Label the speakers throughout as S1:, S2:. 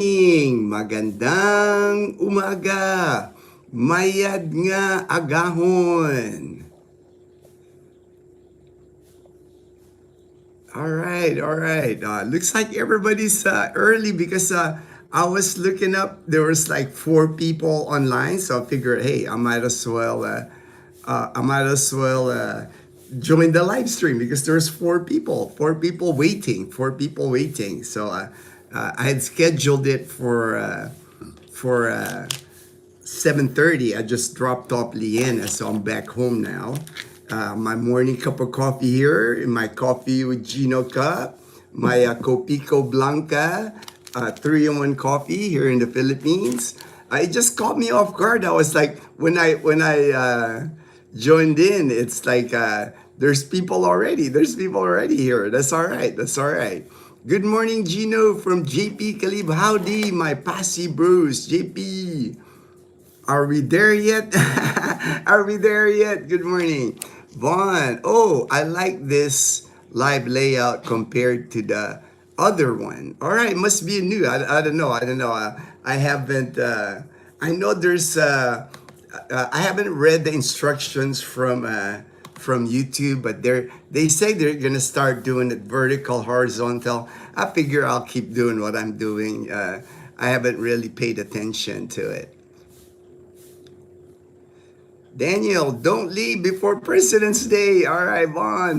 S1: Magandang umaga. Mayad nga agahon. All right, all right. Looks like everybody's early because I was looking up. There was like 4 people online, so I figured, hey, I might as well join the live stream because there's 4 people waiting, 4 people waiting. So I had scheduled it for 7:30. I just dropped off Leanna, so I'm back home now. My morning cup of coffee here, in my coffee with Gino cup, my Copico Blanca 3-in-1 coffee here in the Philippines. It just caught me off guard. I was like, when I joined in, it's like there's people already. There's people already here. That's all right. That's all right. Good morning, Gino from JP Calib. Howdy, my Passy Bruce. JP. Are we there yet? Are we there yet? Good morning. Vaughn. Oh, I like this live layout compared to the other one. All right, must be new. I don't know. I don't know. I haven't. I know there's. I haven't read the instructions from YouTube, but they say they're gonna start doing it vertical, horizontal. I figure I'll keep doing what I'm doing. I haven't really paid attention to it. Daniel, don't leave before President's Day. All right, Vaughn.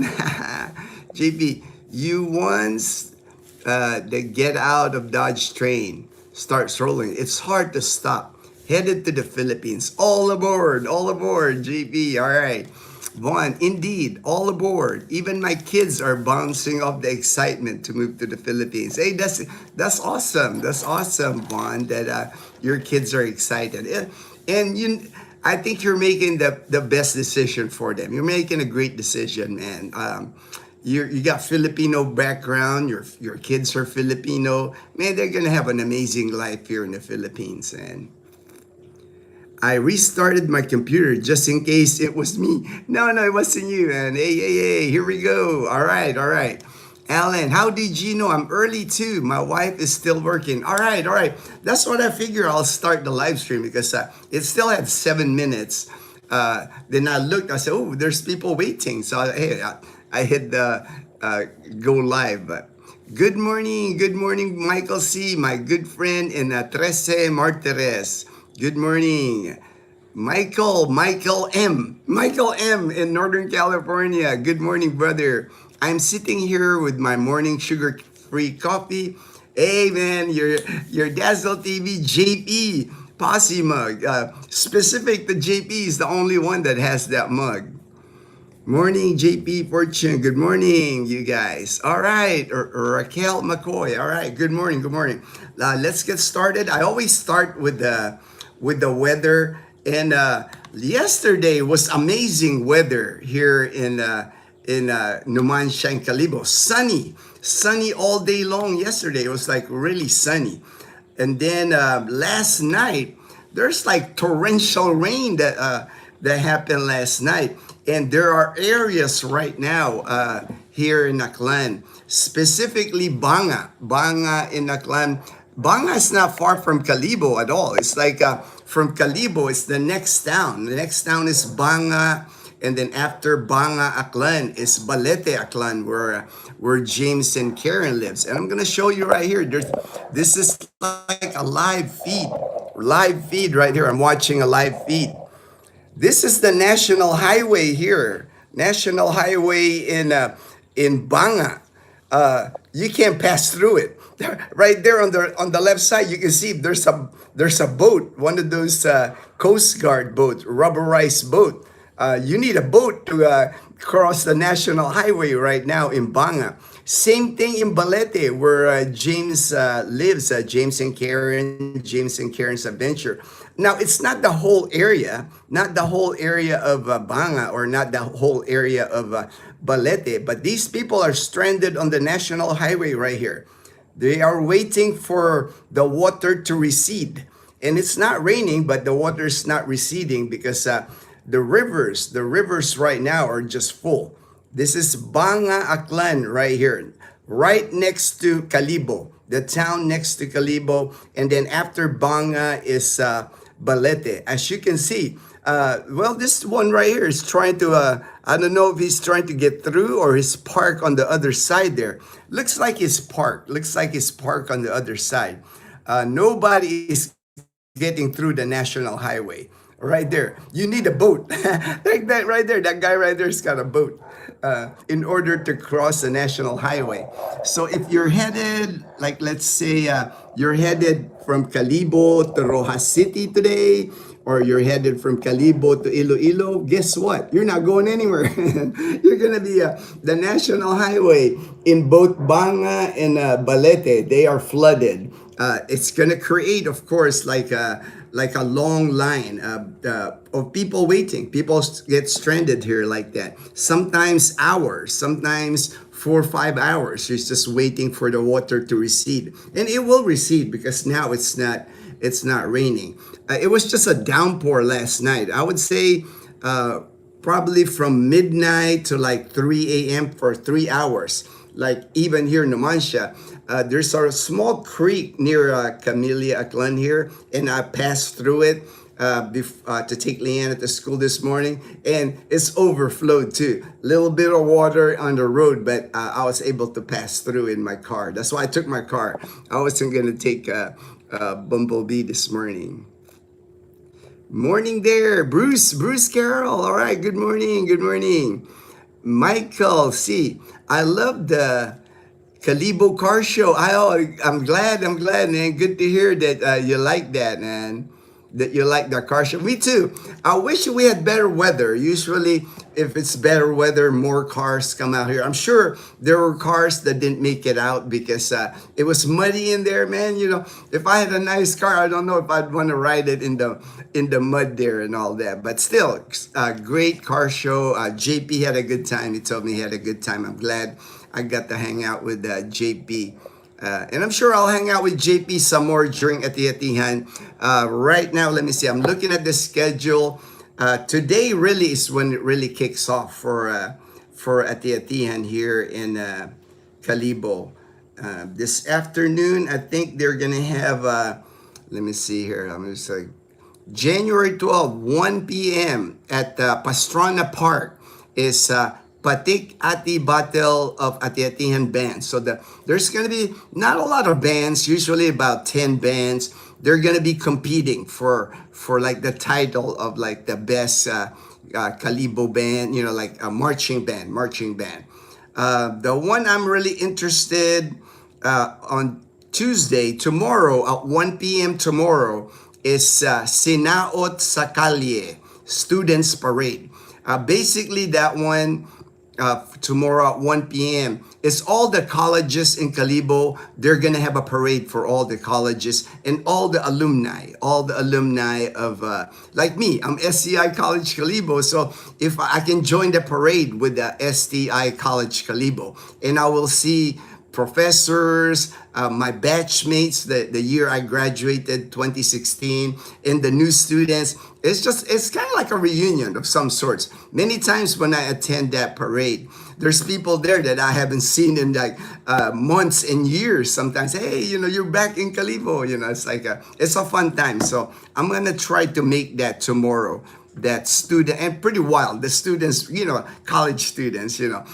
S1: JP, you once the get out of Dodge train starts rolling. It's hard to stop. Headed to the Philippines. All aboard, JP. All right. Vaughn, indeed, all aboard. Even my kids are bouncing off the excitement to move to the Philippines. Hey, that's awesome. That's awesome, Vaughn, that your kids are excited. And I think you're making the best decision for them. You're making a great decision, man. You got Filipino background. Your kids are Filipino. Man, they're gonna have an amazing life here in the Philippines. And I restarted my computer just in case it was me. No, it wasn't you, man. Hey, here we go. All right. Alan, how did you know? I'm early too. My wife is still working. All right. That's what I figure. I'll start the live stream because it still had 7 minutes. Then I looked. I said, "Oh, there's people waiting." So I hit the go live. Good morning, Michael C., my good friend in Trece Martires. Good morning. Michael M in Northern California. Good morning, brother. I'm sitting here with my morning sugar-free coffee. Hey, man, your Dazzle TV JP posse mug. Specific to JP is the only one that has that mug. Morning, JP Fortune. Good morning, you guys. All right, Raquel McCoy. All right, good morning. Let's get started. I always start with the weather, and yesterday was amazing weather here in Numancia and Calibo. Sunny all day long yesterday. It was like really sunny. And then last night, there's like torrential rain that happened last night. And there are areas right now here in Aklan, specifically Banga in Aklan. Banga is not far from Calibo at all. It's like from Calibo, it's the next town. The next town is Banga, and then after Banga Aklan is Balete Aklan, where James and Karen lives. And I'm gonna show you right here. This is like a live feed right here. I'm watching a live feed. This is the National Highway here. National Highway in Banga. You can't pass through it. Right there on the left side, you can see there's a boat, one of those Coast Guard boats, rubberized boat. You need a boat to cross the National Highway right now in Banga. Same thing in Balete, where James lives, James and Karen's Adventure. Now, it's not the whole area, of Banga, or not the whole area of Balete, but these people are stranded on the National Highway right here. They are waiting for the water to recede. And it's not raining, but the water is not receding because the rivers right now are just full. This is Banga Aklan right here, right next to Calibo. the town next to Calibo, and then after Banga is Balete. As you can see, well, this one right here is trying to, I don't know if he's trying to get through or he's parked on the other side there. Looks like he's parked. Looks like he's parked on the other side. Nobody is getting through the national highway right there. You need a boat. Like that right there. That guy right there's got a boat in order to cross the national highway. So if you're headed, like let's say you're headed from Calibo to Rojas City today, or you're headed from Calibo to Iloilo, guess what? You're not going anywhere. You're gonna be the national highway in both Banga and Balete. They are flooded. It's gonna create, of course, like a long line of people waiting. People get stranded here like that. Sometimes hours, sometimes 4 or 5 hours. You're just waiting for the water to recede, and it will recede because now it's not raining. It was just a downpour last night. I would say probably from midnight to like 3 a.m. for 3 hours. Like even here in Numancia, there's a small creek near Camellia Aklan here, and I passed through it to take Leanne at the school this morning, and it's overflowed too. Little bit of water on the road, but I was able to pass through in my car. That's why I took my car. I wasn't gonna take Bumblebee this morning. Morning there, Bruce Carroll. All right, good morning, good morning. Michael, see, I love the Calibo car show. I'm glad, man. Good to hear that you like that, man. That you like the car show. Me too. I wish we had better weather. Usually, if it's better weather, more cars come out here. I'm sure there were cars that didn't make it out because it was muddy in there, man. You know, if I had a nice car, I don't know if I'd want to ride it in the mud there and all that. But still, great car show. JP had a good time. He told me he had a good time. I'm glad I got to hang out with JP. And I'm sure I'll hang out with JP some more during Ati-Atihan. Right now, let me see. I'm looking at the schedule. Today really is when it really kicks off for Ati-Atihan here in Calibo. This afternoon, I think they're going to have, let me see here. I'm going to say January 12, 1 p.m. at Pastrana Park is Patik Ati Battle of Ati-Atihan bands. So there's going to be not a lot of bands, usually about 10 bands. They're going to be competing for like the title of like the best Calibo band, you know, like a marching band. The one I'm really interested on Tuesday, tomorrow at 1 p.m. tomorrow is Sinaot Sakalye Students Parade. Basically that one tomorrow at 1 p.m. is all the colleges in Calibo. They're gonna have a parade for all the colleges and all the alumni of like me. I'm STI College Calibo, so if I can join the parade with the STI College Calibo, and I will see professors, my batchmates, the year I graduated, 2016, and the new students. It's kind of like a reunion of some sorts. Many times when I attend that parade, there's people there that I haven't seen in like months and years. Sometimes, hey, you know, you're back in Calibo. You know, it's like it's a fun time. So I'm gonna try to make that tomorrow. That student, and pretty wild. The students, you know, college students, you know,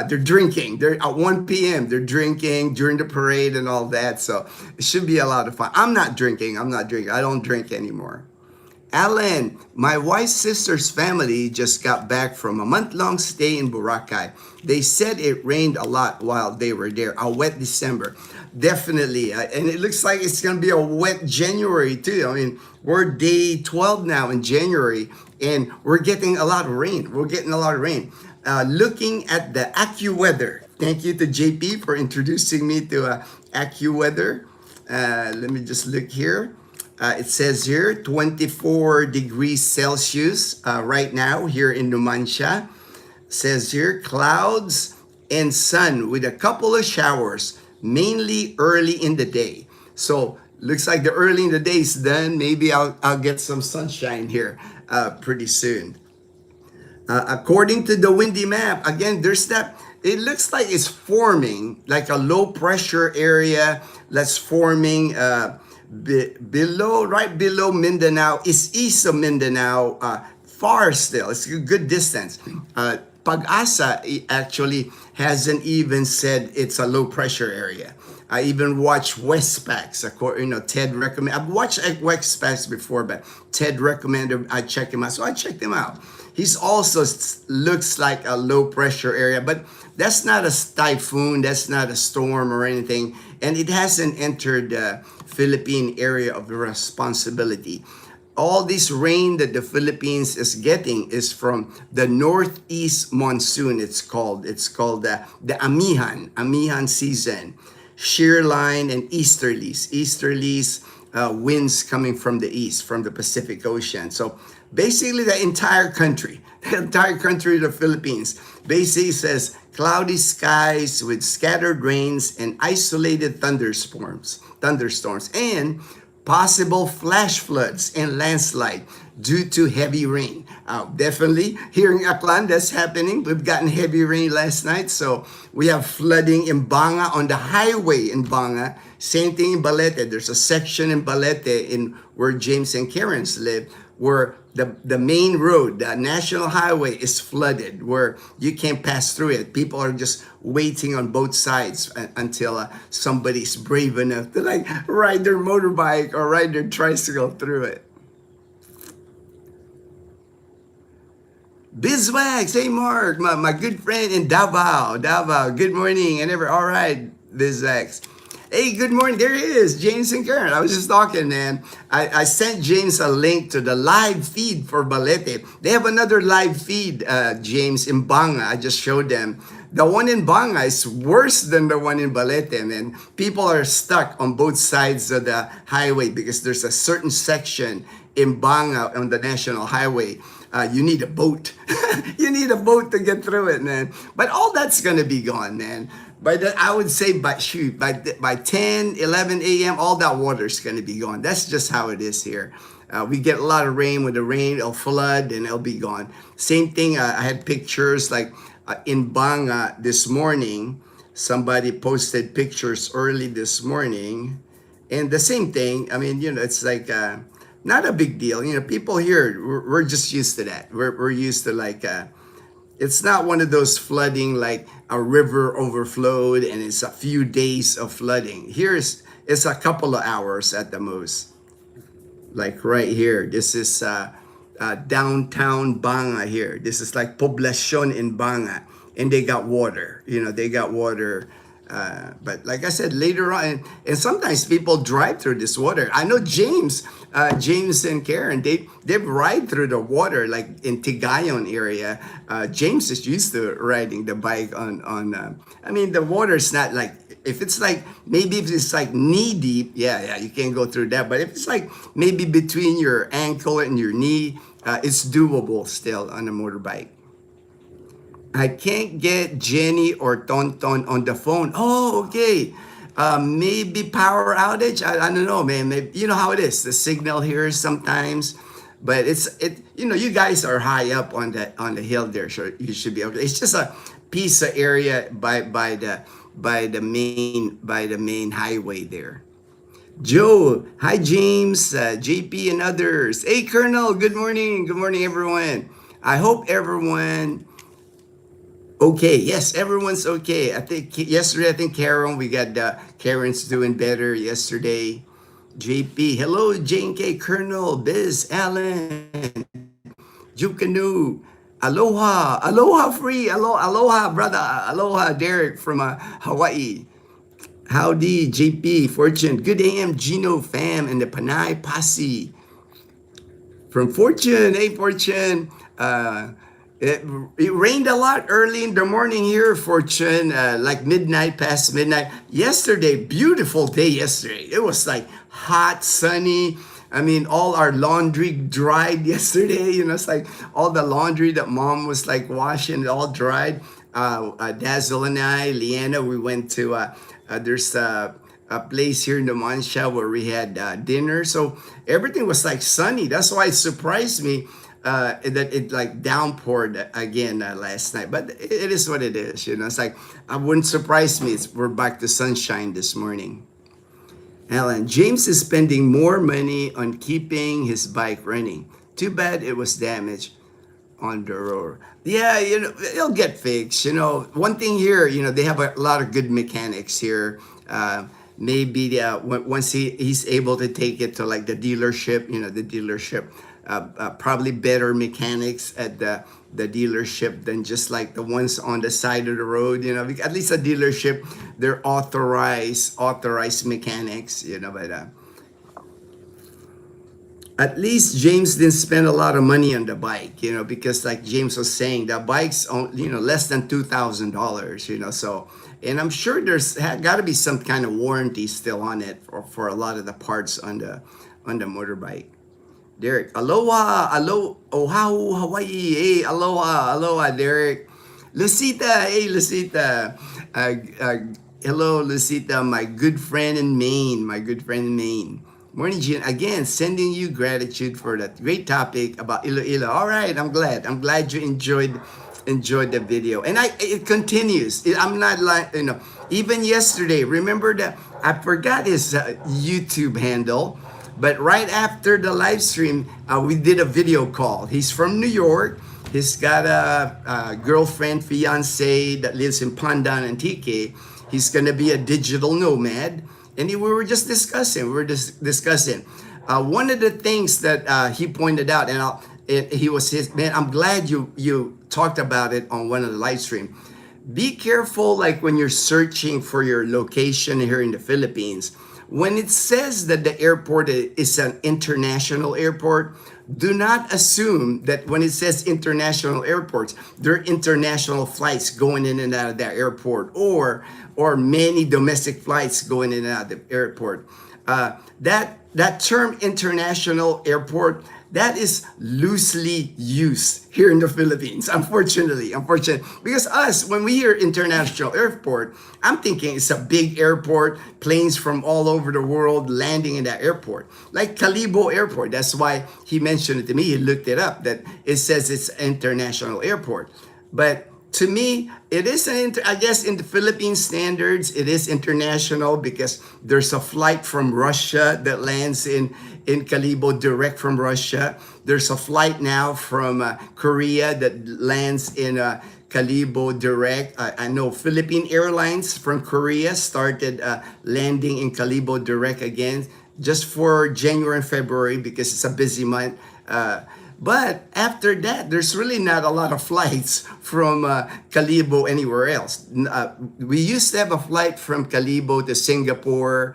S1: they're drinking. They're at 1 p.m. They're drinking during the parade and all that. So it should be a lot of fun. I'm not drinking. I don't drink anymore. Alan, my wife's sister's family just got back from a month-long stay in Boracay. They said it rained a lot while they were there. A wet December. Definitely. And it looks like it's going to be a wet January too. I mean, we're day 12 now in January, and we're getting a lot of rain. Looking at the AccuWeather. Thank you to JP for introducing me to AccuWeather. Let me just look here. It says here 24 degrees Celsius right now here in Numancia. Says here clouds and sun with a couple of showers, mainly early in the day. So looks like the early in the day is done. Maybe I'll get some sunshine here pretty soon. According to the windy map, again, there's that it looks like it's forming like a low pressure area that's forming below, right below Mindanao. It's east of Mindanao, far still. It's a good distance. Pag-asa actually hasn't even said it's a low pressure area. I even watched Westpacs. Ted recommend. I've watched Westpacs before, but Ted recommended I check him out, so I checked him out. He's also looks like a low pressure area, but that's not a typhoon. That's not a storm or anything, and it hasn't entered the Philippine area of responsibility. All this rain that the Philippines is getting is from the northeast monsoon. It's called the Amihan season. Shear line and easterlies winds coming from the east, from the Pacific Ocean. So basically the entire country, of the Philippines, basically says cloudy skies with scattered rains and isolated thunderstorms, and possible flash floods and landslide due to heavy rain. Definitely here in Aklan, that's happening. We've gotten heavy rain last night, so we have flooding in Banga, on the highway in Banga. Same thing in Balete. There's a section in Balete in where James and Karen's live, where the main road, the national highway, is flooded, where you can't pass through it. People are just waiting on both sides until somebody's brave enough to like ride their motorbike or ride their tricycle through it. Bizwax, hey Mark, my good friend in Davao, good morning, and all right, Bizwax. Hey, good morning. There he is, James and Karen. I was just talking, man. I sent James a link to the live feed for Balete. They have another live feed, James, in Banga. I just showed them. The one in Banga is worse than the one in Balete, man. People are stuck on both sides of the highway because there's a certain section in Banga on the national highway. You need a boat. You need a boat to get through it, man. But all that's going to be gone, man. I would say by 10, 11 a.m., all that water is going to be gone. That's just how it is here. We get a lot of rain. With the rain, it'll flood and it'll be gone. Same thing, I had pictures like in Banga this morning. Somebody posted pictures early this morning. And the same thing, I mean, it's like not a big deal. People here, we're just used to that. We're used to like... it's not one of those flooding like a river overflowed and it's a few days of flooding. It's a couple of hours at the most. Like right here, this is downtown Banga here. This is like Poblacion in Banga, and they got water. They got water. But like I said, later on, and sometimes people drive through this water. I know James and Karen, they ride through the water, like in Tigayon area. James is used to riding the bike on I mean, the water's not like, if it's like, maybe if it's like knee deep, yeah, you can't go through that. But if it's like maybe between your ankle and your knee, it's doable still on a motorbike. I can't get Jenny or Tonton on the phone. Oh, okay. Maybe power outage. I don't know, man. Maybe, you know how it is. The signal here sometimes, but you guys are high up on the hill there, so you should be okay. It's just a piece of area by the main highway there. Joe, hi James, JP and others. Hey Colonel, good morning. Good morning, everyone. I hope everyone. Okay, yes, everyone's okay. I think Karen, we got Karen's doing better yesterday. JP, hello, JK, Colonel, Biz, Alan, Jukanu, aloha free, aloha brother, aloha Derek from Hawaii. Howdy, JP, Fortune, good AM, Gino fam, and the Panay Posse. From Fortune, hey Fortune, it rained a lot early in the morning here, Fortune, like past midnight. Yesterday, beautiful day yesterday. It was like hot, sunny. I mean, all our laundry dried yesterday. It's like all the laundry that mom was like washing, it all dried. Dazzle and I, Leanna, we went to, there's a place here in the Mansha where we had dinner. So everything was like sunny. That's why it surprised me. that it like downpoured again last night. But it is what it is. It's like, it wouldn't surprise me. We're back to sunshine this morning. Alan, James is spending more money on keeping his bike running. Too bad it was damaged on the road. Yeah, it'll get fixed. One thing here, they have a lot of good mechanics here. Maybe once he's able to take it to like the dealership, probably better mechanics at the dealership than just like the ones on the side of the road. At least a dealership, they're authorized mechanics. But at least James didn't spend a lot of money on the bike, because like James was saying, the bike's less than $2,000, so, and I'm sure there's got to be some kind of warranty still on it for a lot of the parts on the motorbike. Derek, aloha, oahu, Hawaii, hey, aloha, Derek. Lucita, hey, Lucita. Hello, Lucita, my good friend in Maine, Morning, Jean. Again, sending you gratitude for that great topic about Iloilo. All right, I'm glad you enjoyed the video, and it continues. I'm not like even yesterday. Remember that I forgot his YouTube handle, but right after the live stream, we did a video call. He's from New York. He's got a girlfriend, fiance that lives in Pandan, Antique. He's gonna be a digital nomad. And we were just discussing. One of the things that he pointed out, he was his man. I'm glad you talked about it on one of the live stream. Be careful, like when you're searching for your location here in the Philippines. When it says that the airport is an international airport, do not assume that when it says international airports, there are international flights going in and out of that airport, or many domestic flights going in and out of the airport. That term international airport, that is loosely used here in the Philippines, unfortunately. Because when we hear international airport, I'm thinking it's a big airport, planes from all over the world landing in that airport. Like Calibo Airport, that's why he mentioned it to me, he looked it up, that it says it's international airport. But to me, it is I guess in the Philippine standards, it is international because there's a flight from Russia that lands in Calibo direct from Russia. There's a flight now from Korea that lands in Calibo direct. I know Philippine Airlines from Korea started landing in Calibo direct again just for January and February because it's a busy month. But after that, there's really not a lot of flights from Calibo anywhere else. We used to have a flight from Calibo to Singapore.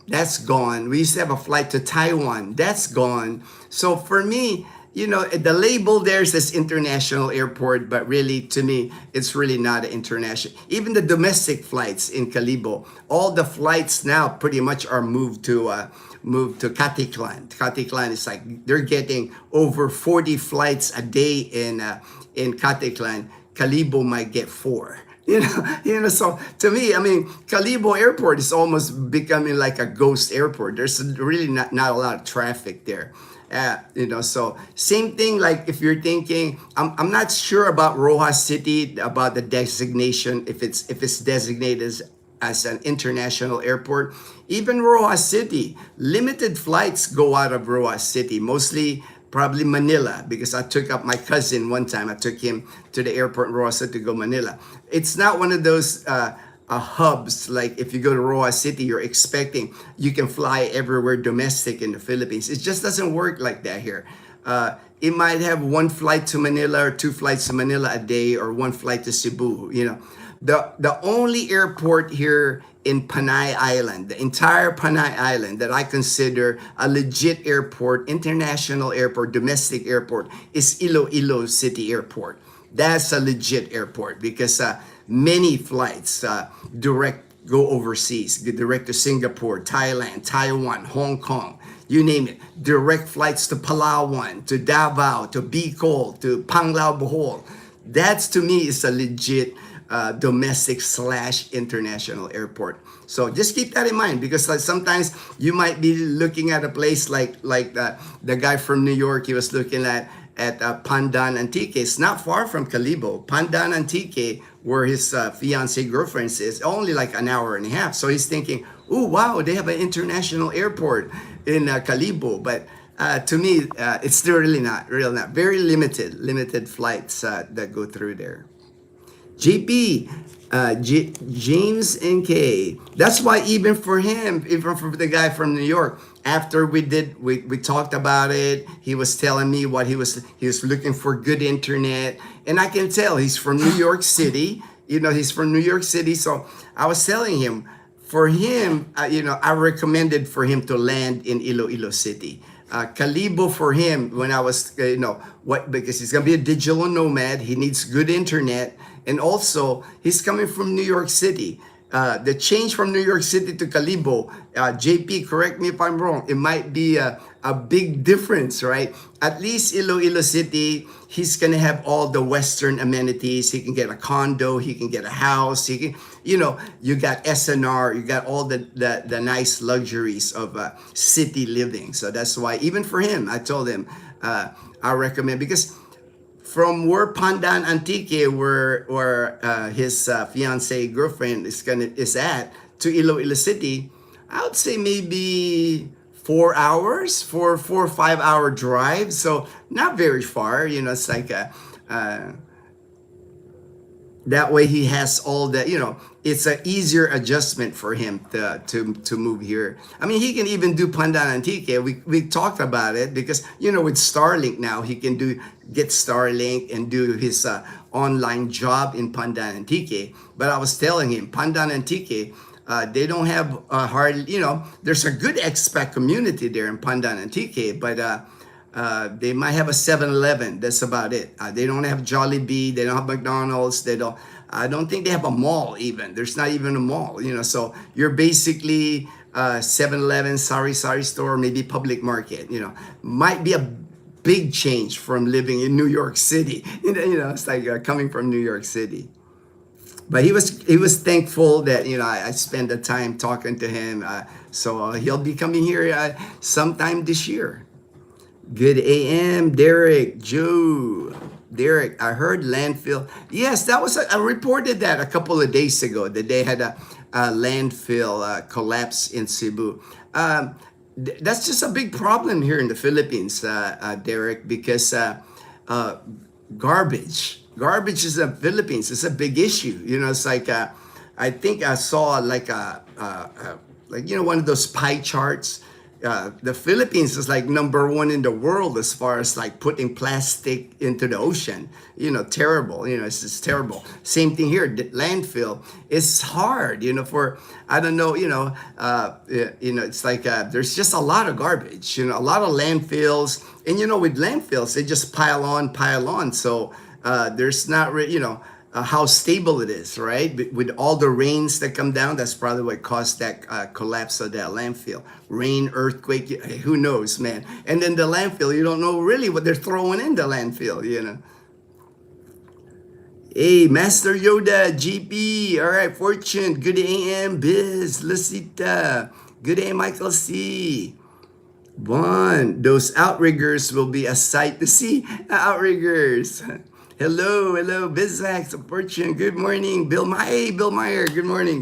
S1: That's gone. We used to have a flight to Taiwan. That's gone. So for me, the label there says international airport, but really, to me, it's really not an international. Even the domestic flights in Calibo, all the flights now pretty much are moved to Caticlan. Caticlan is like they're getting over 40 flights a day in Caticlan. Calibo might get 4. So to me, I mean, Calibo Airport is almost becoming like a ghost airport. There's really not a lot of traffic there. So same thing, like if you're thinking, I'm not sure about Rojas City, about the designation, if it's designated as an international airport. Even Rojas City, limited flights go out of Rojas City, mostly probably Manila, because I took up my cousin one time. I took him to the airport in Rojas City to go Manila. It's not one of those hubs, like if you go to Rojas City, you're expecting you can fly everywhere domestic in the Philippines. It just doesn't work like that here. It might have one flight to Manila or 2 flights to Manila a day, or 1 flight to Cebu. The only airport here in Panay Island, the entire Panay Island, that I consider a legit airport, international airport, domestic airport, is Iloilo City Airport. That's a legit airport because many flights direct go overseas, direct to Singapore, Thailand, Taiwan, Hong Kong, you name it. Direct flights to Palawan, to Davao, to Bicol, to Panglao, Bohol. That's, to me, is a legit domestic slash international airport. So just keep that in mind, because sometimes you might be looking at a place like the guy from New York. He was looking at Pandan Antique. It's not far from Calibo. Pandan Antique, where his fiancee girlfriend is, only like an hour and a half. So he's thinking, oh wow, they have an international airport in Calibo. But to me, it's still really not very limited flights that go through there. JP, James NK. That's why even for him, even for the guy from New York, after we talked about it, he was telling me what he was looking for good internet, and I can tell he's from New York City. He's from New York City. So I was telling him, for him, I recommended for him to land in Iloilo City. Calibo for him, when I was, because he's gonna be a digital nomad, he needs good internet, and also he's coming from New York City. The change from New York City to Calibo, JP, correct me if I'm wrong, it might be a big difference, right? At least Iloilo City, he's gonna have all the Western amenities. He can get a condo, he can get a house, he can, you got SNR, you got all the nice luxuries of city living. So that's why, even for him, I told him, I recommend, because from where Pandan Antique, where his fiancee girlfriend is at, to Iloilo City, I would say maybe 4 hours, 4 or 5 hour drive. So not very far. It's like that way he has all the, it's an easier adjustment for him to move here. I mean, he can even do Pandan Antique. We talked about it, because with Starlink now, he can get Starlink and do his online job in Pandan Antique. But I was telling him, Pandan Antique, they don't have hard, there's a good expat community there in Pandan Antique, but they might have a 7-Eleven. That's about it. They don't have Jollibee. They don't have McDonald's. I don't think they have a mall even. There's not even a mall, so you're basically 7-Eleven, sari store, maybe public market, might be a big change from living in New York City. It's like coming from New York City. But he was thankful that I spent the time talking to him. So he'll be coming here sometime this year. Good AM, Derek, Joe. Derek, I heard landfill. Yes, I reported that a couple of days ago, that they had a landfill collapse in Cebu. That's just a big problem here in the Philippines, Derek, because garbage is in the Philippines. It's a big issue. It's like I think I saw like one of those pie charts. The Philippines is like #1 in the world as far as like putting plastic into the ocean. Terrible. It's just terrible. Same thing here. The landfill is hard. For I don't know. It's like there's just a lot of garbage. A lot of landfills, and with landfills they just pile on. So there's not really, how stable it is, right? With all the rains that come down, that's probably what caused that collapse of that landfill. Rain, earthquake, who knows, man. And then the landfill, you don't know really what they're throwing in the landfill, Hey, Master Yoda, GP, all right, Fortune, good AM, Biz, Lucita, good AM, Michael C. One, those outriggers will be a sight to see. Outriggers. Hello, Bizax, Fortune, good morning. Bill Meyer, good morning.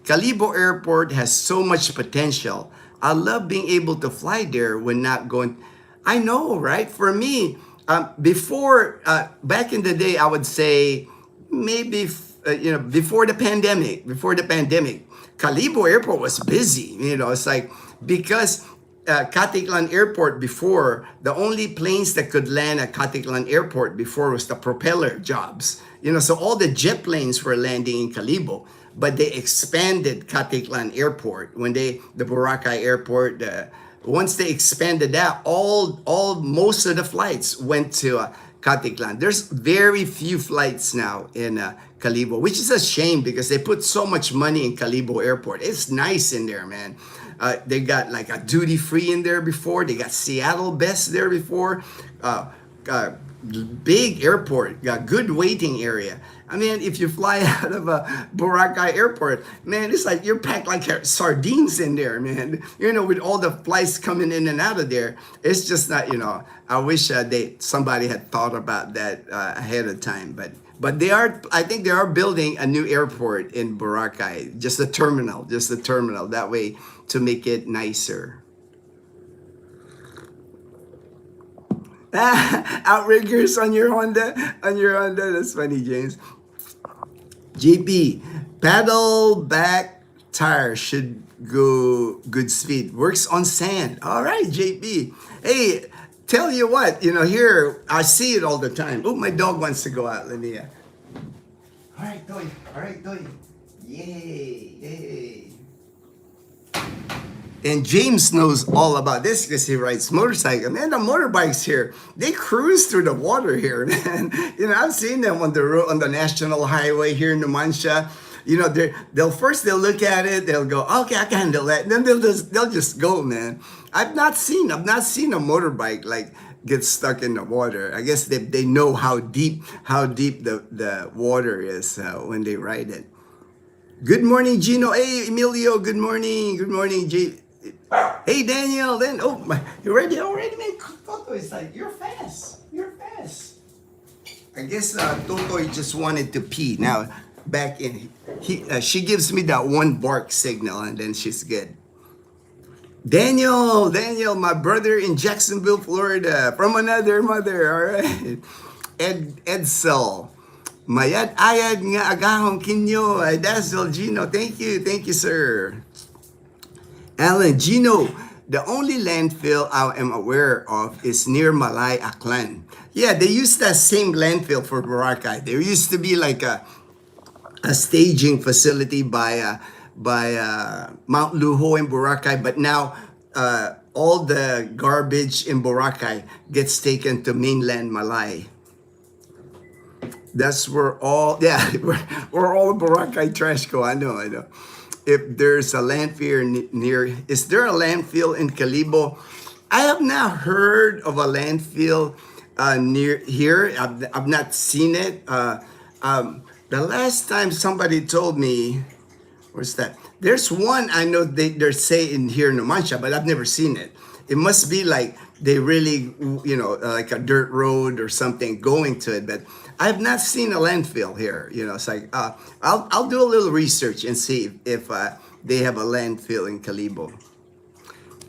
S1: Calibo Airport has so much potential. I love being able to fly there when not going. I know, right? For me, before, back in the day, I would say maybe, before the pandemic, Calibo Airport was busy. It's like, because Caticlan Airport before, the only planes that could land at Caticlan Airport before was the propeller jobs. So all the jet planes were landing in Calibo, but they expanded Caticlan Airport when the Boracay Airport, once they expanded that, most of the flights went to Caticlan. There's very few flights now in Calibo, which is a shame, because they put so much money in Calibo Airport. It's nice in there, man. They got like a duty free in there before. They got Seattle Best there before. big airport, got good waiting area. I mean, if you fly out of a Boracay airport, man, it's like you're packed like sardines in there, man. You know, with all the flights coming in and out of there, it's just not. You know, I wish somebody had thought about that ahead of time, but they are. I think they are building a new airport in Boracay, just a terminal, that way to make it nicer. Outriggers on your Honda, That's funny, James. JP, paddle back tire should go good speed. Works on sand. All right, JP. Hey, tell you what, here I see it all the time. Oh, my dog wants to go out, Linnea. All right, Toy. Yay, yay. And James knows all about this because he rides motorcycle. Man, the motorbikes here, they cruise through the water here, man. I've seen them on the road, on the national highway here in Numancia. They'll look at it, they'll go, okay, I can handle that. And then they'll just go, man. I've not seen a motorbike like get stuck in the water. I guess they know how deep the water is when they ride it. Good morning, Gino. Hey, Emilio. Good morning. Hey, Daniel. Then, you ready already, man? Toto is like, you're fast. I guess Toto just wanted to pee. Now, back in, she gives me that one bark signal, and then she's good. Daniel, my brother in Jacksonville, Florida, from another mother. All right. Edsel. Mayad ayad nga agahong kinyo. Ay Dazzle Gino. Thank you, sir. Alan, Gino, the only landfill I am aware of is near Malay Aklan. Yeah, they use that same landfill for Boracay. There used to be like a staging facility by Mount Luho in Boracay, but now all the garbage in Boracay gets taken to mainland Malay. That's where all all Boracay trash go. I know. If there's a landfill near, is there a landfill in Calibo? I have not heard of a landfill near here. I've not seen it. The last time somebody told me, where's that? There's one I know they're saying here in Numancia, but I've never seen it. It must be like they really, like a dirt road or something going to it, but I have not seen a landfill here. It's like I'll do a little research and see if they have a landfill in Calibo.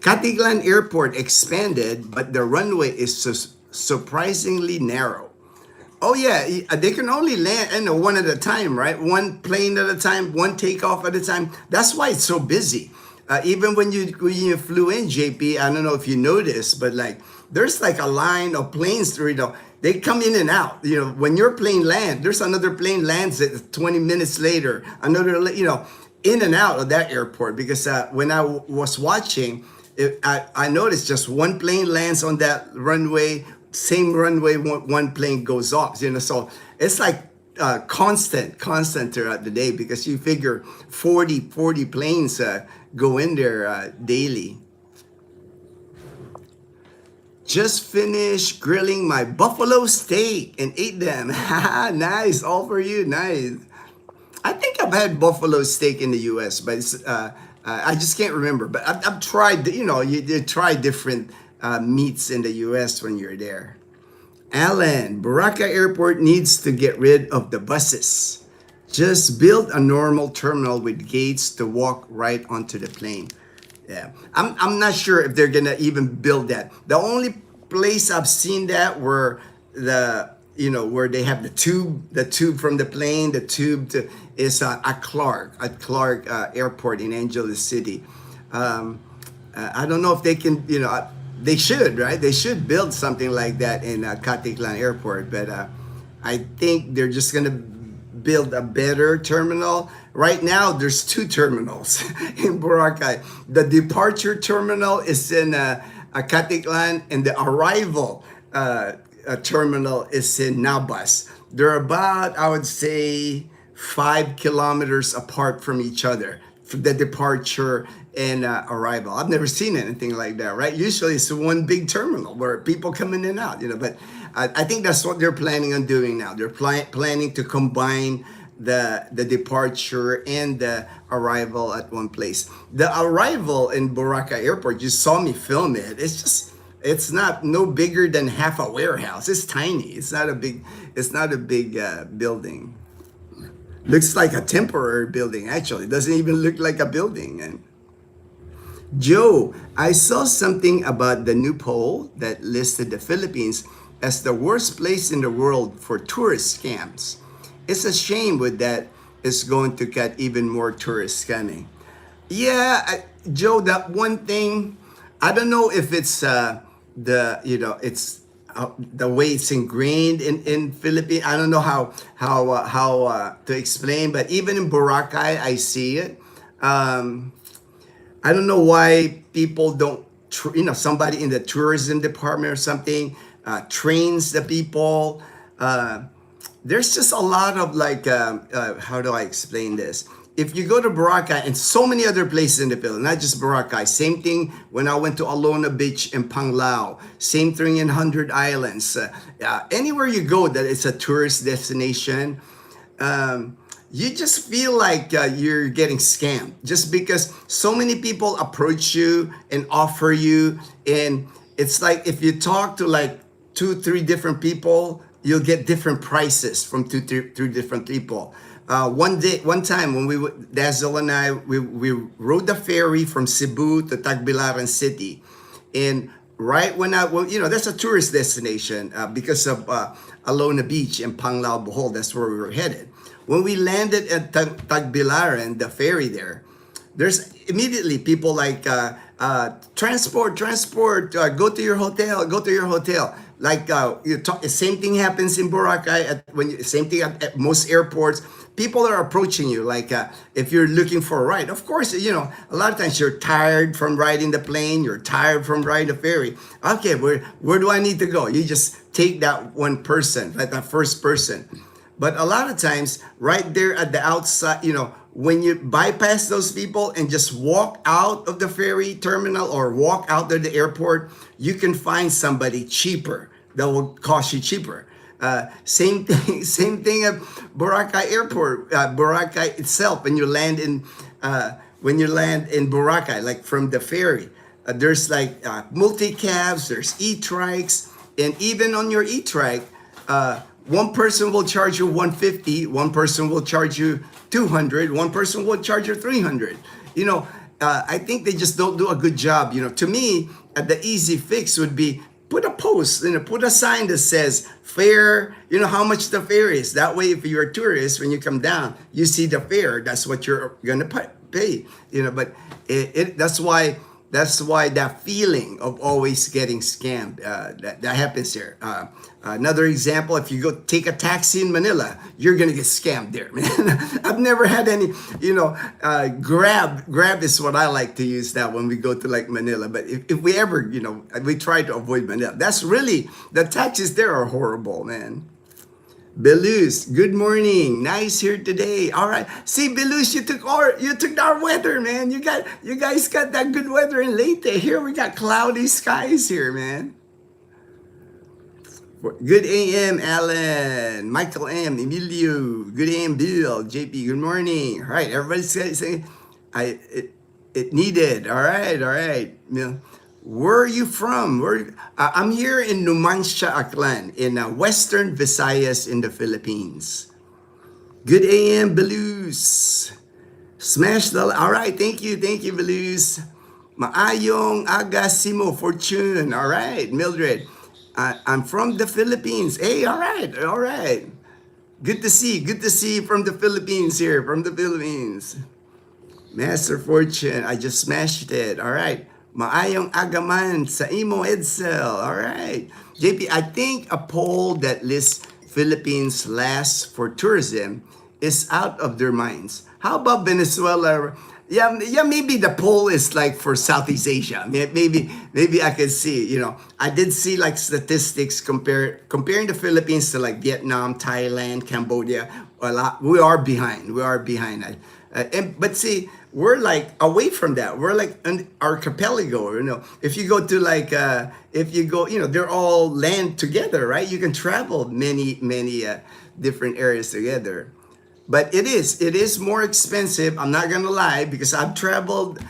S1: Catiglan Airport expanded, but the runway is surprisingly narrow. Oh yeah, they can only land one at a time, right? One plane at a time, one takeoff at a time. That's why it's so busy. Even when you flew in, JP, I don't know if you noticed, but like there's like a line of planes through. They come in and out. When your plane lands, there's another plane lands at 20 minutes later. Another, in and out of that airport. Because when I was watching, I noticed just one plane lands on that runway, same runway, one plane goes off. So it's like constant throughout the day, because you figure 40 planes go in there daily. Just finished grilling my buffalo steak and ate them. Nice, all for you, nice. I think I've had buffalo steak in the U.S., but I just can't remember. But I've tried, you try different meats in the U.S. when you're there. Alan, Boracay Airport needs to get rid of the buses. Just build a normal terminal with gates to walk right onto the plane. Yeah, I'm not sure if they're gonna even build that. The only place I've seen that where where they have the tube from the plane, is at Clark Airport in Angeles City. I don't know if they can, they should, right? They should build something like that in Catiglan Airport, but I think they're just gonna build a better terminal. Right now, there's two terminals in Boracay. The departure terminal is in Catiglan, and the arrival terminal is in Nabas. They're about, I would say, 5 kilometers apart from each other, for the departure and arrival. I've never seen anything like that, right? Usually it's one big terminal where people come in and out, but I think that's what they're planning on doing now. They're planning to combine the departure and the arrival at one place. The arrival in Boracay Airport, you saw me film it. It's not no bigger than half a warehouse. It's tiny. It's not a big building. Looks like a temporary building, actually. It doesn't even look like a building. And Joe, I saw something about the new poll that listed the Philippines as the worst place in the world for tourist scams. It's a shame with that it's going to get even more tourist scamming. Yeah, Joe, that one thing, I don't know if it's it's the way it's ingrained in Philippines. I don't know how to explain, but even in Boracay, I see it. I don't know why people don't, somebody in the tourism department or something trains the people. There's just a lot of how do I explain this? If you go to Boracay and so many other places in the Philippines, not just Boracay, same thing when I went to Alona Beach in Panglao, same thing in 100 Islands. Anywhere you go that it's a tourist destination, you just feel like you're getting scammed just because so many people approach you and offer you. And it's like if you talk to like 2-3 different people, you'll get different prices from 2-3 different people. One time when Dazzle and I, we rode the ferry from Cebu to Tagbilaran City. And right when that's a tourist destination because of Alona Beach and Panglao, Bohol. That's where we were headed. When we landed at Tagbilaran, the ferry there's immediately people like, transport, go to your hotel. Like same thing happens in Boracay, same thing at most airports. People are approaching you like if you're looking for a ride. Of course, a lot of times you're tired from riding the plane, you're tired from riding the ferry. Okay, where do I need to go? You just take that one person, like that first person. But a lot of times, right there at the outside, when you bypass those people and just walk out of the ferry terminal or walk out of the airport, you can find somebody cheaper that will cost you cheaper. Same thing at Boracay Airport. Boracay itself, when you land in Boracay, like from the ferry, there's like multi-cabs, there's e-trikes, and even on your e-trike, one person will charge you 150, one person will charge you 200, one person will charge you 300. I think they just don't do a good job. To me, the easy fix would be put a post, put a sign that says fare, how much the fare is. That way, if you're a tourist, when you come down, you see the fare. That's what you're gonna pay. But that's why that feeling of always getting scammed that happens here. Another example, if you go take a taxi in Manila, you're gonna get scammed there, man. I've never had any, Grab is what I like to use now when we go to like Manila. But if we ever, we try to avoid Manila. That's really, the taxis there are horrible, man. Belus, good morning. Nice here today. All right. See, Belus, you took our weather, man. You guys got that good weather in Leyte. Here we got cloudy skies here, man. Good AM, Alan, Michael M, Emilio. Good AM, Bill, JP. Good morning. All right, everybody's saying, it needed. All right. Where are you from? I'm here in Numancia, Aklan, in Western Visayas in the Philippines. Good AM, Belus. Smash the, all right, thank you, Belus. Maayong aga Simo Fortune. All right, Mildred. I'm from the Philippines. Hey, all right. Good to see you from the Philippines here, from the Philippines. Master Fortune, I just smashed it. All right. Maayong agaman sa imo Edsel. All right. JP, I think a poll that lists Philippines last for tourism is out of their minds. How about Venezuela? Yeah, maybe the poll is like for Southeast Asia. Maybe I could see, I did see like statistics comparing the Philippines to like Vietnam, Thailand, Cambodia. We are behind. But see, we're like away from that. We're like an archipelago, you know. If you go to like, if you go, you know, they're all land together, right? You can travel many different areas together. But it is more expensive. I'm not gonna lie, because I've traveled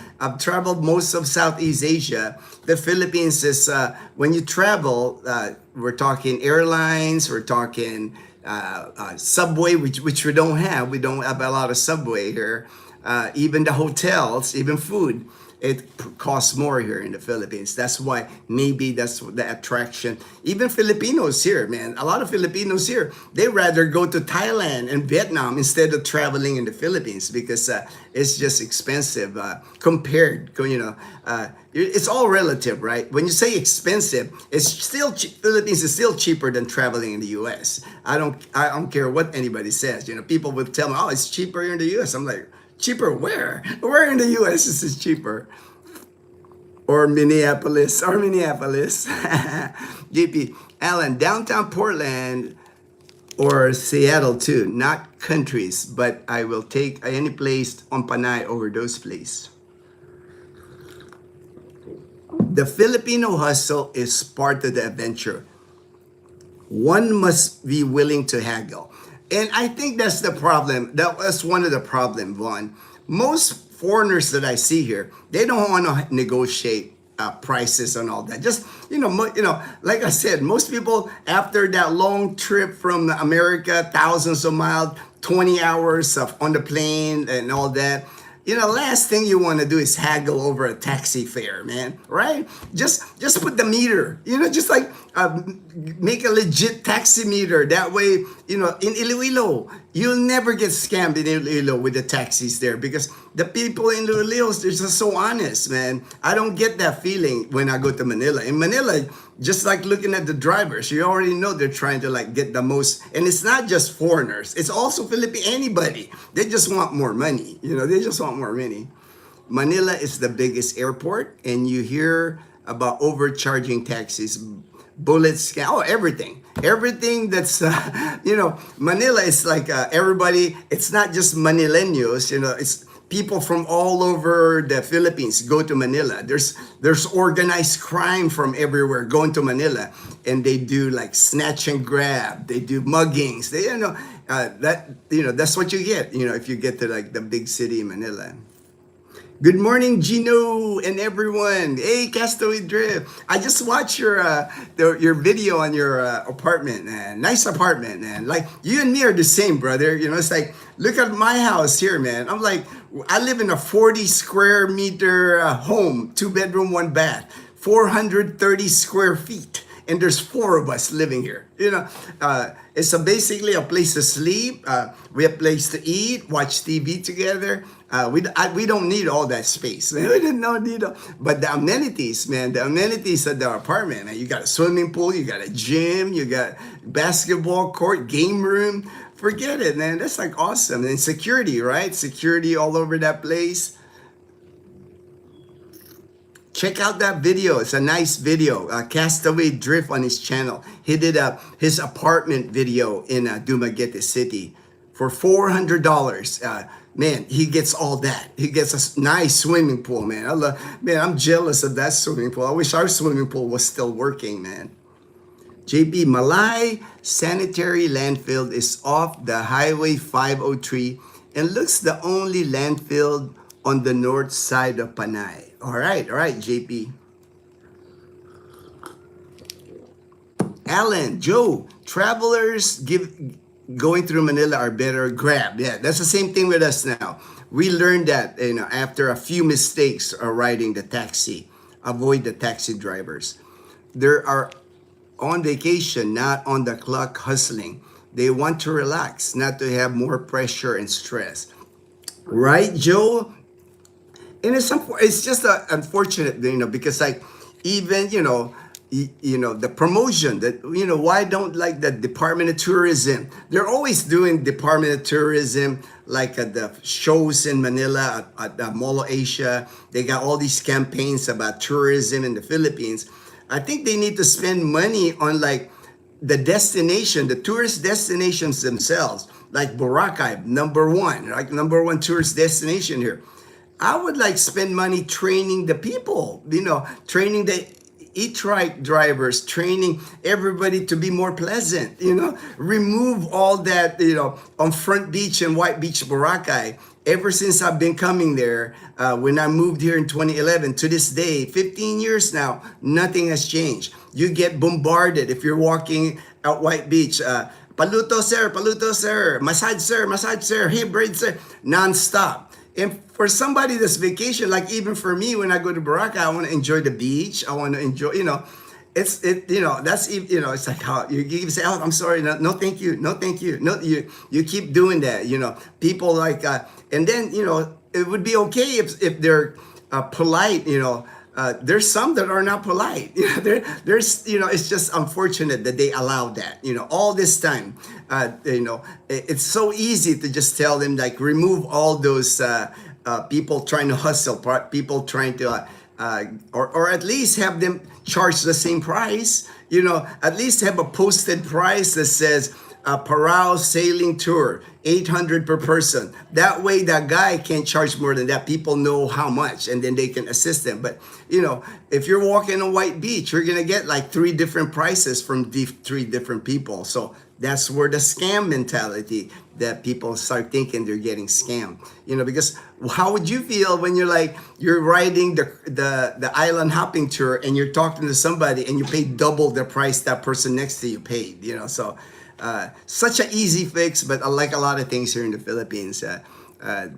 S1: most of Southeast Asia. The Philippines is, when you travel, we're talking airlines, we're talking subway, which we don't have. We don't have a lot of subway here. Even the hotels, even food, it costs more here in the Philippines. That's why maybe that's the attraction. Even Filipinos here, man, a lot of Filipinos here, they rather go to Thailand and Vietnam instead of traveling in the Philippines, because it's just expensive compared, you know. It's all relative, right? When you say expensive, it's still Philippines is still cheaper than traveling in the U.S. I don't care what anybody says. You know, people would tell me, "Oh, it's cheaper here in the U.S." I'm like, cheaper where? Where in the U.S. is this cheaper? Or Minneapolis. JP, Alan, downtown Portland or Seattle too. Not countries, but I will take any place on Panay over those places. The Filipino hustle is part of the adventure. One must be willing to haggle. And I think that's the problem. That's one of the problem, Vaughn. Most foreigners that I see here, they don't want to negotiate prices and all that. Just, like I said, most people after that long trip from America, thousands of miles, 20 hours on the plane and all that, last thing you want to do is haggle over a taxi fare, man, right? Just put the meter, just like make a legit taxi meter. That way, in Iloilo, you'll never get scammed in Iloilo with the taxis there, because the people in Iloilo, they're just so honest, man. I don't get that feeling when I go to Manila. In Manila, just like looking at the drivers, you already know they're trying to like get the most. And it's not just foreigners, it's also anybody. They just want more money. They just want more money. Manila is the biggest airport, and you hear about overcharging taxis, bullet scam, everything that's Manila is like everybody. It's not just Manileños, it's people from all over the Philippines go to Manila. There's organized crime from everywhere going to Manila, and they do like snatch and grab. They do muggings. That's what you get. If you get to like the big city in Manila. Good morning, Gino and everyone. Hey, Castaway Drift. I just watched your video on your apartment, man. Nice apartment, man. Like, you and me are the same, brother. It's like, look at my house here, man. I'm like, I live in a 40 square meter home, 2-bedroom, 1-bath, 430 square feet. And there's 4 of us living here. It's basically a place to sleep. We have a place to eat, watch TV together. We don't need all that space. We didn't need all, but the amenities, man, the amenities of the apartment, man. You got a swimming pool, you got a gym, you got basketball court, game room. Forget it, man. That's like awesome. And security, right? Security all over that place. Check out that video. It's a nice video. Castaway Drift on his channel. He did his apartment video in Dumaguete City for $400. Man, he gets all that. He gets a nice swimming pool, man. I'm jealous of that swimming pool. I wish our swimming pool was still working, man. JP, Malay Sanitary Landfill is off the Highway 503 and looks the only landfill on the north side of Panay. All right, JP. Alan, Joe, travelers going through Manila are better grab. Yeah, that's the same thing with us now. We learned that, after a few mistakes riding the taxi. Avoid the taxi drivers. They are on vacation, not on the clock hustling. They want to relax, not to have more pressure and stress. Right, Joe? And it's just unfortunate, because like even, the promotion that, why don't like the Department of Tourism? They're always doing Department of Tourism, like at the shows in Manila, at the Mall of Asia. They got all these campaigns about tourism in the Philippines. I think they need to spend money on like the destination, the tourist destinations themselves, like Boracay, number one tourist destination here. I would like spend money training the people, training the e-trike drivers, training everybody to be more pleasant, remove all that, on Front Beach and White Beach, Boracay. Ever since I've been coming there, when I moved here in 2011 to this day, 15 years now, nothing has changed. You get bombarded if you're walking at White Beach. Paluto sir, massage sir, hey braid sir, non-stop. And for somebody that's vacation, like even for me, when I go to Boracay, I want to enjoy the beach. I want to enjoy, it's like how you say, oh, I'm sorry, no, thank you, no, thank you, no, you keep doing that, people like, and then, it would be okay if they're polite, there's some that are not polite. There's, it's just unfortunate that they allow that, all this time. It's so easy to just tell them, like, remove all those people trying to hustle, people trying to, or at least have them charge the same price. At least have a posted price that says, Parao sailing tour, 800 per person. That way that guy can't charge more than that. People know how much, and then they can assist them. But, if you're walking on White Beach, you're going to get like 3 different prices from 3 different people. So that's where the scam mentality, that people start thinking they're getting scammed. Because how would you feel when you're riding the island hopping tour and you're talking to somebody and you pay double the price that person next to you paid, so such an easy fix. But like a lot of things here in the Philippines,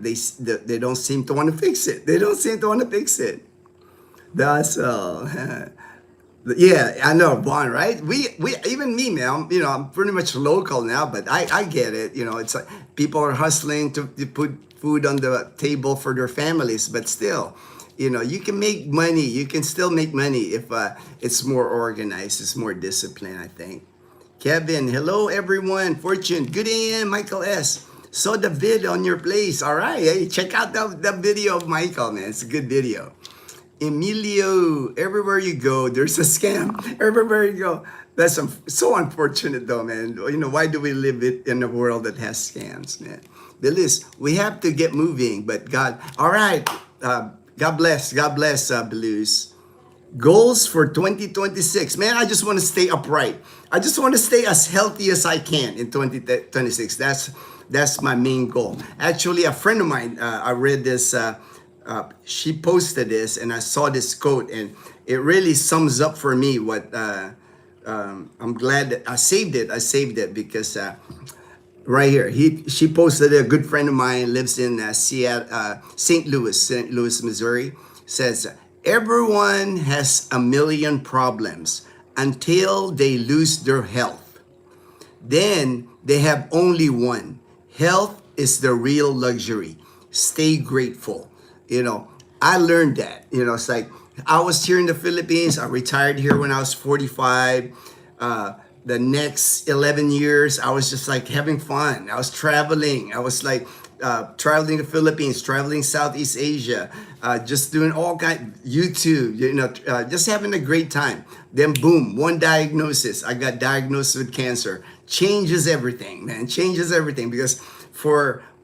S1: they don't seem to want to fix it. They don't seem to want to fix it. That's all. Yeah, I know, Vaughn, right? We even me, man. I'm pretty much local now, but I get it. It's like people are hustling to put food on the table for their families, but still, you can make money. You can still make money if it's more organized, it's more disciplined, I think. Kevin, hello everyone. Fortune, good AM, Michael S. Saw the vid on your place. All right, hey, check out the video of Michael, man. It's a good video. Emilio, everywhere you go, there's a scam. Everywhere you go. That's so unfortunate though, man. Why do we live in a world that has scams, man? Belis, we have to get moving, but God, all right. God bless, Belis. Goals for 2026. Man, I just want to stay upright. I just want to stay as healthy as I can in 2026. That's my main goal. Actually, a friend of mine, I read this, she posted this, and I saw this quote, and it really sums up for me what I'm glad that I saved it. I saved it because right here, she posted it. A good friend of mine lives in St. Louis, Missouri. Says, everyone has a million problems until they lose their health. Then they have only one. Health is the real luxury. Stay grateful. I learned that. It's like I was here in the Philippines. I retired here when I was 45. The next 11 years, I was just like having fun. I was traveling. I was like traveling the Philippines, traveling Southeast Asia, just doing all YouTube, just having a great time. Then boom, one diagnosis. I got diagnosed with cancer. Changes everything, man. Changes everything, because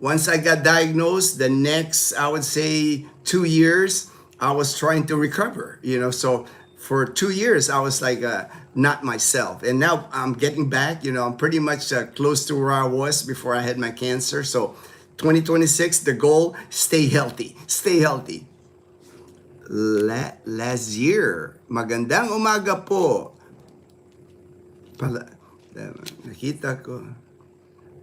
S1: once I got diagnosed, the next, I would say 2 years, I was trying to recover, so for 2 years, I was like, not myself. And now I'm getting back, I'm pretty much close to where I was before I had my cancer. So 2026, the goal, stay healthy. Stay healthy. Last year, magandang umaga po. Nakita ko.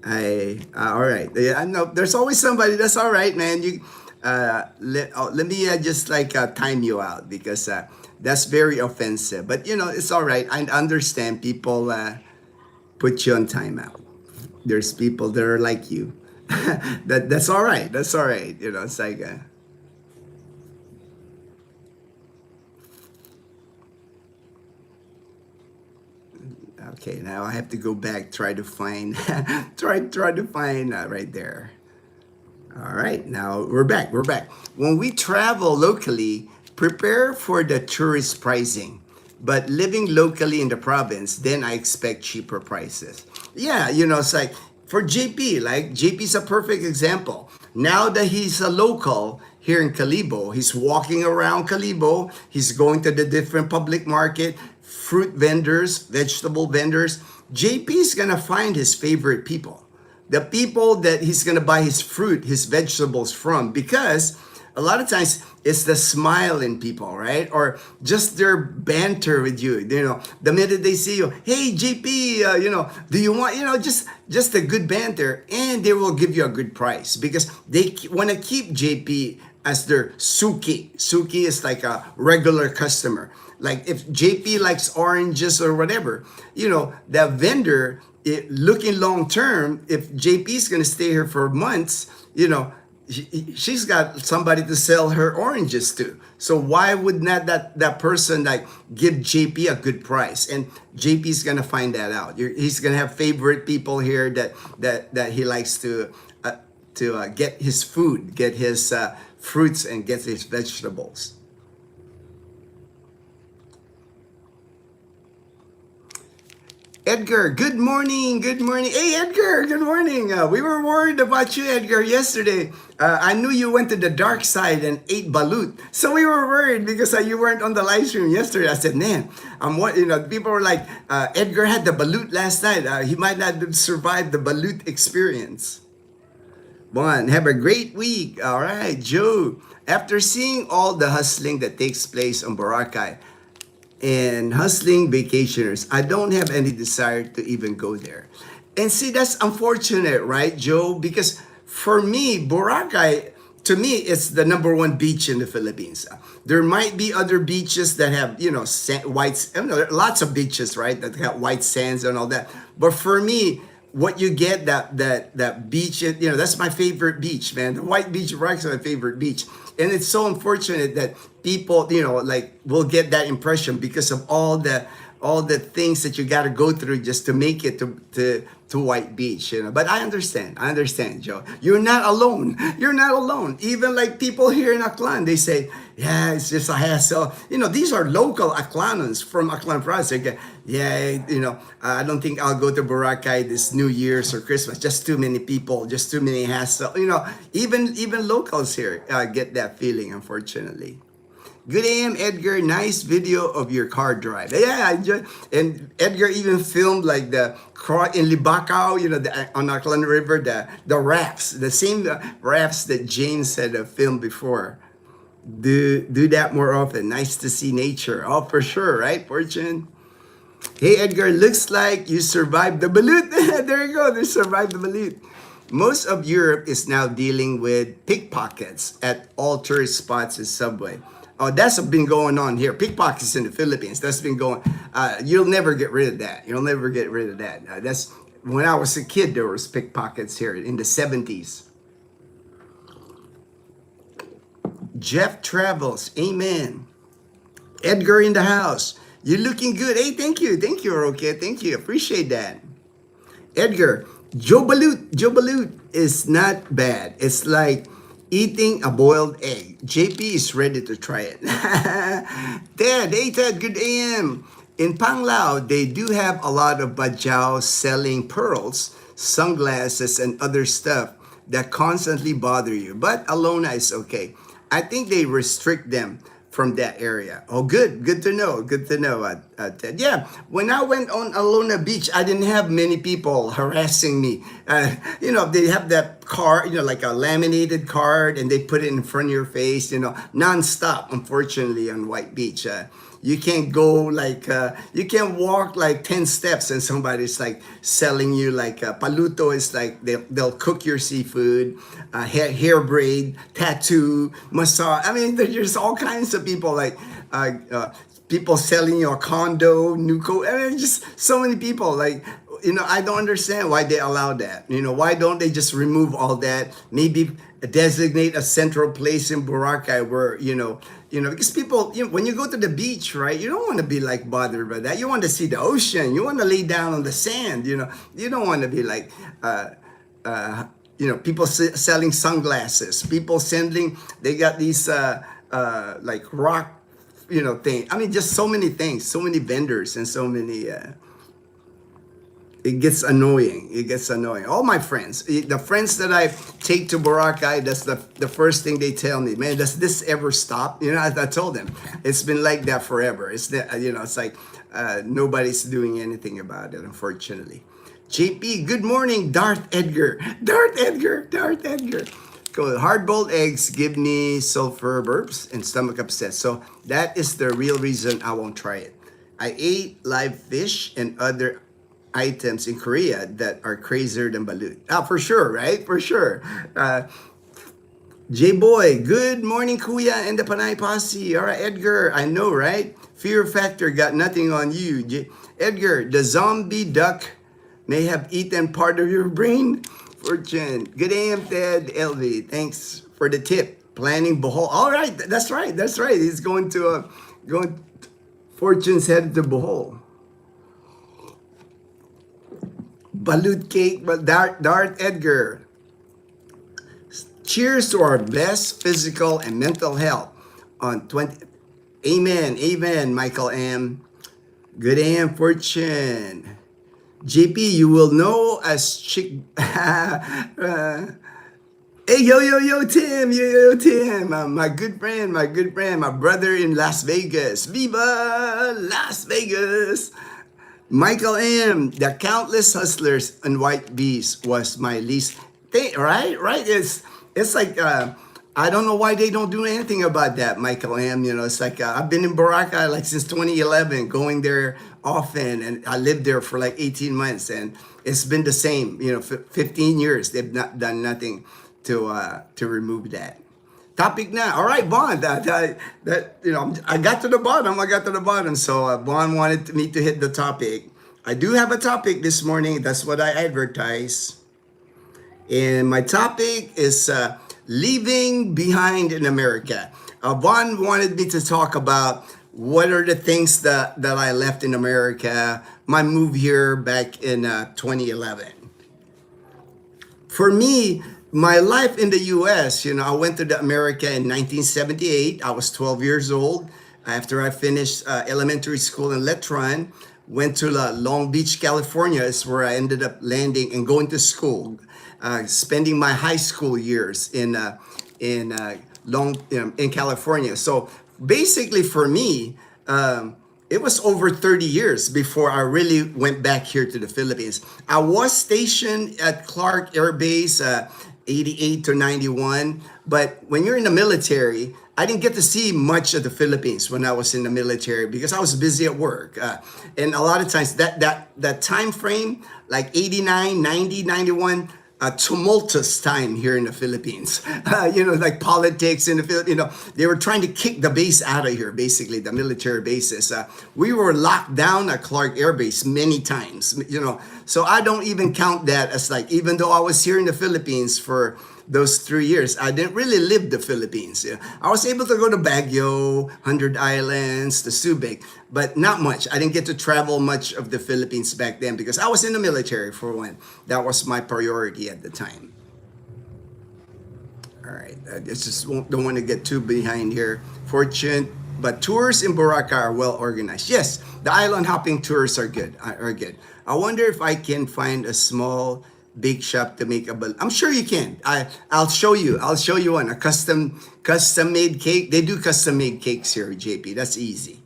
S1: All right. I know there's always somebody. That's all right, man. Let me just time you out, because that's very offensive. But it's all right. I understand people put you on timeout. There's people that are like you. That's all right. That's all right. It's like. Okay, now I have to go back, try to find right there. All right, now we're back. When we travel locally, prepare for the tourist pricing. But living locally in the province, then I expect cheaper prices. Yeah, it's like for JP, JP's a perfect example. Now that he's a local, here in Kalibo. He's walking around Kalibo. He's going to the different public market, fruit vendors, vegetable vendors. JP is going to find his favorite people, the people that he's going to buy his fruit, his vegetables from, because a lot of times it's the smile in people, right? Or just their banter with you. You know, the minute they see you, hey JP, do you want, just a good banter, and they will give you a good price because they want to keep JP as their suki. Suki is like a regular customer. Like if JP likes oranges or whatever, that vendor, looking long term, if JP is going to stay here for months, she's got somebody to sell her oranges to. So why would not that person like give JP a good price? And JP is gonna find that out. He's gonna have favorite people here that he likes to get his food, get his fruits, and get his vegetables. Edgar, good morning. Good morning. Hey, Edgar, good morning. We were worried about you, Edgar, yesterday. I knew you went to the dark side and ate balut. So we were worried because you weren't on the live stream yesterday. I said, man, people were like, Edgar had the balut last night. He might not have survived the balut experience. Have a great week. All right, Joe. After seeing all the hustling that takes place on Boracay, and hustling vacationers, I don't have any desire to even go there. And see, that's unfortunate, right, Joe? Because for me, Boracay, to me, it's the number one beach in the Philippines. There might be other beaches that have, white, lots of beaches, right, that have white sands and all that. But for me, what you get, that beach, that's my favorite beach, man. The white beach of Boracay is my favorite beach. And it's so unfortunate that people, will get that impression because of all the things that you got to go through just to make it to White Beach, But I understand, Joe. You're not alone. You're not alone. Even like people here in Aklan, they say, yeah, it's just a hassle. These are local Aklanans from Aklan province. They go, I don't think I'll go to Boracay this New Year's or Christmas. Just too many people, just too many hassle. Even locals here get that feeling, unfortunately. Good AM, Edgar. Nice video of your car drive. Yeah, and Edgar even filmed like the in Libacao, on Aklan River, the rafts, the same rafts that James had filmed before. Do that more often. Nice to see nature. Oh, for sure, right, Fortune? Hey, Edgar, looks like you survived the balut. There you go. They survived the balut. Most of Europe is now dealing with pickpockets at all tourist spots and subway. Oh, that's been going on here. Pickpockets in the Philippines. That's been going. You'll never get rid of that. You'll never get rid of that. That's when I was a kid. There was pickpockets here in the 70s. Jeff Travels. Amen. Edgar in the house. You're looking good. Hey, thank you. Thank you, okay. Thank you. Appreciate that. Edgar, Joe Balut is not bad. It's like eating a boiled egg. JP is ready to try it. Ted, hey Ted, good AM. In Panglao, they do have a lot of bajao selling pearls, sunglasses, and other stuff that constantly bother you. But Alona is okay. I think they restrict them from that area. Oh, good to know. Good to know, Ted. Yeah, when I went on Alona Beach, I didn't have many people harassing me. They have that card, like a laminated card, and they put it in front of your face, nonstop, unfortunately, on White Beach. You can't go you can't walk like 10 steps and somebody's like selling you like paluto is like they'll cook your seafood, hair braid, tattoo, massage. I mean, there's all kinds of people like people selling you a condo, I mean, just so many people like, I don't understand why they allow that. Why don't they just remove all that? Maybe designate a central place in Boracay where, because people, when you go to the beach, right, you don't want to be like bothered by that. You want to see the ocean. You want to lay down on the sand. You don't want to be like, people selling sunglasses. People sending, they got these like rock, thing. I mean, just so many things, so many vendors, and so many. It gets annoying. It gets annoying. All my friends, the friends that I take to Boracay, that's the first thing they tell me. Man, does this ever stop? You know, I told them it's been like that forever. It's it's like nobody's doing anything about it, unfortunately. JP, good morning, Darth Edgar. Darth Edgar, Darth Edgar. Cool. Hard-boiled eggs give me sulfur burps and stomach upset. So that is the real reason I won't try it. I ate live fish and other items in Korea that are crazier than balut. Ah, for sure, right? For sure. J-Boy, good morning, Kuya and the Panay Posse. All right, Edgar, I know, right? Fear factor got nothing on you. Edgar, the zombie duck may have eaten part of your brain. Fortune. Good AM, Ted LV. Thanks for the tip. Planning Bohol. All right, that's right. That's right. He's going to going. Fortune's headed to Bohol. Balut cake, but Dart Edgar. Cheers to our best physical and mental health on 20. Amen. Amen, Michael M. Good AM, Fortune. JP, you will know as chick. Hey, yo, Tim, yo, Tim, my good friend, my brother in Las Vegas. Viva Las Vegas! Michael M., the countless hustlers and white bees was my least thing, right? It's like, I don't know why they don't do anything about that, Michael M. You know, it's like, I've been in Boracay like since 2011, going there often, and I lived there for like 18 months, and it's been the same, you know, 15 years. They've not done nothing to remove that. Topic now. All right, Vaughn. I got to the bottom. So Vaughn wanted me to hit the topic. I do have a topic this morning. That's what I advertise. And my topic is leaving behind in America. Vaughn wanted me to talk about what are the things that I left in America. My move here back in 2011. For me, my life in the U.S., you know, I went to America in 1978. I was 12 years old. After I finished elementary school in Letron, went to Long Beach, California. Is where I ended up landing and going to school, spending my high school years in California. So basically, for me, it was over 30 years before I really went back here to the Philippines. I was stationed at Clark Air Base, 88 to 91. But when you're in the military, I didn't get to see much of the Philippines when I was in the military because I was busy at work. And a lot of times that time frame, like 89, 90, 91, a tumultuous time here in the Philippines. Like politics in the Philippines, they were trying to kick the base out of here, basically, the military bases. We were locked down at Clark Air Base many times, So I don't even count that as like, even though I was here in the Philippines for those 3 years, I didn't really live the Philippines. I was able to go to Baguio, 100 Islands, to Subic, but not much. I didn't get to travel much of the Philippines back then because I was in the military for one. That was my priority at the time. All right, I just don't want to get too behind here. Fortune, but tours in Boracay are well organized. Yes, the island hopping tours are good. I wonder if I can find a small bake shop to make a balloon. I'm sure you can. I'll show you one, a custom made cake. They do custom made cakes here, JP. That's easy.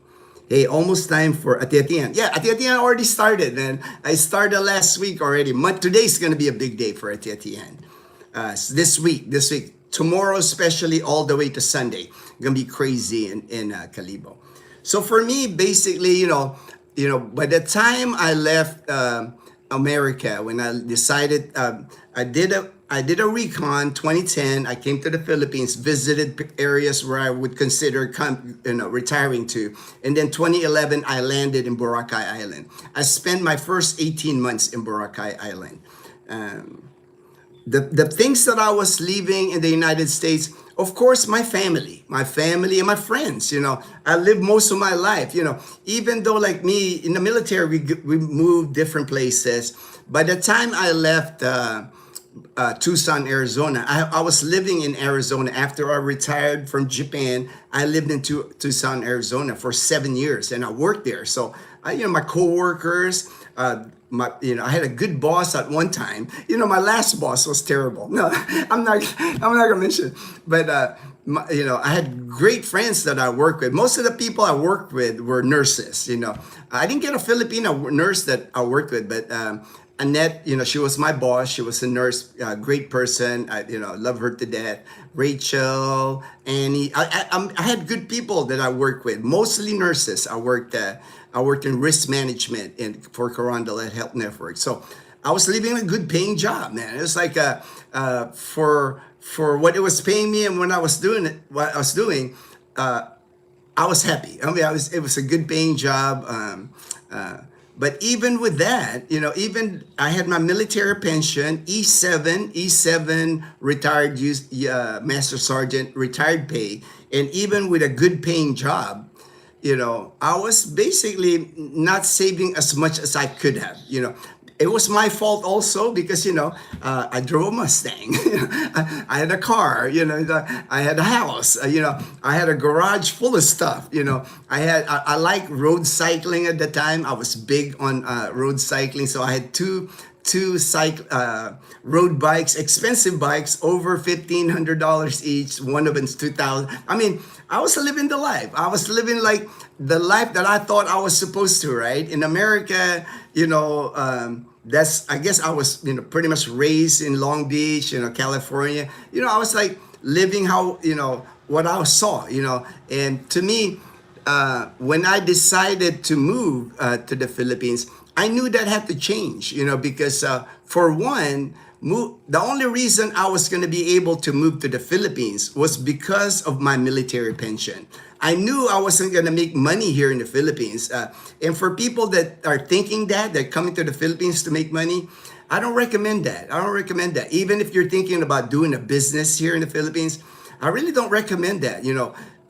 S1: Hey, almost time for Atiatian. Yeah, Atiatian already started, and I started last week already. Today's gonna be a big day for Atiatian. This week, tomorrow especially, all the way to Sunday, gonna be crazy in Calibo. So for me, basically, by the time I left America, when I decided, I did a recon 2010. I came to the Philippines, visited areas where I would consider retiring to, and then 2011 I landed in Boracay Island. I spent my first 18 months in Boracay Island. The things that I was leaving in the United States, of course, my family and my friends. I lived most of my life. Even though, like me, in the military, we moved different places. By the time I left Tucson, Arizona. I was living in Arizona after I retired from Japan. I lived in Tucson, Arizona for 7 years, and I worked there. So, my coworkers, I had a good boss at one time. My last boss was terrible. No, I'm not gonna mention. But I had great friends that I worked with. Most of the people I worked with were nurses. I didn't get a Filipino nurse that I worked with, but Annette, she was my boss. She was a nurse, great person. I love her to death. Rachel, Annie. I had good people that I worked with, mostly nurses. I worked in risk management for Corondel Health Network. So I was living a good paying job, man. It was like for what it was paying me, and when I was doing it, what I was doing, I was happy. I mean, it was a good paying job. But even with that, even I had my military pension, E7 retired Master Sergeant retired pay, and even with a good paying job, I was basically not saving as much as I could have. It was my fault also because I drove a Mustang. I had a car. I had a house. I had a garage full of stuff. I like road cycling at the time. I was big on road cycling, so I had two road bikes, expensive bikes, over $1,500 each. One of them's 2,000. I mean, I was living the life. I was living like the life that I thought I was supposed to, right? In America, I guess I was, pretty much raised in Long Beach, California. I was like living how, what I saw, and to me, when I decided to move to the Philippines, I knew that had to change, because for one, the only reason I was going to be able to move to the Philippines was because of my military pension. I knew I wasn't going to make money here in the Philippines. And for people that are thinking that, they're coming to the Philippines to make money, I don't recommend that. I don't recommend that. Even if you're thinking about doing a business here in the Philippines, I really don't recommend that.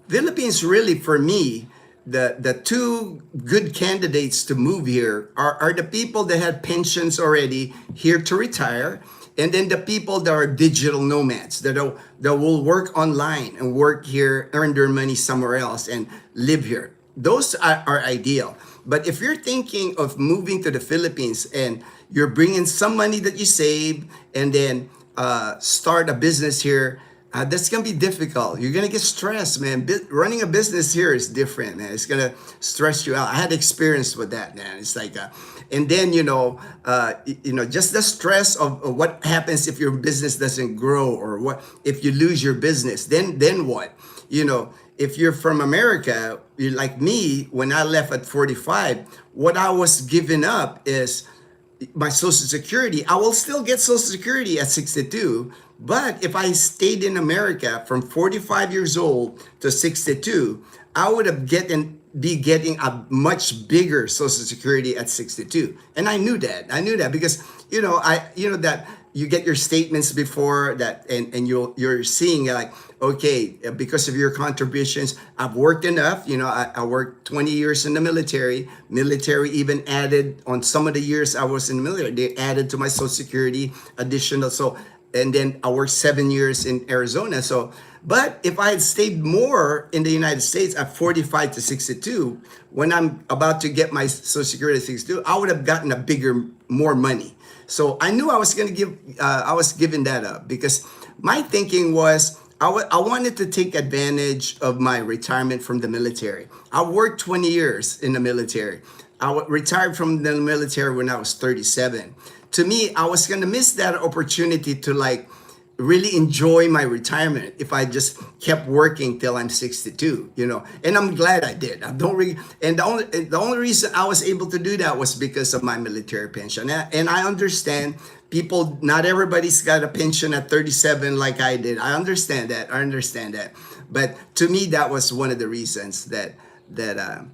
S1: Philippines really, for me, the two good candidates to move here are the people that had pensions already here to retire, and then the people that are digital nomads that will work online and work here, earn their money somewhere else, and live here. Those are ideal. But if you're thinking of moving to the Philippines and you're bringing some money that you save and then start a business here, that's gonna be difficult. You're gonna get stressed, man. Running a business here is different, man. It's gonna stress you out. I had experience with that, man. It's like, and then just the stress of what happens if your business doesn't grow, or what if you lose your business. Then what? If you're from America, you're like me. When I left at 45, what I was giving up is my Social Security. I will still get Social Security at 62, but if I stayed in America from 45 years old to 62, I would have be getting a much bigger Social Security at 62. And I knew that. Because that you get your statements before that, and you're seeing like, okay, because of your contributions, I've worked enough. I worked 20 years in the military. Military even added on some of the years I was in the military. They added to my Social Security additional. So, and then I worked 7 years in Arizona. So, but if I had stayed more in the United States at 45 to 62, when I'm about to get my Social Security at 62, I would have gotten more money. So I knew I was going to I was giving that up, because my thinking was, I wanted to take advantage of my retirement from the military. I worked 20 years in the military. I retired from the military when I was 37. To me, I was going to miss that opportunity to really enjoy my retirement if I just kept working till I'm 62, and I'm glad I did. And the only reason I was able to do that was because of my military pension. And I understand people, not everybody's got a pension at 37 like I did. I understand that. But to me, that was one of the reasons that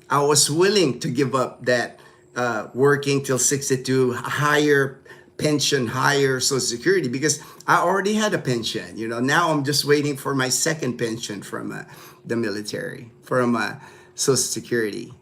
S1: I was willing to give up that working till 62, higher pension, higher Social Security, because I already had a pension. Now I'm just waiting for my second pension from the military, from Social Security.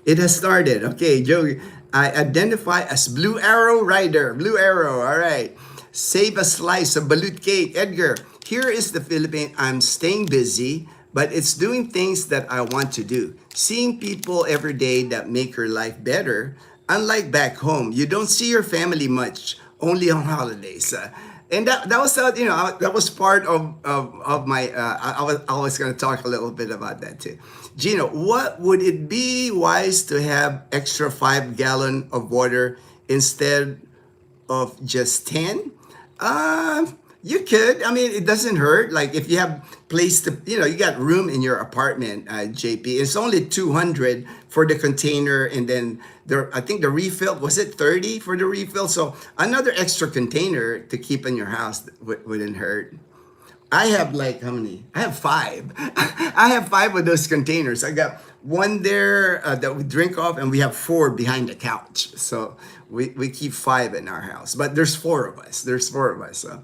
S1: It has started. Okay, Joe, I identify as Blue Arrow Rider. Blue Arrow, all right. Save a slice of balut cake. Edgar, here is the Philippines. I'm staying busy, but it's doing things that I want to do. Seeing people every day that make your life better. Unlike back home, you don't see your family much, only on holidays. And that was that was part of my I was going to talk a little bit about that too. Gino, what would it be wise to have extra 5 gallon of water instead of just 10? You could. I mean, it doesn't hurt. Like if you have place to, you got room in your apartment, JP. It's only 200 for the container, and then I think the refill was it 30 for the refill. So another extra container to keep in your house wouldn't hurt. I have like how many? I have 5. I have 5 of those containers. I got one there that we drink off, and we have 4 behind the couch. So we keep 5 in our house. But there's 4 of us. So.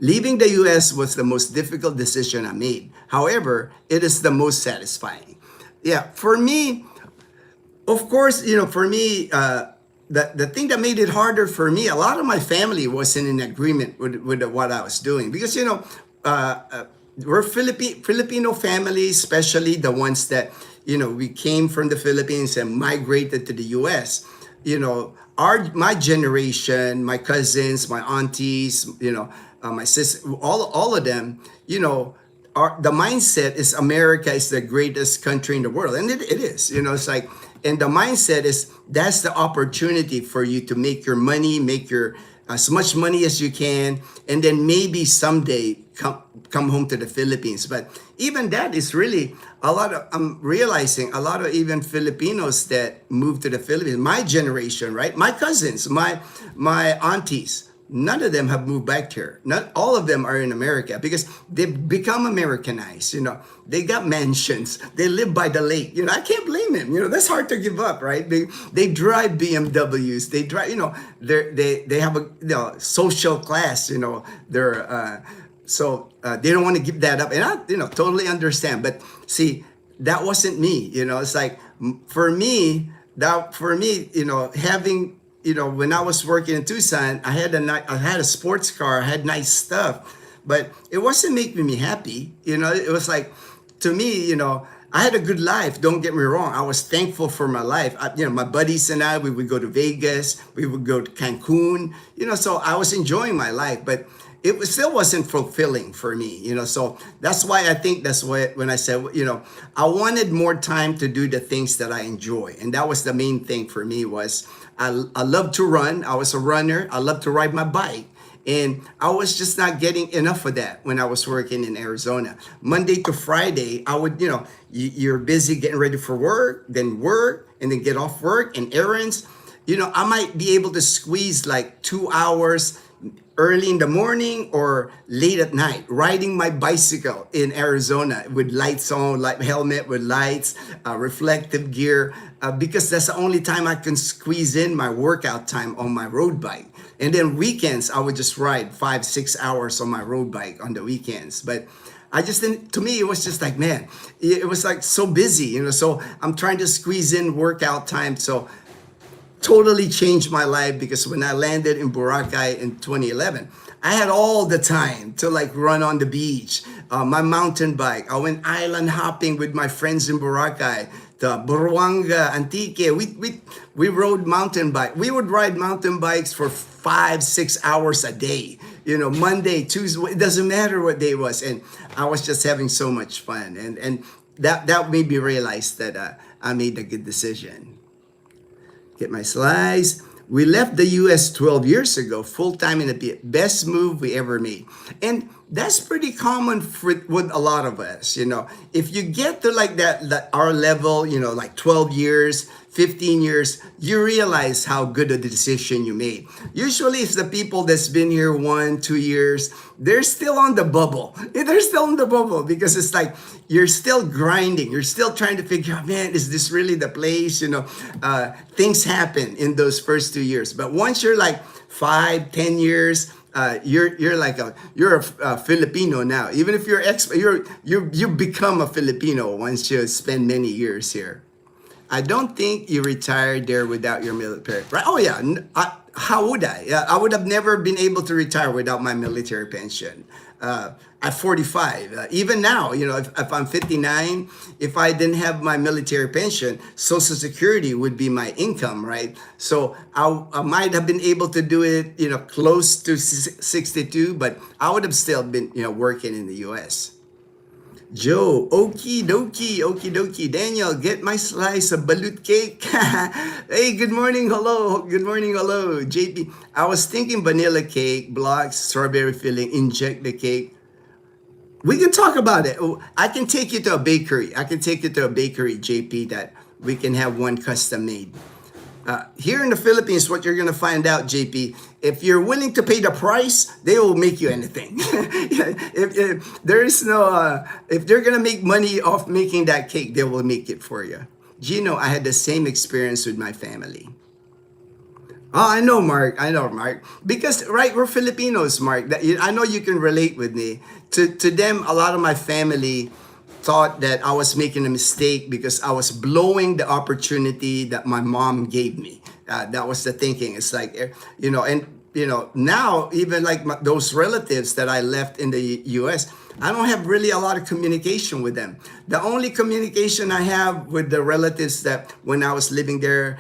S1: Leaving the US was the most difficult decision I made. However, it is the most satisfying. Yeah, for me, of course, for me, the thing that made it harder for me, a lot of my family wasn't in agreement with what I was doing. Because, we're Filipino families, especially the ones that, we came from the Philippines and migrated to the US. My generation, my cousins, my aunties, my sister, all of them, the mindset is America is the greatest country in the world, and it is. It's like, and the mindset is that's the opportunity for you to make your money, make your as much money as you can, and then maybe someday come home to the Philippines. But even that is really a lot of, I'm realizing a lot of even Filipinos that moved to the Philippines, my generation, right? My cousins, my aunties, none of them have moved back here. Not all of them are in America because they've become Americanized. They got mansions. They live by the lake. I can't blame them. That's hard to give up, right? They drive BMWs. They drive. They have a social class. They're they don't want to give that up, and I totally understand. But see, that wasn't me. It's like for me, having. When I was working in Tucson, I had a sports car, I had nice stuff, but it wasn't making me happy. It was like, to me, I had a good life. Don't get me wrong. I was thankful for my life. My buddies and I, we would go to Vegas, we would go to Cancun, so I was enjoying my life, but still wasn't fulfilling for me, so that's why I think that's what, when I said, I wanted more time to do the things that I enjoy. And that was the main thing for me was, I love to run. I was a runner. I love to ride my bike. And I was just not getting enough of that when I was working in Arizona. Monday to Friday, I would, you're busy getting ready for work, and then get off work and errands. I might be able to squeeze like 2 hours early in the morning or late at night, riding my bicycle in Arizona with lights on, like helmet with lights, reflective gear, because that's the only time I can squeeze in my workout time on my road bike. And then weekends, I would just ride 5-6 hours on my road bike on the weekends. But I just didn't, to me, it was just like, man, it was like so busy, so I'm trying to squeeze in workout time. So totally changed my life, because when I landed in Boracay in 2011, I had all the time to like run on the beach, my mountain bike. I went island hopping with my friends in Boracay, to Buruanga, Antique. We rode mountain bike. We would ride mountain bikes for 5-6 hours a day. Monday, Tuesday, it doesn't matter what day it was. And I was just having so much fun. And that made me realize that I made a good decision. Get my slides. We left the US 12 years ago, full-time in the best move we ever made. And that's pretty common with a lot of us, If you get to like that our level, like 12 years, 15 years, you realize how good a decision you made. Usually it's the people that's been here 1-2 years, they're still on the bubble. They're still on the bubble because it's like you're still grinding. You're still trying to figure out, man, is this really the place? Things happen in those first 2 years. But once you're like 5-10 years, you're a Filipino now. Even if you become a Filipino once you spend many years here. I don't think you retired there without your military. Right? Oh yeah. How would I? I would have never been able to retire without my military pension. At 45, even now, if I'm 59, if I didn't have my military pension, Social Security would be my income, right? So I might have been able to do it, close to 62, but I would have still been, working in the U.S. Joe, okie dokie, okie dokie. Daniel, get my slice of balut cake. Hey, good morning, hello. Good morning, hello. JP, I was thinking vanilla cake, blocks, strawberry filling, inject the cake. We can talk about it. Oh, I can take you to a bakery. JP, that we can have one custom made. Here in the Philippines, what you're going to find out, JP, if you're willing to pay the price, they will make you anything. if there is no, if they're going to make money off making that cake, they will make it for you. Gino, I had the same experience with my family. Oh, I know, Mark. Because, right, we're Filipinos, Mark. I know you can relate with me. To them, a lot of my family thought that I was making a mistake because I was blowing the opportunity that my mom gave me. That was the thinking. It's like, now even like those relatives that I left in the U.S., I don't have really a lot of communication with them. The only communication I have with the relatives that when I was living there,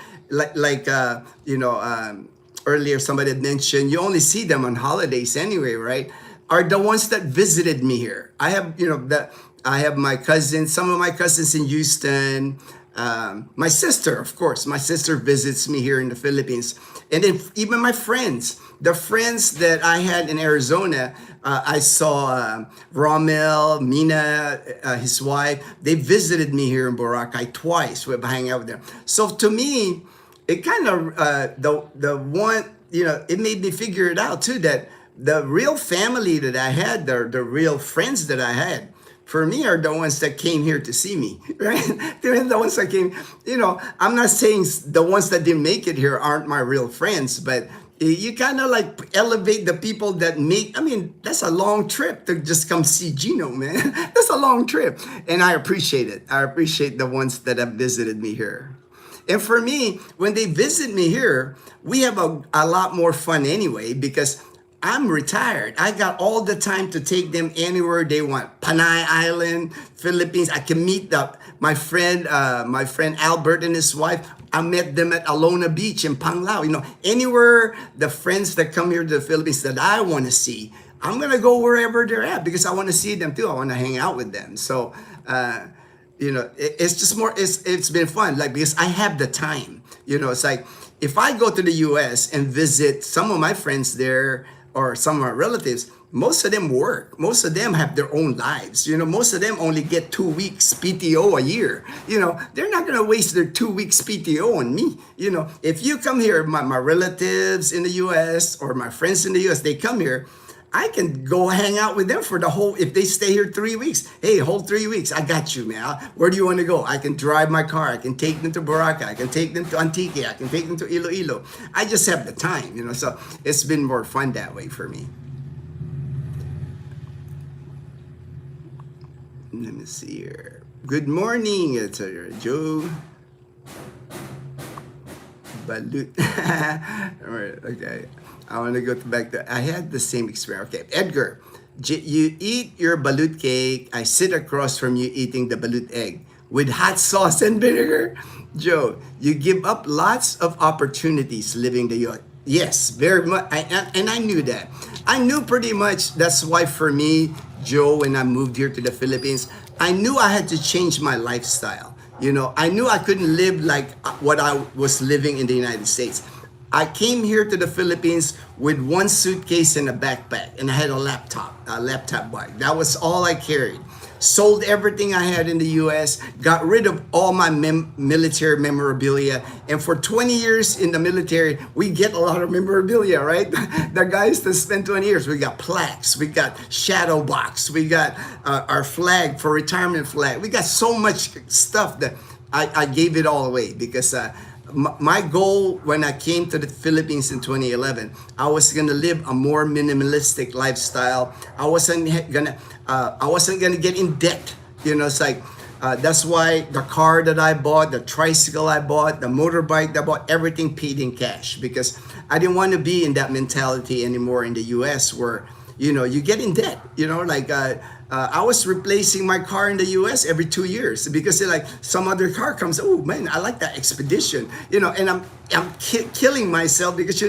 S1: earlier somebody had mentioned, you only see them on holidays anyway, right? Are the ones that visited me here. I have my cousins, some of my cousins in Houston, my sister, of course. My sister visits me here in the Philippines. And then even my friends, the friends that I had in Arizona, I saw Rommel, Mina, his wife. They visited me here in Boracay twice. We've hang out with them. So to me, it kind of, the one, it made me figure it out too, that the real family that I had, the real friends that I had, for me are the ones that came here to see me, right? They're the ones that came, I'm not saying the ones that didn't make it here aren't my real friends, but you kind of like elevate the people that that's a long trip to just come see Gino, man. That's a long trip. And I appreciate it. I appreciate the ones that have visited me here. And for me, when they visit me here, we have a lot more fun anyway, because I'm retired. I got all the time to take them anywhere they want. Panay Island, Philippines. I can meet my friend Albert and his wife. I met them at Alona Beach in Panglao. Anywhere the friends that come here to the Philippines that I want to see, I'm gonna go wherever they're at because I want to see them too. I want to hang out with them. So, it's just more. It's been fun, like because I have the time. It's like if I go to the U.S. and visit some of my friends there, or some of our relatives, most of them work. Most of them have their own lives. Most of them only get 2 weeks PTO a year. They're not going to waste their 2 weeks PTO on me. If you come here, my relatives in the U.S. or my friends in the U.S., they come here, I can go hang out with them for if they stay here 3 weeks. Hey, whole 3 weeks, I got you, man. Where do you want to go? I can drive my car. I can take them to Boracay. I can take them to Antique. I can take them to Iloilo. I just have the time, so it's been more fun that way for me. Let me see here. Good morning, it's Joe. Balut. All right, okay. I want to go back to, I had the same experience. Okay, Edgar, you eat your balut cake. I sit across from you eating the balut egg with hot sauce and vinegar. Joe, you give up lots of opportunities living the U.S. Yes, very much. And I knew that. I knew pretty much that's why for me, Joe, when I moved here to the Philippines, I knew I had to change my lifestyle. I knew I couldn't live like what I was living in the United States. I came here to the Philippines with one suitcase and a backpack, and I had a laptop bag. That was all I carried. Sold everything I had in the U.S., got rid of all my military memorabilia, and for 20 years in the military, we get a lot of memorabilia, right? The guys that spent 20 years, we got plaques, we got shadow box, we got our flag for retirement flag. We got so much stuff that I gave it all away because my goal when I came to the Philippines in 2011, I was gonna live a more minimalistic lifestyle. I wasn't gonna get in debt. It's like That's why the car that I bought, the tricycle I bought, the motorbike that I bought, everything paid in cash, because I didn't want to be in that mentality anymore in the US where, you get in debt, I was replacing my car in the US every 2 years because like some other car comes, oh man, I like that Expedition, and I'm killing myself because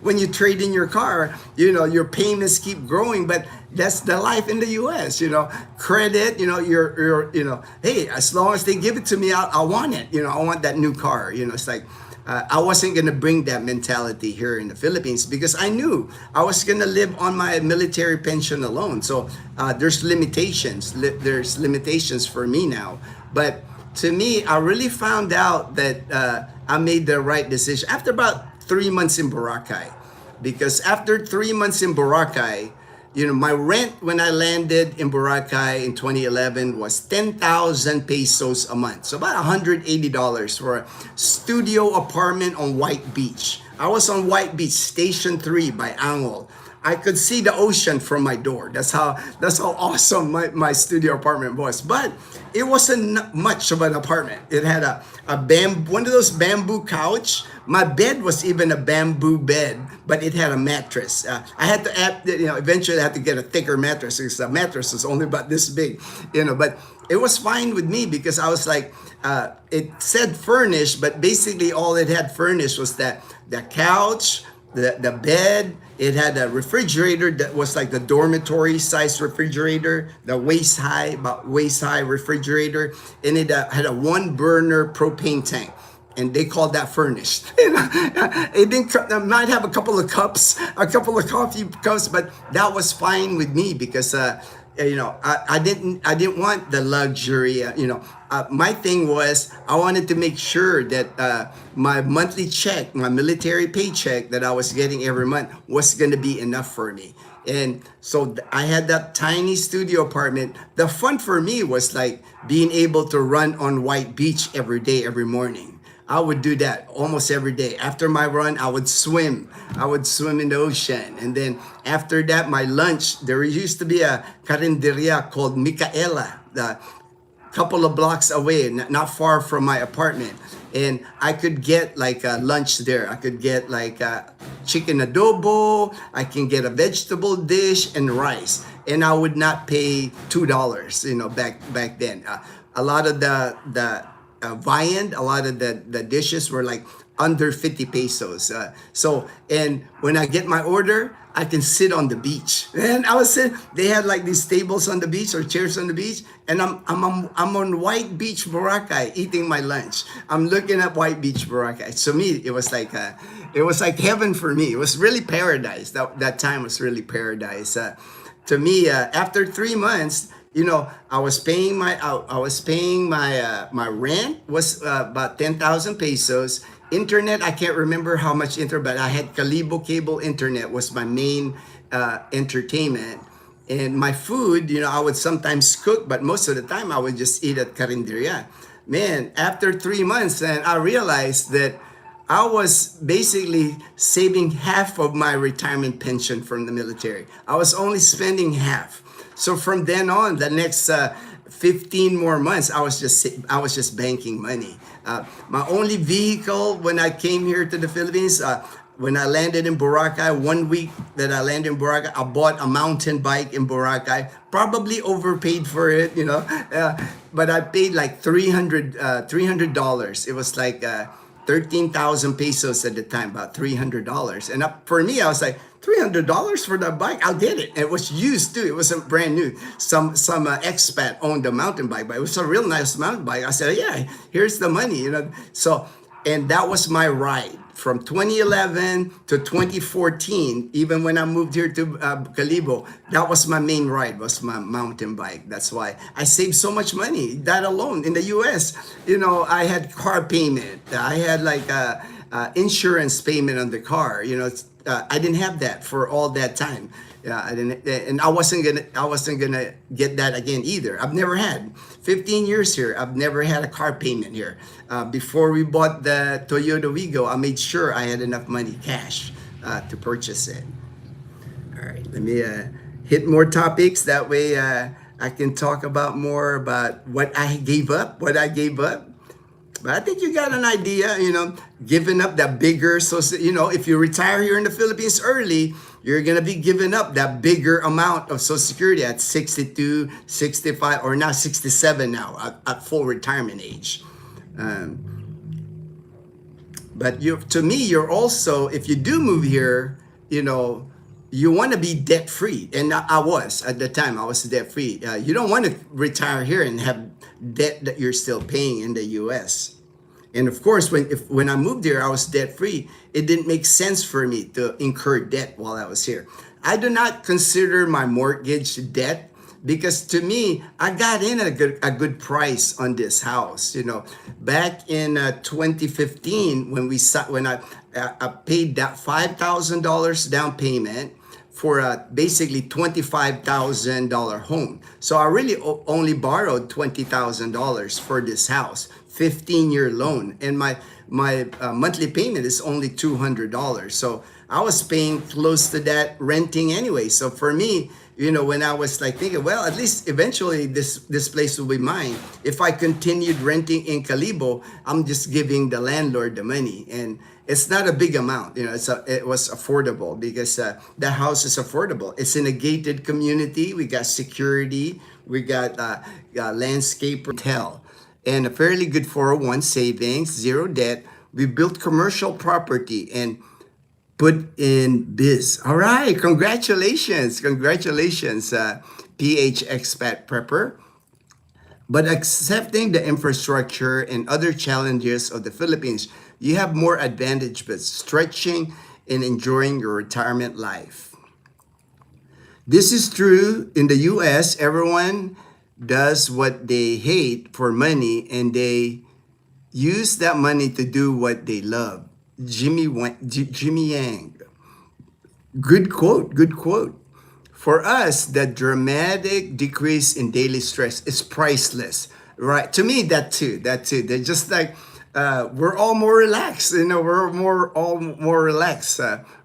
S1: when you trade in your car, your payments keep growing, but that's the life in the US, credit, hey, as long as they give it to me, I want it, I want that new car, it's like, I wasn't going to bring that mentality here in the Philippines because I knew I was going to live on my military pension alone. So there's limitations. There's limitations for me now. But to me, I really found out that I made the right decision after about 3 months in Boracay. Because after 3 months in Boracay, my rent when I landed in Boracay in 2011 was 10,000 pesos a month. So about $180 for a studio apartment on White Beach. I was on White Beach, Station 3 by Angol. I could see the ocean from my door. That's how awesome my studio apartment was. But it wasn't much of an apartment. It had one of those bamboo couch. My bed was even a bamboo bed, but it had a mattress. I had to eventually I had to get a thicker mattress because the mattress was only about this big, but it was fine with me because I was like, it said furnished, but basically all it had furnished was that the couch, the bed. It had a refrigerator that was like the dormitory size refrigerator, the about waist high refrigerator, and it had a 1-burner propane tank. And they called that furnished. It might have a couple of cups, a couple of coffee cups, but that was fine with me because I didn't want the luxury. My thing was I wanted to make sure that my monthly check, my military paycheck that I was getting every month was going to be enough for me. And so I had that tiny studio apartment. The fun for me was like being able to run on White Beach every day, every morning. I would do that almost every day. After my run, I would swim. I would swim in the ocean. And then after that, my lunch, there used to be a carinderia called Micaela, a couple of blocks away, not far from my apartment. And I could get like a lunch there. I could get like a chicken adobo. I can get a vegetable dish and rice. And I would not pay $2, back then. A lot of the viand, a lot of the dishes were like under 50 pesos. And when I get my order, I can sit on the beach. And I was sitting, they had like these tables on the beach or chairs on the beach. And I'm on White Beach, Boracay, eating my lunch. I'm looking at White Beach, Boracay. So me, it was like heaven for me. It was really paradise. That time was really paradise. To me, after 3 months, I was paying my my rent was about 10,000 pesos. Internet, I can't remember how much internet, but I had Calibo cable internet was my main entertainment. And my food, I would sometimes cook, but most of the time I would just eat at Carinderia. Man, after 3 months, and I realized that I was basically saving half of my retirement pension from the military. I was only spending half. So from then on, the next 15 more months, I was just banking money. My only vehicle when I came here to the Philippines, when I landed in Boracay, 1 week that I landed in Boracay, I bought a mountain bike in Boracay. Probably overpaid for it, but I paid like $300. It was like 13,000 pesos at the time, about $300. And for me, I was like, $300 for the bike, I'll get it. And it was used too. It wasn't brand new. Some expat owned a mountain bike, but it was a real nice mountain bike. I said, yeah, here's the money, So, and that was my ride from 2011 to 2014. Even when I moved here to Calibo, that was my main ride, was my mountain bike. That's why I saved so much money. That alone in the U.S., I had car payment. I had like insurance payment on the car. I didn't have that for all that time. I didn't, and I wasn't gonna get that again either. I've never had 15 years here. I've never had a car payment here. Before we bought the Toyota Wigo, I made sure I had enough money cash to purchase it. All right, let me hit more topics. That way, I can talk about more about what I gave up, But I think you got an idea, giving up that bigger. So, if you retire here in the Philippines early, you're going to be giving up that bigger amount of Social Security at 62, 65, or now 67 now at full retirement age. Um, but to me, you're also, if you do move here, you want to be debt free. And I was at the time, I was debt free. You don't want to retire here and have debt that you're still paying in the US. And of course, when I moved here, I was debt free. It didn't make sense for me to incur debt while I was here. I do not consider my mortgage debt because to me, I got in at a good price on this house. Back in 2015, when I paid that $5,000 down payment for a basically $25,000 home. So I really only borrowed $20,000 for this house, 15-year loan, and my monthly payment is only $200. So I was paying close to that renting anyway. So for me, when I was like thinking, well, at least eventually this place will be mine. If I continued renting in Calibo, I'm just giving the landlord the money, and it's not a big amount. It was affordable because the house is affordable. It's in a gated community. We got security. We got landscape hotel, and a fairly good 401 savings, zero debt. We built commercial property and put in biz. All right, congratulations, PH Expat Prepper. But accepting the infrastructure and other challenges of the Philippines, you have more advantage but stretching and enjoying your retirement life. This is true in the US. Everyone does what they hate for money, and they use that money to do what they love. Jimmy Yang. Good quote. For us, the dramatic decrease in daily stress is priceless, right? To me, that too. They're just like, we're all more relaxed. We're all more relaxed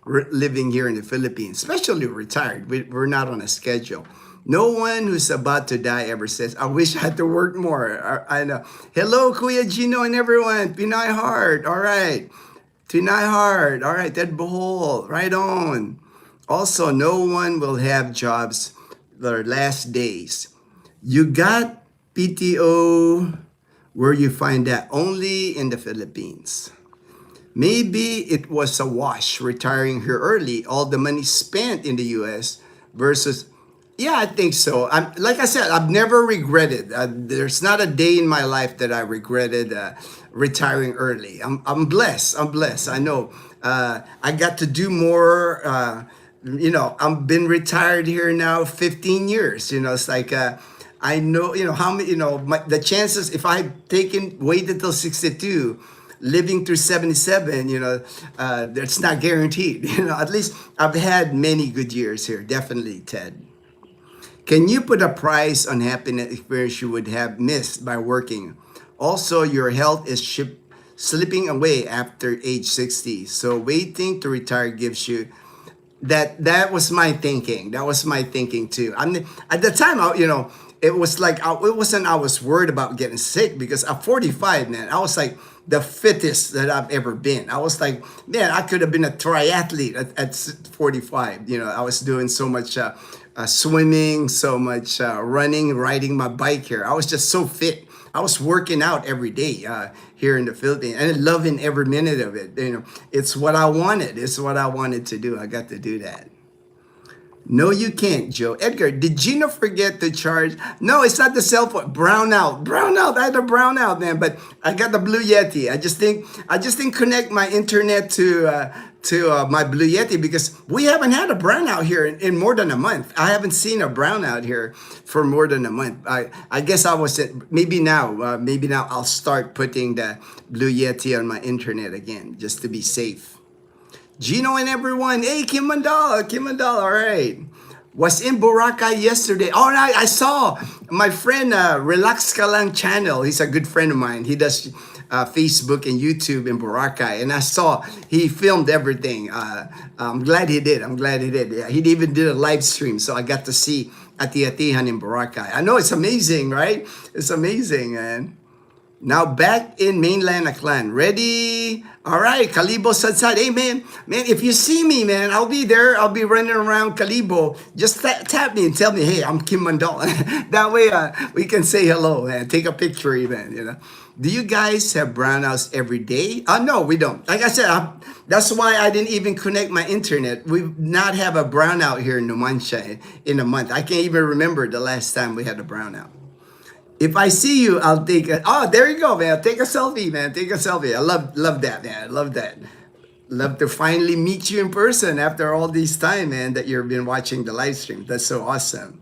S1: living here in the Philippines, especially retired. We're not on a schedule. No one who's about to die ever says, I wish I had to work more. I know. Hello, Kuya Gino and everyone. Pinay Heart. All right. Pinay Heart. All right. Ted Bohol. Right on. Also, no one will have jobs their last days. You got PTO where you find that only in the Philippines. Maybe it was a wash retiring here early, all the money spent in the US versus, yeah, I think so. Like I said, I've never regretted. There's not a day in my life that I regretted retiring early. I'm blessed. I know I got to do more. I've been retired here now 15 years. It's like I know, how many, the chances if I had waited till 62, living through 77, that's not guaranteed. At least I've had many good years here. Definitely, Ted. Can you put a price on happiness experience you would have missed by working? Also, your health is slipping away after age 60. So waiting to retire gives you that was my thinking. That was my thinking too. At the time, it was like it wasn't. I was worried about getting sick because at 45, man, I was like the fittest that I've ever been. I was like, man, I could have been a triathlete at 45. I was doing so much swimming, so much running, riding my bike here. I was just so fit. I was working out every day here in the Philippines and loving every minute of it. It's what I wanted. It's what I wanted to do. I got to do that. No, you can't, Joe. Edgar, did Gino forget to charge? No, it's not the cell phone. Brown out. I had a brown out, man. But I got the Blue Yeti. I just didn't connect my internet to my Blue Yeti because we haven't had a brownout here in more than a month. I haven't seen a brownout here for more than a month. I guess I was maybe now I'll start putting the Blue Yeti on my internet again just to be safe. Gino and everyone, hey, Kim Mandala, all right. Was in Boracay yesterday. All right, I saw my friend, Relax Ka Lang channel. He's a good friend of mine. He does Facebook and YouTube in Boracay. And I saw he filmed everything. I'm glad he did. Yeah, he even did a live stream. So I got to see ati-atihan in Boracay. I know it's amazing, right? It's amazing, man. Now back in mainland Aklan. Ready? All right, Kalibo Sadsad. Hey, man, if you see me, man, I'll be there. I'll be running around Kalibo. Just tap me and tell me, hey, I'm Kim Mandol. That way we can say hello, man. Take a picture even, you know. Do you guys have brownouts every day? No, we don't. Like I said, that's why I didn't even connect my internet. We not have a brownout here in Numancia in a month. I can't even remember the last time we had a brownout. If I see you, I'll take a, oh, there you go, man. Take a selfie, man. Take a selfie. I love that, man. I love that. Love to finally meet you in person after all this time, man, that you've been watching the live stream. That's so awesome.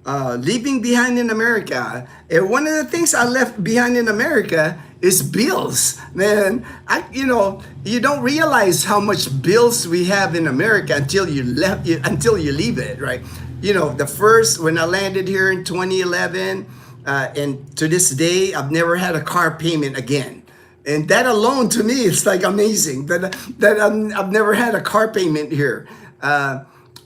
S1: Leaving behind in America. One of the things I left behind in America is bills, man. You don't realize how much bills we have in America until you leave it, right? The first when I landed here in 2011, and to this day, I've never had a car payment again. And that alone, to me, it's like amazing that I've never had a car payment here.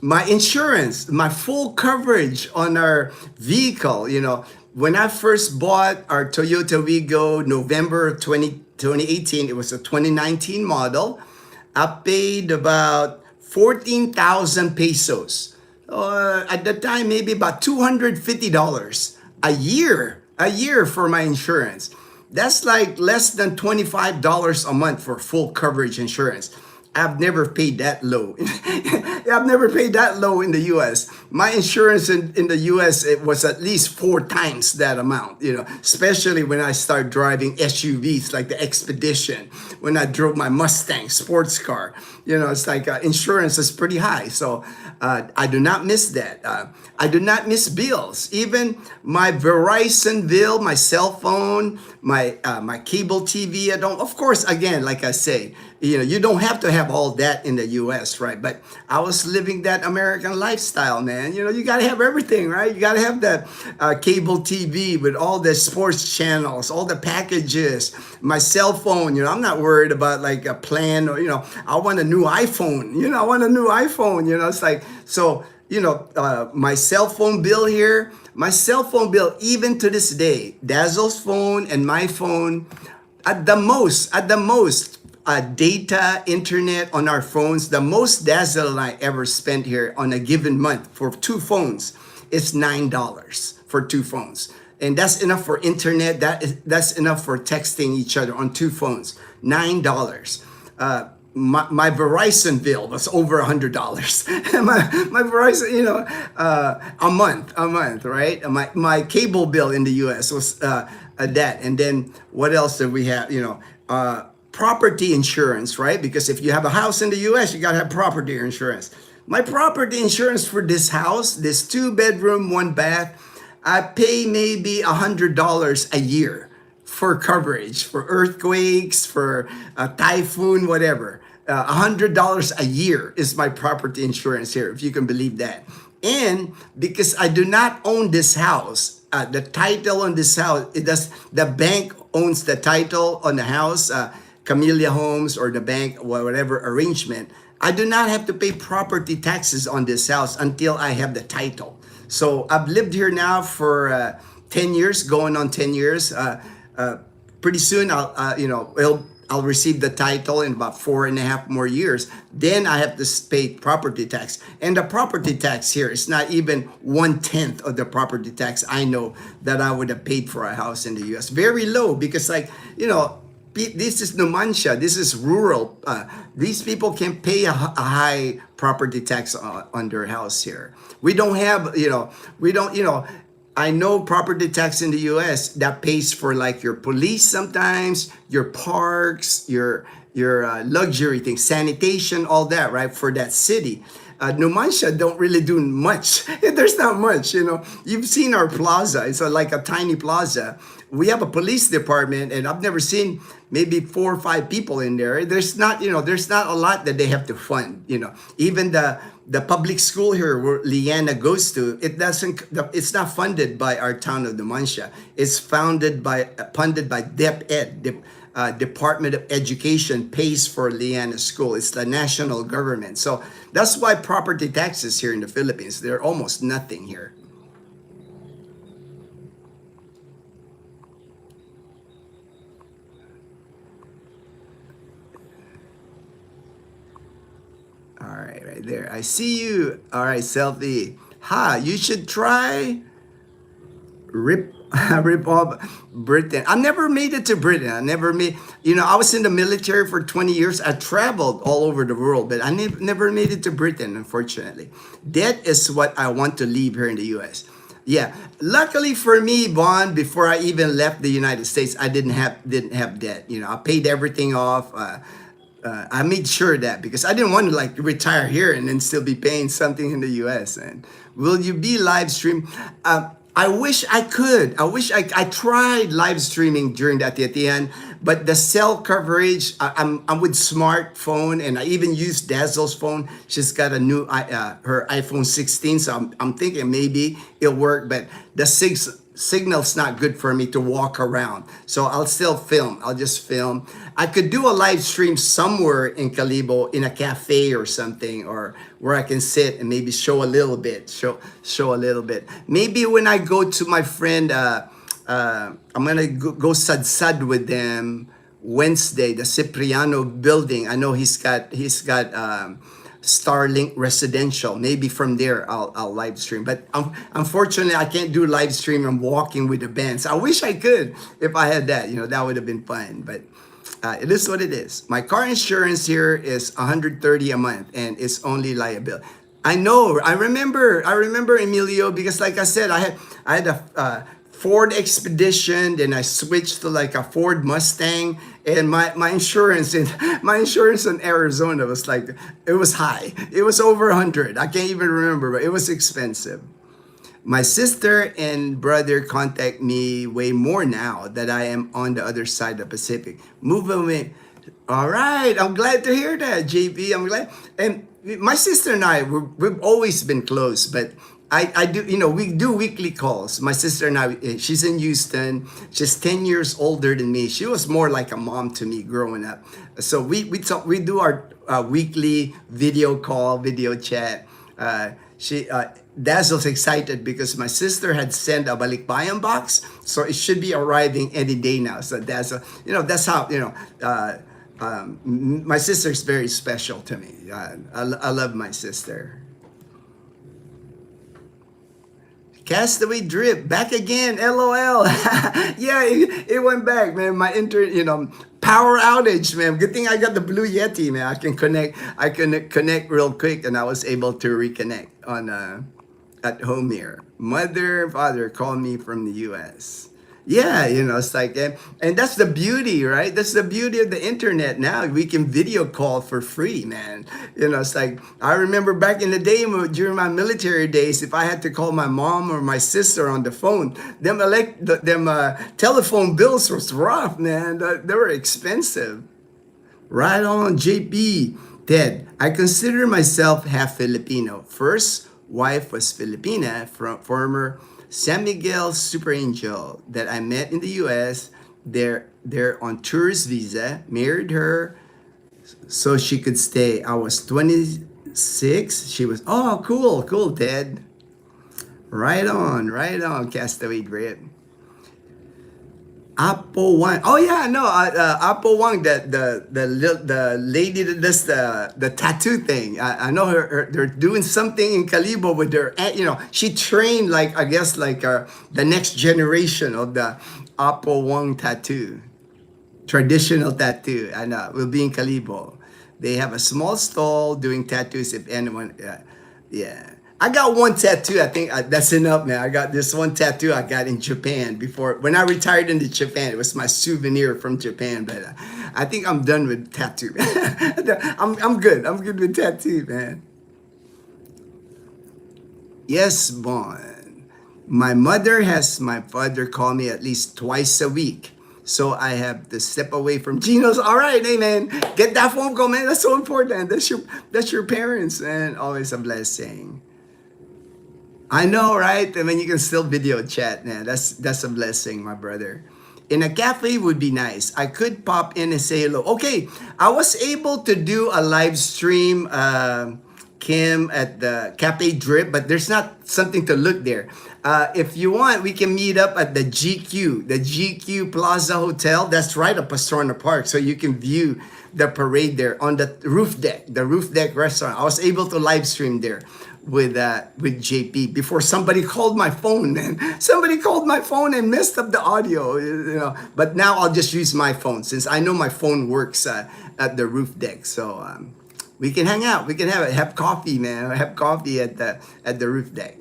S1: My insurance, my full coverage on our vehicle, when I first bought our Toyota Wigo November 2018, it was a 2019 model. I paid about 14,000 pesos. At the time, maybe about $250 a year for my insurance. That's like less than $25 a month for full coverage insurance. I've never paid that low. I've never paid that low in the U.S. My insurance in the U.S., it was at least 4 times that amount, especially when I started driving SUVs like the Expedition, when I drove my Mustang sports car. It's like insurance is pretty high. So I do not miss that. I do not miss bills. Even my Verizon bill, my cell phone, my cable TV, I don't, of course, again, like I say, you don't have to have all that in the U.S., right? But I was living that American lifestyle, man. You got to have everything, right? You got to have that cable TV with all the sports channels, all the packages, my cell phone. I'm not worried about like a plan or, I want a new iPhone. I want a new iPhone. It's like, so, my cell phone bill here, my cell phone bill, even to this day, Dazzle's phone and my phone, at the most, data, internet on our phones, the most Dazzle and I ever spent here on a given month for 2 phones is $9 for 2 phones. And that's enough for internet. That's enough for texting each other on 2 phones. $9. My Verizon bill was over $100. my Verizon, a month, right? My cable bill in the U.S. was that. And then what else did we have? Property insurance, right? Because if you have a house in the U.S., you got to have property insurance. My property insurance for this house, this 2-bedroom, 1-bath, I pay maybe $100 a year for coverage, for earthquakes, for a typhoon, whatever. $100 a year is my property insurance here, if you can believe that. And because I do not own this house, the title on this house, the bank owns the title on the house, Camellia Homes or the bank, whatever arrangement, I do not have to pay property taxes on this house until I have the title. So I've lived here now for 10 years, going on 10 years. Pretty soon I'll receive the title in about 4.5 more years. Then I have to pay property tax. And the property tax here is not even 1/10 of the property tax I know that I would have paid for a house in the U.S. Very low because this is Numancia. This is rural. These people can pay a high property tax on their house here. We don't have, I know property tax in the U.S. that pays for like your police sometimes, your parks, your luxury things, sanitation, all that, right? For that city. Numancia don't really do much. There's not much, You've seen our plaza. It's like a tiny plaza. We have a police department, and I've never seen maybe 4 or 5 people in there. There's not a lot that they have to fund, Even the the public school here where Leanna goes to, it's not funded by our town of Numancia. It's funded by DepEd, Department of Education pays for Leanna school. It's the national government. So that's why property taxes here in the Philippines, they're almost nothing here. All right, right there. I see you. All right, selfie. You should try rip rip off Britain. I never made it to Britain. I never made, I was in the military for 20 years. I traveled all over the world, but I never made it to Britain, unfortunately. That is what I want to leave here in the US. Yeah, luckily for me, Bond, before I even left the United States, I didn't have debt. I paid everything off. I made sure that, because I didn't want to like retire here and then still be paying something in the US. And will you be live stream? I wish I could. I tried live streaming during that at the end, but the cell coverage, I'm with smartphone, and I even use Dazzle's phone. She's got a new her iPhone 16, so I'm thinking maybe it'll work, but the signal's not good for me to walk around. So I'll still film. I'll just film. I could do a live stream somewhere in Calibo in a cafe or something, or where I can sit and maybe show a little bit. Show a little bit. Maybe when I go to my friend, I'm gonna go sad with them Wednesday, the Cipriano building. I know he's got Starlink residential. Maybe from there I'll live stream. But unfortunately, I can't do live stream. I'm walking with the bands. I wish I could. If I had that, that would have been fun. But it is what it is. My car insurance here is $130 a month, and it's only liability. I know. I remember Emilio, because like I said, I had a Ford Expedition, then I switched to like a Ford Mustang, and my insurance in Arizona was like, it was high. It was over 100. I can't even remember, but it was expensive. My sister and brother contact me way more now that I am on the other side of the Pacific. Move away. All right, I'm glad to hear that, JP. I'm glad. And my sister and I, we've always been close, but I do, we do weekly calls. My sister and I, she's in Houston. She's 10 years older than me. She was more like a mom to me growing up. So we do our weekly video call, video chat. Dazzle's excited because my sister had sent a balikbayan box, so it should be arriving any day now. So Dazzle, that's how, my sister's very special to me. I love my sister. Castaway Drip, back again, LOL. Yeah, it went back, man. My power outage, man. Good thing I got the Blue Yeti, man. I can connect real quick, and I was able to reconnect on at home here. Mother and father called me from the US. Yeah, it's like, and that's the beauty, right? That's the beauty of the internet now. We can video call for free, man. It's like, I remember back in the day during my military days, if I had to call my mom or my sister on the phone, them telephone bills was rough, man. They were expensive. Right on, JP. Ted, I consider myself half Filipino. First wife was Filipina, from former San Miguel Super Angel that I met in the US. They're on tourist visa, married her so she could stay. I was 26. She was, oh, cool, Ted. Right on, Castaway Drip. Apo Wang. Oh yeah, no, Apo Wang, the lady that does the tattoo thing. I know her. They're doing something in Calibo with her. She trained like, I guess, like the next generation of the Apo Wang tattoo, traditional tattoo. And we'll be in Calibo. They have a small stall doing tattoos. If anyone, yeah. I got one tattoo. I think that's enough, man. I got this one tattoo I got in Japan before. When I retired into Japan, it was my souvenir from Japan. But I think I'm done with tattoo. I'm good. I'm good with tattoo, man. Yes, Bon. My mother has my father call me at least twice a week. So I have to step away from Gino's. All right, hey man, get that phone call, man. That's so important. That's your parents, and always a blessing. I know, right? I mean, you can still video chat, man. That's a blessing, my brother. In a cafe would be nice. I could pop in and say hello. Okay, I was able to do a live stream, Kim, at the Cafe Drip, but there's not something to look there. If you want, we can meet up at the GQ Plaza Hotel. That's right up Pastrana Park, so you can view the parade there on the roof deck restaurant. I was able to live stream there with JP before somebody called my phone. Man, somebody called my phone and messed up the audio. But now I'll just use my phone since I know my phone works at the roof deck. So we can hang out. We can have coffee, man. Have coffee at the roof deck.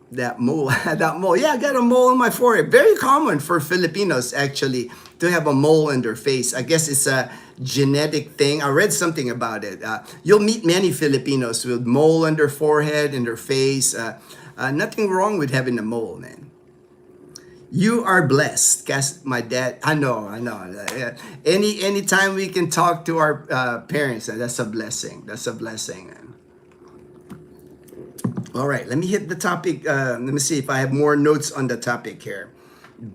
S1: That mole, that mole. Yeah, I got a mole on my forehead. Very common for Filipinos actually to have a mole on their face. I guess it's a genetic thing. I read something about it. You'll meet many Filipinos with mole on their forehead and their face. Nothing wrong with having a mole, man. You are blessed. Guess my dad. I know. Anytime we can talk to our parents, that's a blessing. That's a blessing. All right, let me hit the topic. Let me see if I have more notes on the topic here.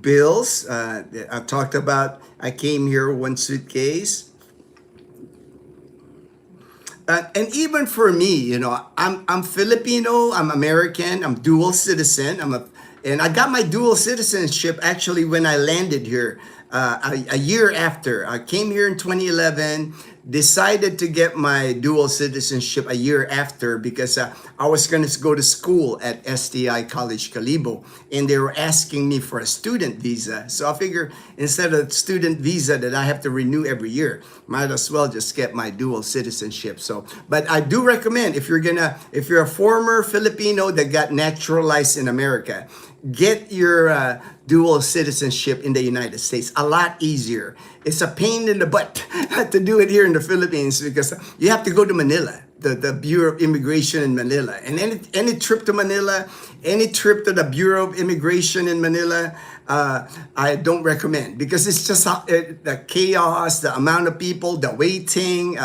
S1: Bills. I've talked about. I came here with one suitcase. And even for me, I'm Filipino, I'm American, I'm dual citizen. And I got my dual citizenship actually when I landed here a year after. I came here in 2011, decided to get my dual citizenship a year after because I was going to go to school at STI College Calibo, and they were asking me for a student visa. So I figure instead of student visa that I have to renew every year, might as well just get my dual citizenship. So, but I do recommend if you're a former Filipino that got naturalized in America, get your dual citizenship in the United States. A lot easier. It's a pain in the butt to do it here in the Philippines because you have to go to Manila, the Bureau of Immigration in Manila. And any trip to Manila, any trip to the Bureau of Immigration in Manila, I don't recommend because it's just the chaos, the amount of people, the waiting,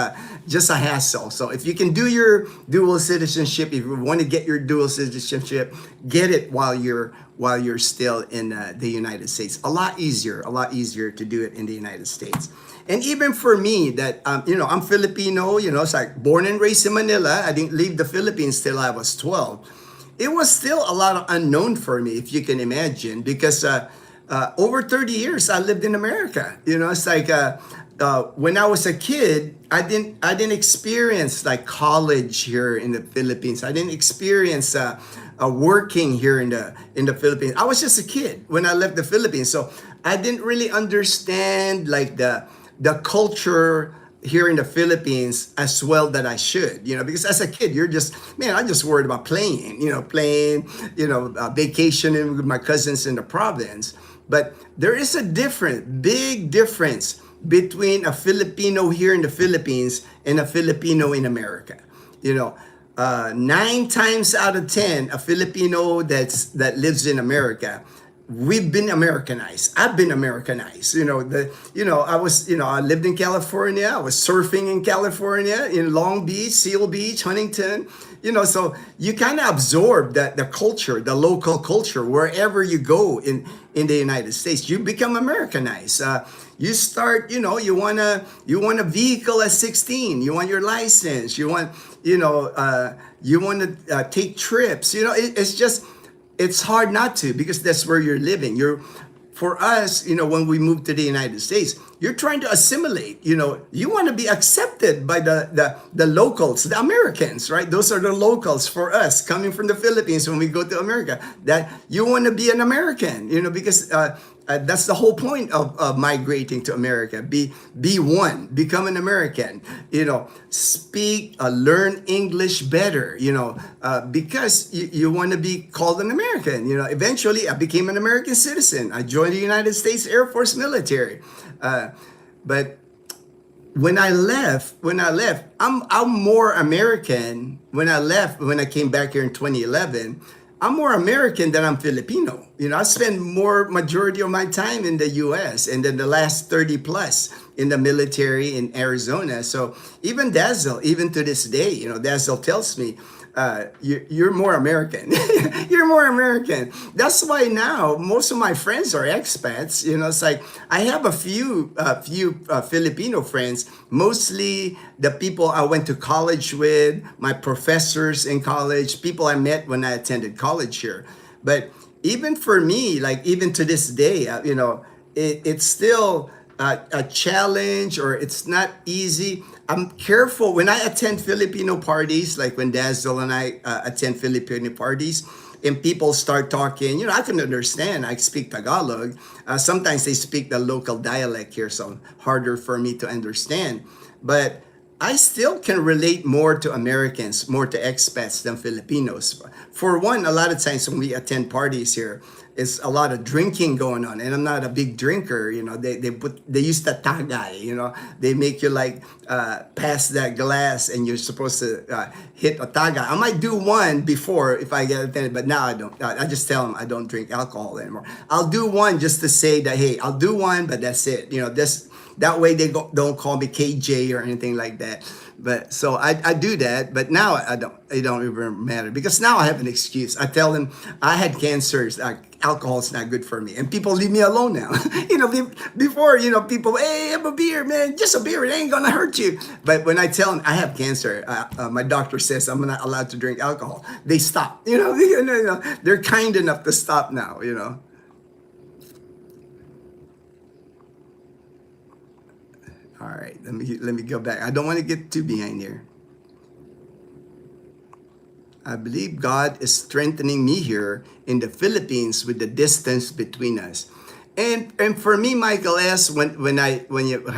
S1: just a hassle. So if you can do your dual citizenship, if you want to get your dual citizenship, get it while you're still in the United States. A lot easier to do it in the United States. And even for me, that I'm Filipino. It's like born and raised in Manila. I didn't leave the Philippines till I was 12. It was still a lot of unknown for me, if you can imagine, because over 30 years I lived in America. It's like when I was a kid, I didn't experience like college here in the Philippines. I didn't experience working here in the Philippines. I was just a kid when I left the Philippines, so I didn't really understand like the culture here in the Philippines as well that I should, because as a kid, I just worried about playing, vacationing with my cousins in the province. But there is a big difference between a Filipino here in the Philippines and a Filipino in America. 9 times out of 10, a Filipino that lives in America, we've been Americanized. I've been Americanized. I lived in California. I was surfing in California, in Long Beach, Seal Beach, Huntington. So you kind of absorb the culture, the local culture, wherever you go in the United States. You become Americanized. You start, you want a vehicle at 16. You want your license. You want to take trips. It's hard not to, because that's where you're living. For us, when we moved to the United States, you're trying to assimilate. You want to be accepted by the locals, the Americans, right? Those are the locals for us coming from the Philippines when we go to America. That you want to be an American, because that's the whole point of migrating to America. Be one, become an American. Speak, learn English better. Because you want to be called an American. Eventually I became an American citizen. I joined the United States Air Force military. But when I left, I'm more American when I left. When I came back here in 2011. I'm more American than I'm Filipino. I spend more majority of my time in the US and then the last 30 plus in the military in Arizona. So even Dazzle, even to this day, Dazzle tells me, you're more American. You're more American. That's why now most of my friends are expats. It's like I have a few Filipino friends, mostly the people I went to college with, my professors in college, people I met when I attended college here. But even for me, like even to this day, it's still a challenge, or it's not easy. I'm careful when I attend Filipino parties, like when Dazzle and I attend Filipino parties, and people start talking. I can understand. I speak Tagalog. Sometimes they speak the local dialect here, so harder for me to understand. But I still can relate more to Americans, more to expats than Filipinos. For one, a lot of times when we attend parties here, it's a lot of drinking going on, and I'm not a big drinker. They use the tagay. They make you like pass that glass, and you're supposed to hit a tagay. I might do one before if I get offended, but now I don't. I just tell them I don't drink alcohol anymore. I'll do one just to say that, hey, I'll do one, but that's it. That way they don't call me KJ or anything like that. But so I do that, but now I don't. It don't even matter because now I have an excuse. I tell them I had cancer. Alcohol is not good for me, and people leave me alone now. Before people, hey, have a beer, man, just a beer. It ain't gonna hurt you. But when I tell them I have cancer, my doctor says I'm not allowed to drink alcohol. They stop. They're kind enough to stop now. All right, let me go back. I don't want to get too behind here. I believe God is strengthening me here in the Philippines with the distance between us. And for me, Michael S., I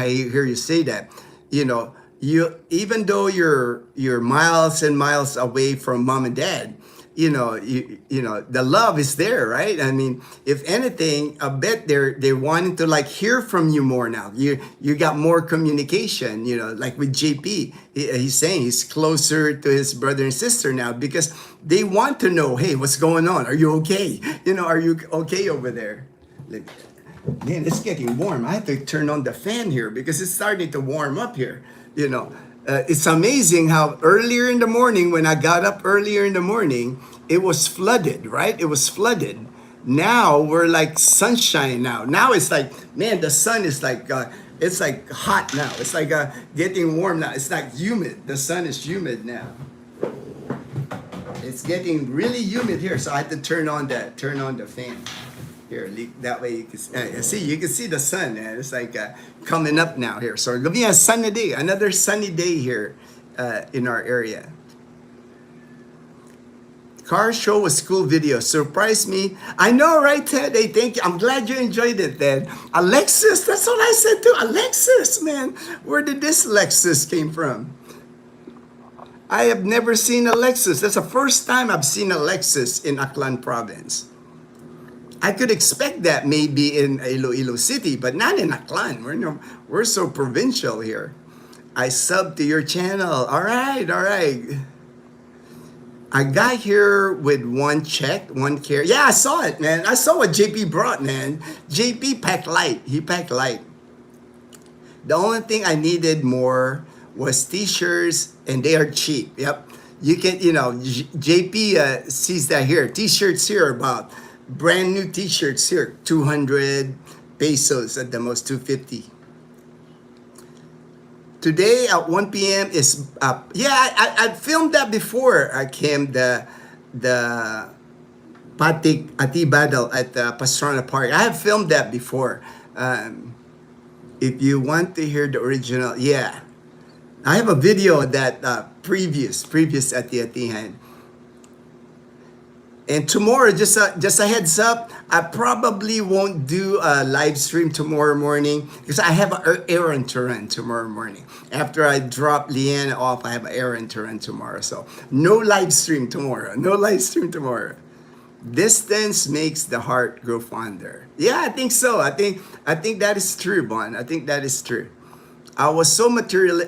S1: hear you say that, you even though you're miles and miles away from mom and dad, the love is there, right? I mean, if anything, I bet they're wanting to like hear from you more now. You got more communication, like with JP. He's saying he's closer to his brother and sister now because they want to know, hey, what's going on? Are you okay? Are you okay over there? Man, it's getting warm. I have to turn on the fan here because it's starting to warm up here. It's amazing how earlier in the morning, when I got up earlier in the morning, it was flooded, right? It was flooded. Now we're like sunshine now. Now it's like, man, the sun is like, it's like hot now. It's like getting warm now. It's like humid. The sun is humid now. It's getting really humid here, so I had to turn on the fan. Here, that way you can see the sun, man. It's like coming up now here. So it's gonna be a sunny day, another sunny day here in our area. Car show with school video surprised me. I know, right, Ted? Hey, thank you. I'm glad you enjoyed it, Ted. Alexis, that's what I said too. Alexis, man, where did this Alexis came from? I have never seen Alexis. That's the first time I've seen Alexis in Aklan province. I could expect that maybe in Iloilo City, but not in Aklan. We're so provincial here. I sub to your channel. All right. I got here with one check, one care. Yeah, I saw it, man. I saw what JP brought, man. JP packed light. He packed light. The only thing I needed more was t-shirts, and they are cheap. Yep. You can, JP sees that here. T-shirts here are about brand new t-shirts here, 200 pesos at the most, 250. Today at 1 p.m. is I filmed that before, Kim, the Patik Ati battle at Pastrana Park. I have filmed that before. If you want to hear the original, yeah. I have a video of that previous Ati Atihan. And tomorrow, just a heads up, I probably won't do a live stream tomorrow morning because I have an errand to run tomorrow morning. After I drop Leanne off, I have an errand to run tomorrow. So no live stream tomorrow. Distance makes the heart grow fonder. Yeah, I think so. I think that is true, Bon. I think that is true. I was so material.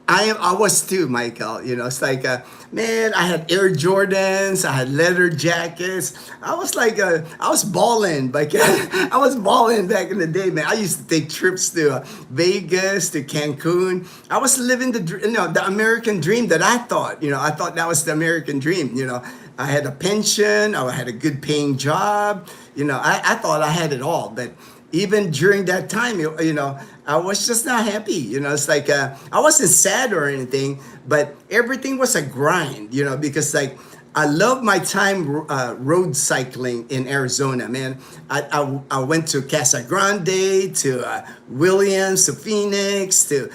S1: I was too, Michael. You know, it's like, man, I had Air Jordans, I had leather jackets. I was balling. Like, I was balling back in the day, man. I used to take trips to Vegas, to Cancun. I was living the American dream that I thought. You know, I thought that was the American dream. You know, I had a pension, I had a good paying job. You know, I thought I had it all, but even during that time, you know, I was just not happy. You know, it's like I wasn't sad or anything, but everything was a grind. You know, because like I love my time road cycling in Arizona, man. I went to Casa Grande, to Williams, to Phoenix, to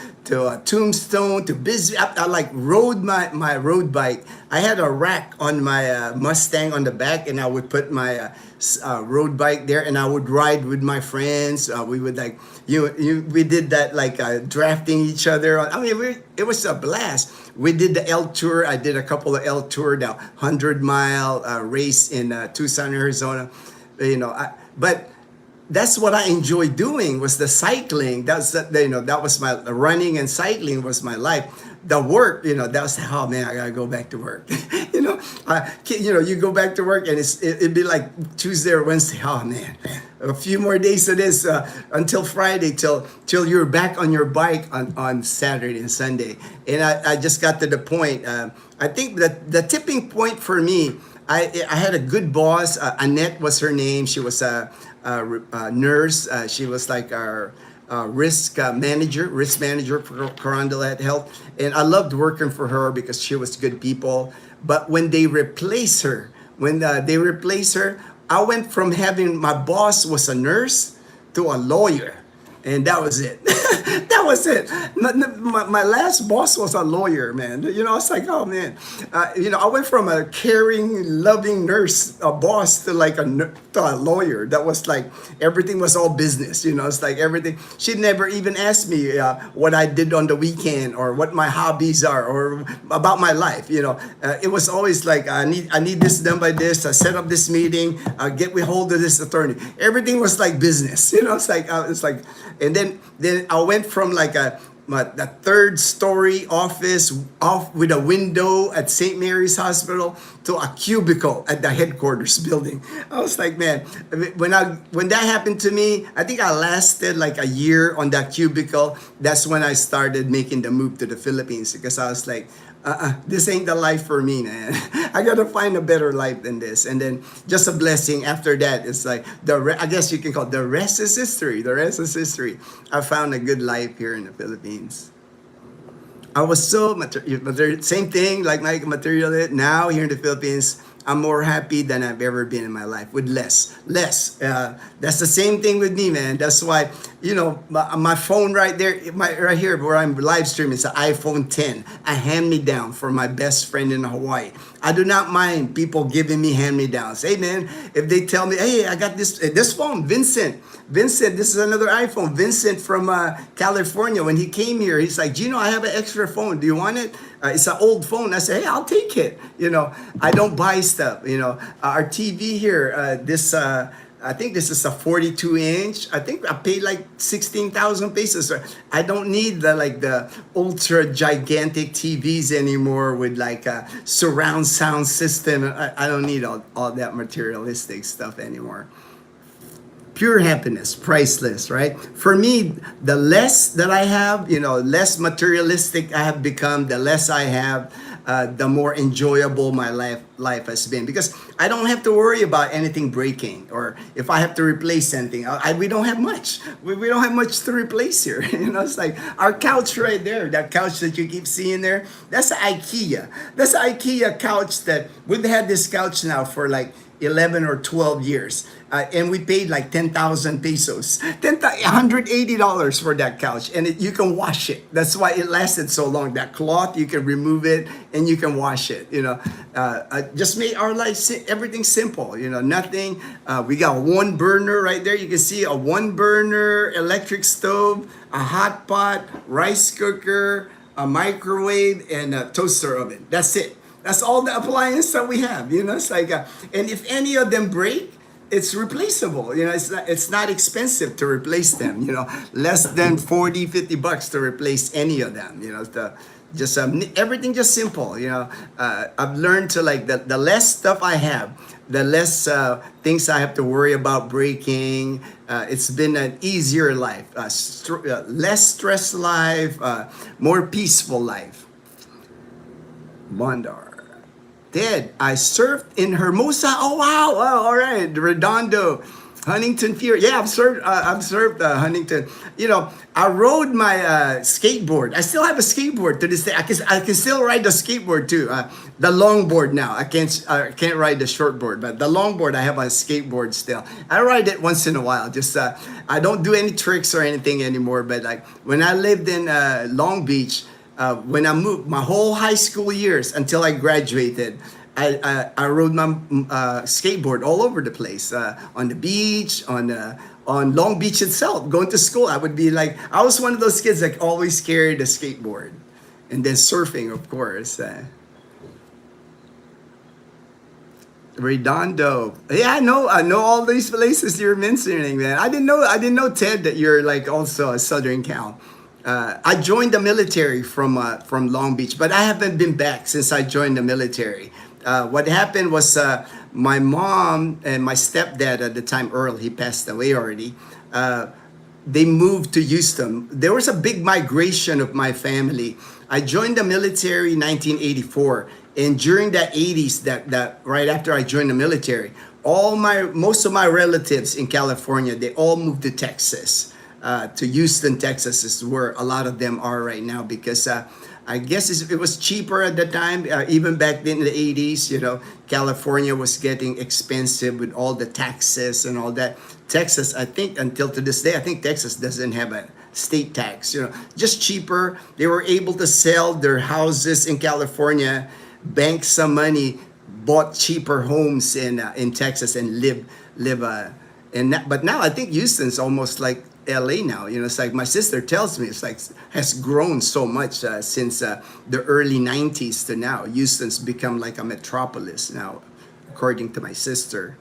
S1: Tombstone, to Bisbee. I like rode my road bike. I had a rack on my Mustang on the back, and I would put my road bike there, and I would ride with my friends. We would like we did that like drafting each other. I mean, it was a blast. We did the L Tour. I did a couple of L Tour, the 100-mile race in Tucson, Arizona. You know, but that's what I enjoyed doing, was the cycling. That's you know, that was my running, and cycling was my life. The work, you know, that was, oh man, I gotta go back to work. You know, you go back to work, and it'd be like Tuesday or Wednesday. Oh man, a few more days of this until Friday, till you're back on your bike on Saturday and Sunday. And I just got to the point. I think that the tipping point for me, I had a good boss. Annette was her name. She was a nurse. She was like our risk manager for Carondelet Health. And I loved working for her because she was good people. But when they replaced her, I went from having, my boss was a nurse to a lawyer. And that was it. That was it. My last boss was a lawyer, man. You know, it's like, oh man. You know, I went from a caring, loving nurse, a boss, to like to a lawyer. That was like, everything was all business. You know, it's like everything. She'd never even asked me what I did on the weekend, or what my hobbies are, or about my life. You know, it was always like, I need this done by this. I set up this meeting. Get me hold of this attorney. Everything was like business. You know, it's like, and then I went from like the third story office off with a window at St. Mary's Hospital to a cubicle at the headquarters building. I was like, man, when that happened to me, I think I lasted like a year on that cubicle. That's when I started making the move to the Philippines, because I was like, this ain't the life for me, man. I gotta find a better life than this. And then just a blessing after that. It's like I guess you can call it, the rest is history. The rest is history. I found a good life here in the Philippines. I was so same thing, like my material. Now here in the Philippines, I'm more happy than I've ever been in my life, with less. That's the same thing with me, man. That's why, you know, my phone right there, right here where I'm live streaming, is an iPhone 10, a hand-me-down for my best friend in Hawaii. I do not mind people giving me hand-me-downs. Hey, man, if they tell me, hey, I got this phone, Vincent, this is another iPhone. Vincent from California, when he came here, he's like, Gino, I have an extra phone. Do you want it? It's an old phone. I say, hey, I'll take it. You know, I don't buy stuff. You know, our TV here, I think this is a 42-inch. I think I paid like 16,000 pesos. I don't need the ultra gigantic TVs anymore with like a surround sound system. I don't need all that materialistic stuff anymore. Pure happiness, priceless, right? For me, the less that I have, you know, less materialistic I have become, the less I have, the more enjoyable my life has been, because I don't have to worry about anything breaking, or if I have to replace anything. We don't have much. We don't have much to replace here. You know, it's like our couch right there, that couch that you keep seeing there, that's IKEA. That's an IKEA couch that we've had this couch now for like 11 or 12 years. And we paid like 10,000 pesos, $180 for that couch. And you can wash it. That's why it lasted so long. That cloth, you can remove it and you can wash it. You know, just made our life, everything simple. You know, nothing. We got one burner right there. You can see a one burner electric stove, a hot pot, rice cooker, a microwave, and a toaster oven. That's it. That's all the appliances that we have. You know, it's like, and if any of them break, it's replaceable. You know, it's not expensive to replace them. You know, less than $40-50 to replace any of them. You know, Just everything just simple, I've learned to like the less stuff I have, the less things I have to worry about breaking. It's been an easier life, less stress life, more peaceful life. Mondar. Did I surfed in Hermosa? Oh wow! Oh, all right, Redondo, Huntington Pier. Yeah, I've surfed. Huntington. I rode my skateboard. I still have a skateboard to this day. I can still ride the skateboard too. The longboard now. I can't ride the shortboard, but the longboard I have a skateboard still. I ride it once in a while. Just I don't do any tricks or anything anymore. But like when I lived in Long Beach. When I moved, my whole high school years until I graduated, I rode my skateboard all over the place, on the beach, on Long Beach itself. Going to school, I would be like, I was one of those kids that always carried a skateboard, and then surfing, of course. Redondo, yeah, I know all these places you're mentioning, man. I didn't know Ted that you're like also a Southern Cal. I joined the military from Long Beach, but I haven't been back since I joined the military. What happened was my mom and my stepdad at the time, Earl, he passed away already. They moved to Houston. There was a big migration of my family. I joined the military in 1984, and during the 80s, that right after I joined the military, most of my relatives in California, they all moved to Texas. To Houston, Texas is where a lot of them are right now because I guess it was cheaper at the time. Even back then in the 80s, California was getting expensive with all the taxes and all that. Texas, I think until to this day, I think Texas doesn't have a state tax, just cheaper. They were able to sell their houses in California, bank some money, bought cheaper homes in Texas and live but now I think Houston's almost like LA now. It's like my sister tells me it's like has grown so much since the early 90s to now. Houston's become like a metropolis now, according to my sister.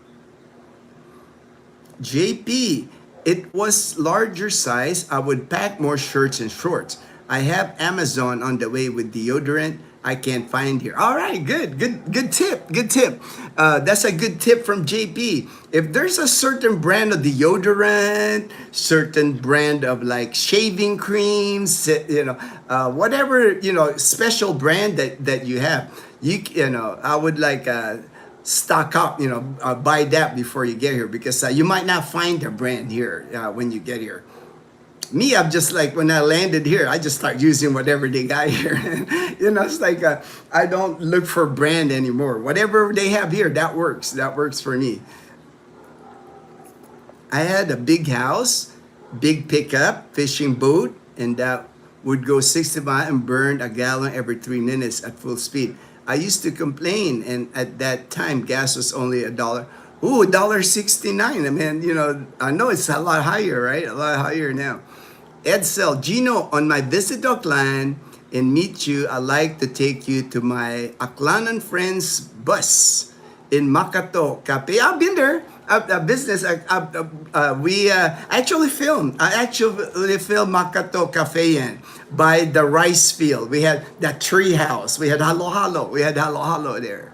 S1: JP, it was larger size. I would pack more shirts and shorts. I have Amazon on the way with deodorant. I can't find here. All right, good tip, good tip. That's a good tip from JP. If there's a certain brand of deodorant, certain brand of like shaving creams, whatever special brand that you have, I would like stock up, buy that before you get here because you might not find the brand here when you get here. Me, I'm just like when I landed here, I just start using whatever they got here. It's like I don't look for brand anymore. Whatever they have here, that works. That works for me. I had a big house, big pickup, fishing boat, and that would go 60 miles and burn a gallon every 3 minutes at full speed. I used to complain, and at that time, gas was only $1. Ooh, $1.69. I mean, I know it's a lot higher, right? A lot higher now. Edsel, Gino, on my visit to Aklan and meet you, I'd like to take you to my Aklan and Friends bus in Makato Cafe. I've been there. Business. We actually filmed. I actually filmed Makato Cafe by the rice field. We had that tree house. We had halo halo. We had halo halo there.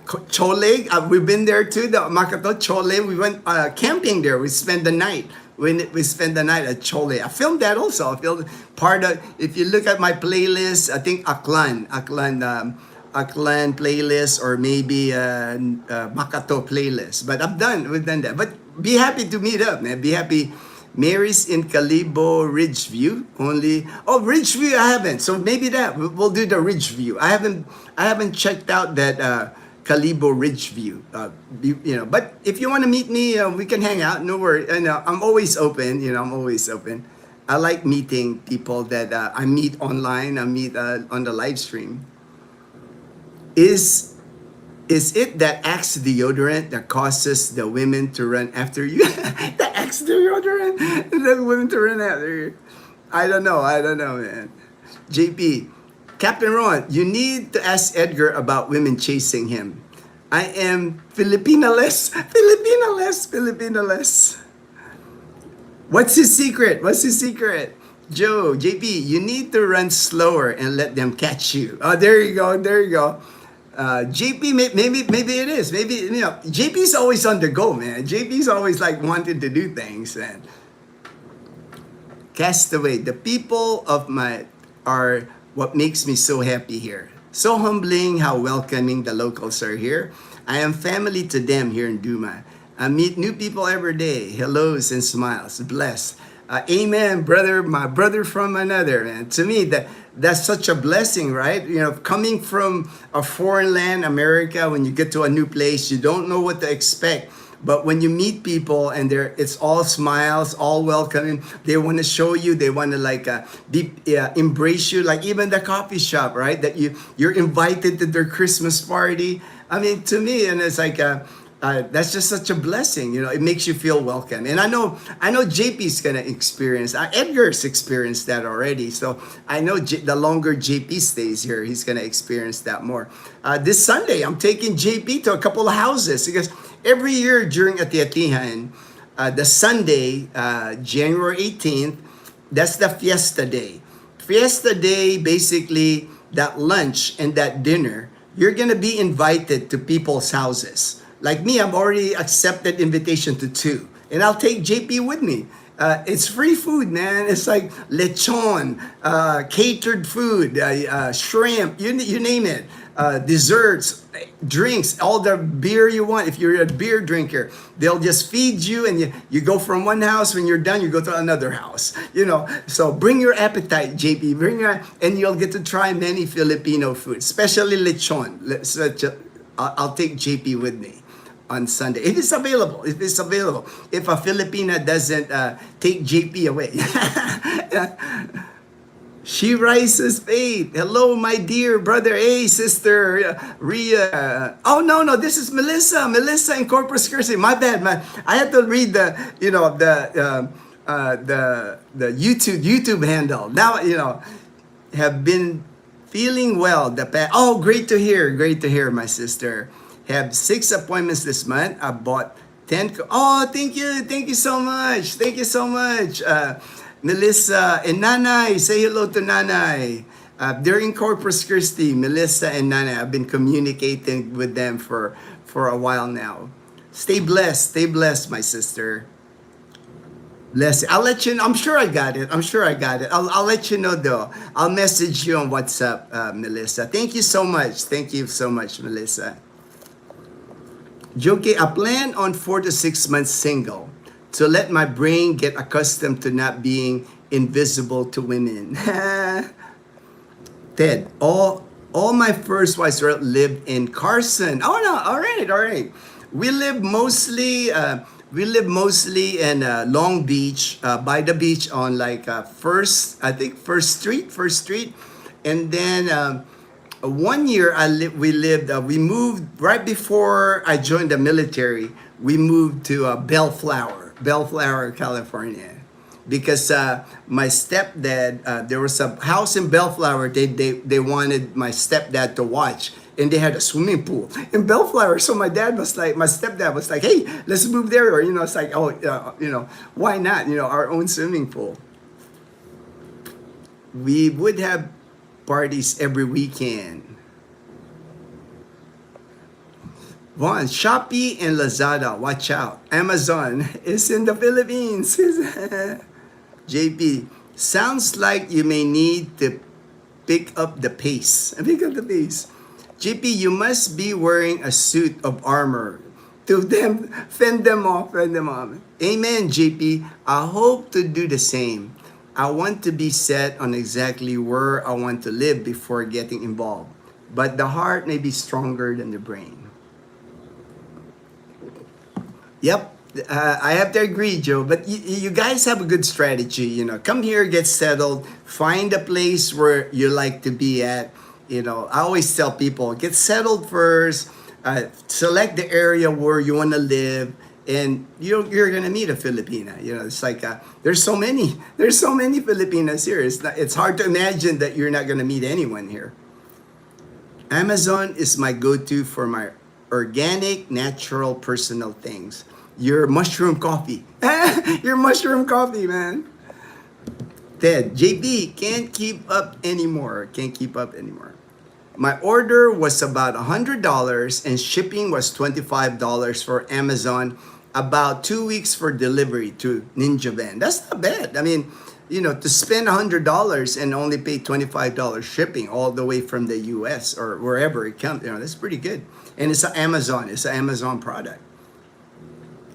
S1: Chole, we've been there too. The Makato Chole. We went camping there. We spent the night. We spent the night at Chole. I filmed that also. I filmed part of. If you look at my playlist, I think Aklan playlist or maybe Makato playlist. But we've done that. But be happy to meet up, man. Be happy. Mary's in Calibo Ridgeview only. Oh, Ridgeview I haven't. So maybe we'll do the Ridgeview. I haven't checked out that Calibo Ridgeview. But if you want to meet me, we can hang out. No worry. I'm always open. I'm always open. I like meeting people that I meet online. I meet on the live stream. Is it that Axe deodorant that causes the women to run after you? The Axe deodorant? The women to run after you? I don't know, man. JP, Captain Ron, you need to ask Edgar about women chasing him. I am Filipina-less. What's his secret? Joe, JP, you need to run slower and let them catch you. Oh, there you go. There you go. JP, maybe it is. Maybe, JP's always on the go, man. JP's always like wanting to do things. And Castaway, the people of my are what makes me so happy here. So humbling how welcoming the locals are here. I am family to them here in Duma. I meet new people every day. Hellos and smiles. Bless. Amen, brother. My brother from another. And to me, that's such a blessing, right? Coming from a foreign land, America, when you get to a new place, you don't know what to expect. But when you meet people and it's all smiles, all welcoming, they want to show you, they want to embrace you, like even the coffee shop, right? That you're invited to their Christmas party. I mean, to me, and it's like that's just such a blessing. It makes you feel welcome. And I know JP's gonna experience. Edgar's experienced that already. So I know the longer JP stays here, he's gonna experience that more. This Sunday, I'm taking JP to a couple of houses because every year during Ati-Atihan, the Sunday, January 18th, that's the Fiesta Day. Fiesta Day, basically, that lunch and that dinner, you're gonna be invited to people's houses. Like me, I'm already accepted invitation to 2. And I'll take JP with me. It's free food, man. It's like lechon, catered food, shrimp, you name it. Desserts, drinks, all the beer you want. If you're a beer drinker, they'll just feed you and you go from one house. When you're done, you go to another house. So bring your appetite, JP. And you'll get to try many Filipino food, especially lechon. I'll take JP with me on Sunday. If it's available. If a Filipina doesn't take JP away. She rises faith. Hello, my dear brother. Hey, sister Ria. Oh no, this is Melissa. Melissa in Corpus Christi. My bad, man. I had to read the YouTube handle. Now have been feeling well. Great to hear. Great to hear, my sister. Have 6 appointments this month. I bought 10. Thank you so much. Thank you so much. Melissa and Nanay, say hello to Nanay. They're in Corpus Christi, Melissa and Nanay. I've been communicating with them for a while now. Stay blessed, my sister. Bless. I'll let you know. I'm sure I got it. I'll let you know though. I'll message you on WhatsApp, Melissa. Thank you so much, Melissa. Joke, I plan on 4 to 6 months single to let my brain get accustomed to not being invisible to women. Ted, all my first wives lived in Carson. Oh no, all right. We live mostly in Long Beach, by the beach on First Street, and then 1 year we moved right before I joined the military. We moved to Bellflower, California, because my stepdad, there was a house in Bellflower they wanted my stepdad to watch, and they had a swimming pool in Bellflower. So my stepdad was like, hey, let's move there. Or it's like, why not? Our own swimming pool. We would have parties every weekend. Vaughn, Shopee and Lazada, watch out. Amazon is in the Philippines. JP, sounds like you may need to pick up the pace. JP, you must be wearing a suit of armor to them, fend them off. Amen, JP. I hope to do the same. I want to be set on exactly where I want to live before getting involved. But the heart may be stronger than the brain. Yep, I have to agree, Joe. But you guys have a good strategy. Come here, get settled, find a place where you like to be at. I always tell people, get settled first, select the area where you want to live, and you're gonna meet a Filipina. It's like there's so many Filipinas here. It's hard to imagine that you're not gonna meet anyone here. Amazon is my go-to for my organic, natural, personal things. Your mushroom coffee. Your mushroom coffee, man. Ted, JP, can't keep up anymore. Can't keep up anymore. My order was about $100 and shipping was $25 for Amazon. About 2 weeks for delivery to Ninja Van. That's not bad. I mean, to spend $100 and only pay $25 shipping all the way from the US or wherever it comes, that's pretty good. And it's an Amazon. It's an Amazon product.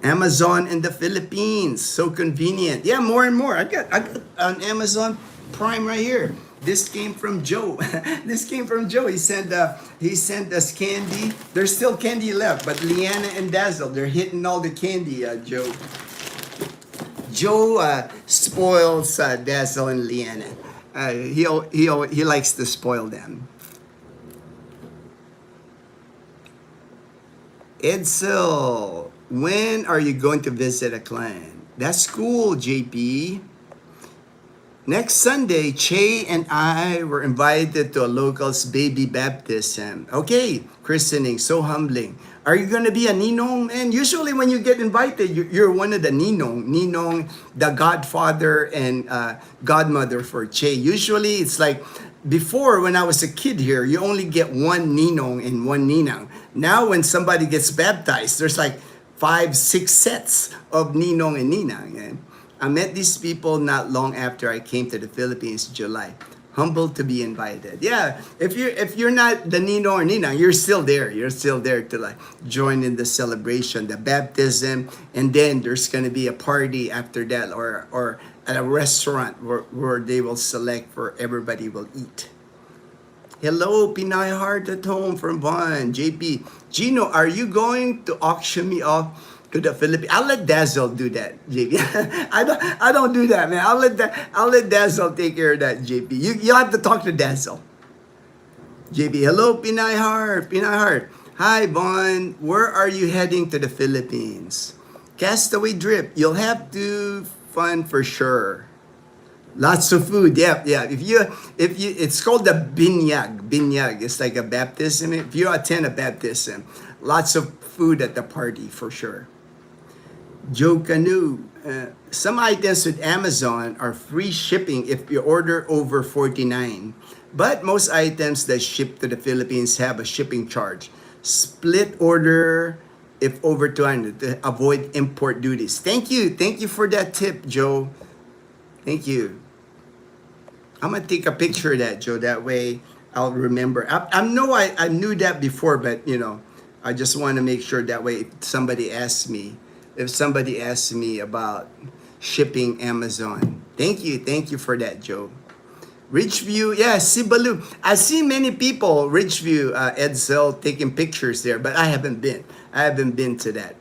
S1: Amazon in the Philippines, so convenient. Yeah, more and more. I got an Amazon Prime right here. This came from Joe. This came from Joe. He sent us candy. There's still candy left, but Leanna and Dazzle, they're hitting all the candy. Joe. Joe spoils Dazzle and Leanna. He likes to spoil them. Edsel, when are you going to visit a clan? That's cool, JP. Next Sunday, Che and I were invited to a local's baby baptism. Okay, christening, so humbling. Are you going to be a ninong? And usually when you get invited, you're one of the ninong. Ninong, the godfather and godmother for Che. Usually it's like, before when I was a kid here, you only get one ninong and one ninang. Now when somebody gets baptized, there's like 5, 6 sets of ninong and ninang. And I met these people not long after I came to the Philippines in July. Humbled to be invited. Yeah, if you're not the ninong or ninang, you're still there. You're still there to like join in the celebration, the baptism, and then there's gonna be a party after that, or at a restaurant where they will select for everybody will eat. Hello, Pinay Heart at home from Von. JP. Gino, are you going to auction me off to the Philippines? I'll let Dazzle do that, JP. I don't do that, man. I'll let Dazzle take care of that, JP. You have to talk to Dazzle. JP, hello, Pinay Heart. Pinay Heart. Hi, Von. Where are you heading to the Philippines? Castaway Drip. You'll have to fun for sure. Lots of food. Yeah. If you, it's called the binyag. Binyag. It's like a baptism. If you attend a baptism, lots of food at the party for sure. Joe Canoe. Some items with Amazon are free shipping if you order over 49. But most items that ship to the Philippines have a shipping charge. Split order if over 200 to avoid import duties. Thank you for that tip, Joe. Thank you. I'm gonna take a picture of that, Joe. That way I'll remember. I knew that before, but I just want to make sure that way if somebody asks me about shipping Amazon. Thank you for that, Joe. Ridgeview, yeah, Sibalu. I see many people, Ridgeview, Edsel, taking pictures there, but I haven't been. I haven't been to that.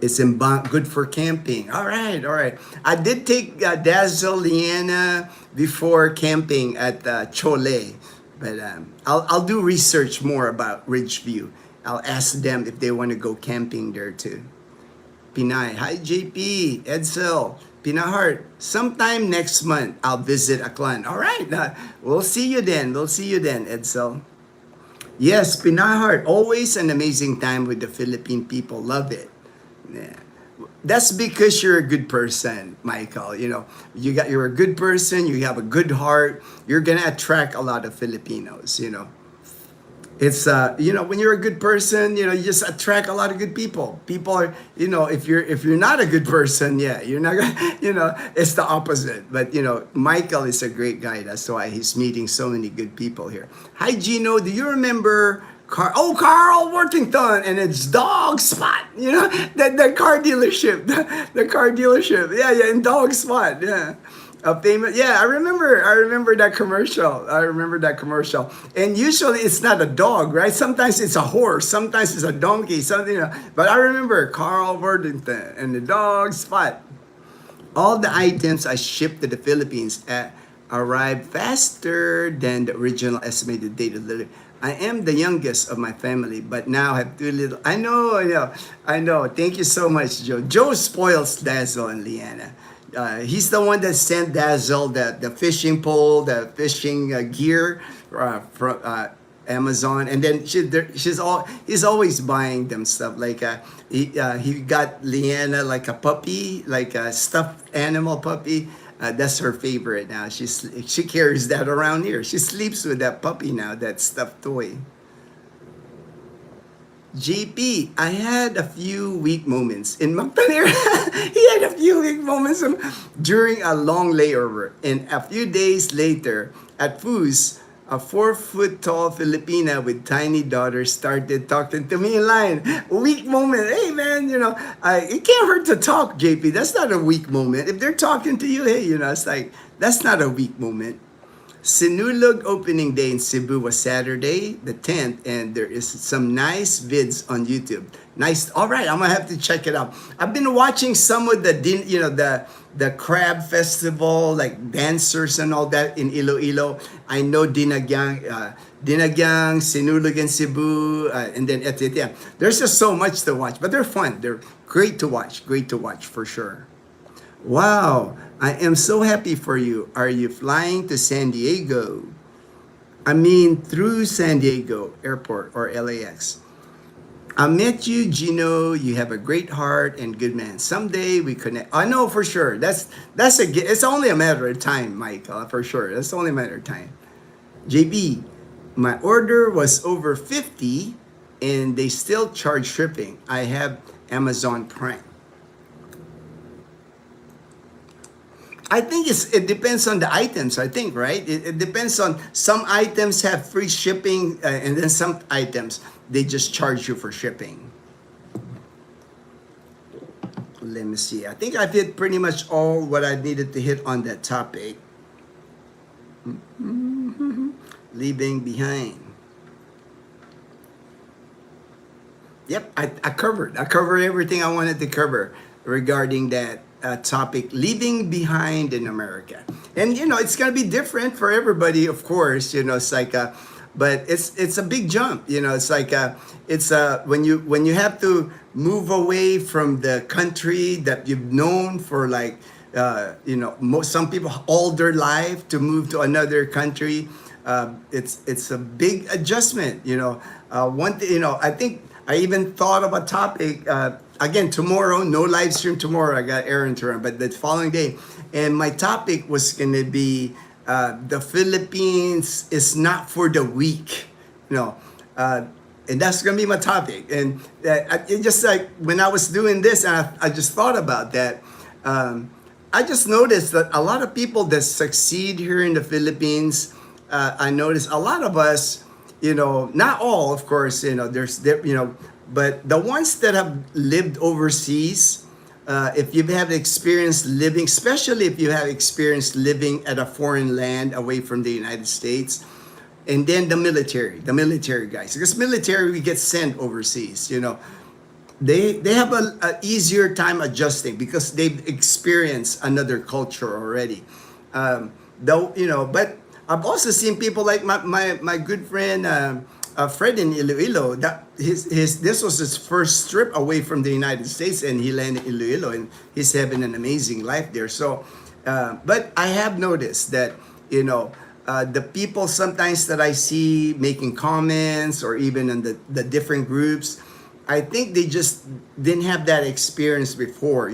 S1: It's good for camping. All right. I did take Dazzle, Leanna before camping at Chole, but I'll do research more about Ridgeview. I'll ask them if they want to go camping there too. Pinay, hi JP, Edsel, Pinay Heart. Sometime next month I'll visit a clan. All right, we'll see you then. Edsel. Yes, Pinay Heart. Always an amazing time with the Philippine people. Love it. Yeah. That's because you're a good person, Michael. You're a good person. You have a good heart. You're gonna attract a lot of Filipinos. It's when you're a good person, you just attract a lot of good people. People are, if you're not a good person, yeah, you're not gonna, it's the opposite. But Michael is a great guy. That's why he's meeting so many good people here. Hi Gino, do you remember Carl Worthington and it's Dog Spot, the car dealership, the car dealership, yeah, in Dog Spot, yeah, a famous, yeah, I remember that commercial, and usually it's not a dog, right? Sometimes it's a horse, sometimes it's a donkey, something, but I remember Carl Worthington and the Dog Spot. All the items I shipped to the Philippines arrived faster than the original estimated date of delivery. I am the youngest of my family, but now have 2 little. I know. Thank you so much, Joe. Joe spoils Dazzle and Leanna. He's the one that sent Dazzle the fishing pole, the fishing gear from Amazon, and then he's always buying them stuff. Like he got Leanna like a puppy, like a stuffed animal puppy. That's her favorite now. She carries that around here. She sleeps with that puppy now, that stuffed toy. JP, I had a few weak moments in Magtanera. He had a few weak moments during a long layover. And a few days later, at Foos, a 4 foot tall Filipina with tiny daughter started talking to me in line. Weak moment. Hey, man, it can't hurt to talk, JP. That's not a weak moment. If they're talking to you, hey, it's like, that's not a weak moment. Sinulog opening day in Cebu was Saturday, the 10th, and there is some nice vids on YouTube. Nice. All right, I'm gonna have to check it out. I've been watching some of the crab festival, like dancers and all that in Iloilo. I know Dinagyang, Sinulog in Cebu, and then Etitia. There's just so much to watch, but they're fun. They're great to watch. Great to watch for sure. Wow, I am so happy for you. Are you flying to San Diego? I mean, through San Diego Airport or LAX. I met you, Gino. You have a great heart and good man. Someday we connect. I know for sure. It's only a matter of time, Michael. For sure, that's only a matter of time. JB, my order was over 50, and they still charge shipping. I have Amazon Prime. I think it depends on the items, I think, right? It depends on, some items have free shipping, and then some items, they just charge you for shipping. Let me see. I think I've hit pretty much all what I needed to hit on that topic. Leaving behind. Yep, I covered everything I wanted to cover regarding that topic, leaving behind in America. And it's gonna be different for everybody, of course. It's like but it's a big jump. It's like when you have to move away from the country that you've known for, like, some people all their life, to move to another country. It's a big adjustment. One thing, I think I even thought of a topic. Again, tomorrow, no live stream tomorrow. I got errand to run, but the following day, and my topic was going to be the Philippines is not for the weak, and that's going to be my topic. And it just, like, when I was doing this, and I just thought about that. I just noticed that a lot of people that succeed here in the Philippines, I noticed a lot of us, not all, of course, but the ones that have lived overseas, if you have experience living, especially if you have experience living at a foreign land away from the United States, and then the military guys, because military, we get sent overseas, they have a easier time adjusting because they've experienced another culture already. But I've also seen people like my good friend, Fred in Iloilo, that this was his first trip away from the United States, and he landed in Iloilo, and he's having an amazing life there. So, but I have noticed that the people sometimes that I see making comments, or even in the different groups, I think they just didn't have that experience before.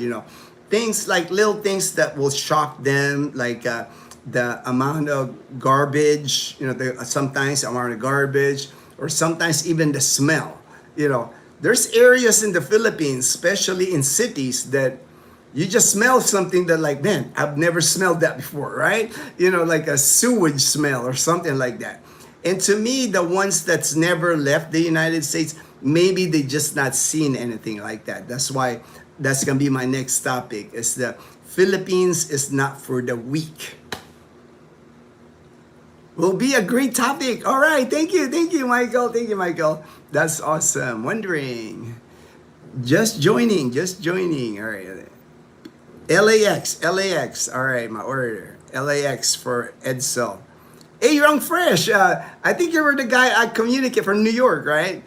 S1: Things like little things that will shock them, like the amount of garbage. Sometimes amount of garbage. Or sometimes even the smell. There's areas in the Philippines, especially in cities, that you just smell something that, like, man, I've never smelled that before, right? Like a sewage smell or something like that. And to me, the ones that's never left the United States, maybe they just not seen anything like that. That's why that's gonna be my next topic, is the Philippines is not for the weak. Will be a great topic. All right, thank you, Michael. Thank you, Michael. That's awesome. Wondering, just joining. All right, LAX. All right, my order. LAX for Edsel. Hey, Young Fresh. I think you were the guy I communicate from New York, right?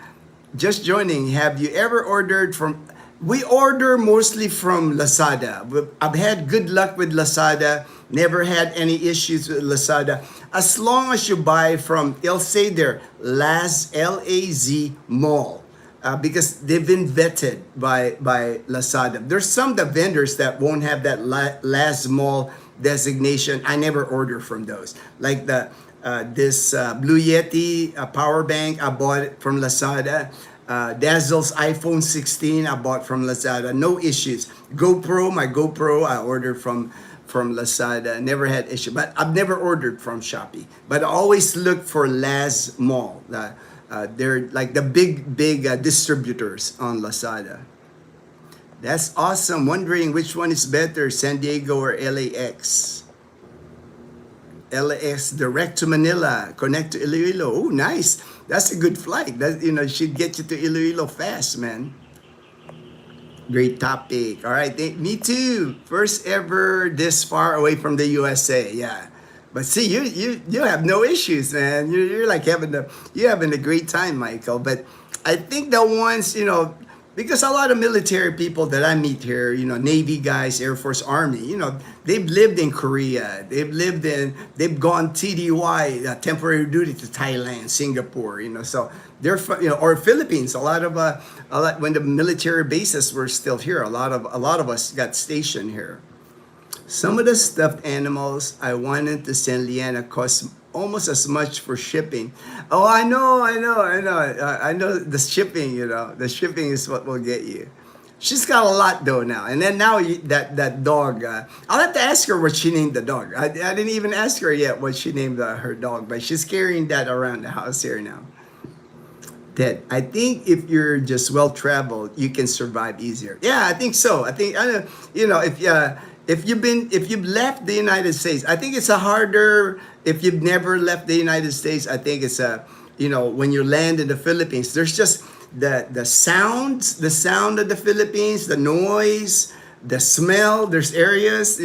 S1: Just joining. Have you ever ordered from? We order mostly from Lazada. I've had good luck with Lazada. Never had any issues with Lazada. As long as you buy from, they'll say there, Laz, L-A-Z Mall. because they've been vetted by Lazada. There's some the vendors that won't have that last mall designation. I never order from those. Like the this Blue Yeti power bank, I bought it from Lazada. Dazzle's iPhone 16, I bought from Lazada. No issues. My GoPro, I ordered from Lazada. Never had issue, but I've never ordered from Shopee. But I always look for last mall. They're like the big distributors on Lazada. That's awesome. Wondering which one is better, San Diego or LAX? LAX direct to Manila, connect to Iloilo. Oh, nice. That's a good flight. That should get you to Iloilo fast, man. Great topic. All right, me too. First ever this far away from the USA. Yeah. But see, you have no issues, man. You're like having a great time, Michael. But I think the ones, because a lot of military people that I meet here, Navy guys, Air Force, Army, they've lived in Korea. They've gone TDY, temporary duty to Thailand, Singapore, so they're, or Philippines. A lot when the military bases were still here, a lot of us got stationed here. Some of the stuffed animals I wanted to send Liana cost almost as much for shipping. Oh, I know the shipping. The shipping is what will get you. She's got a lot though now, and then now that dog. I'll have to ask her what she named the dog. I didn't even ask her yet what she named her dog, but she's carrying that around the house here now. That I think if you're just well traveled, you can survive easier. Yeah, I think so. I think if you've left the United States, I think it's a harder. If you've never left the United States, I think it's when you land in the Philippines, there's just the sound of the Philippines, the noise, the smell. There's areas,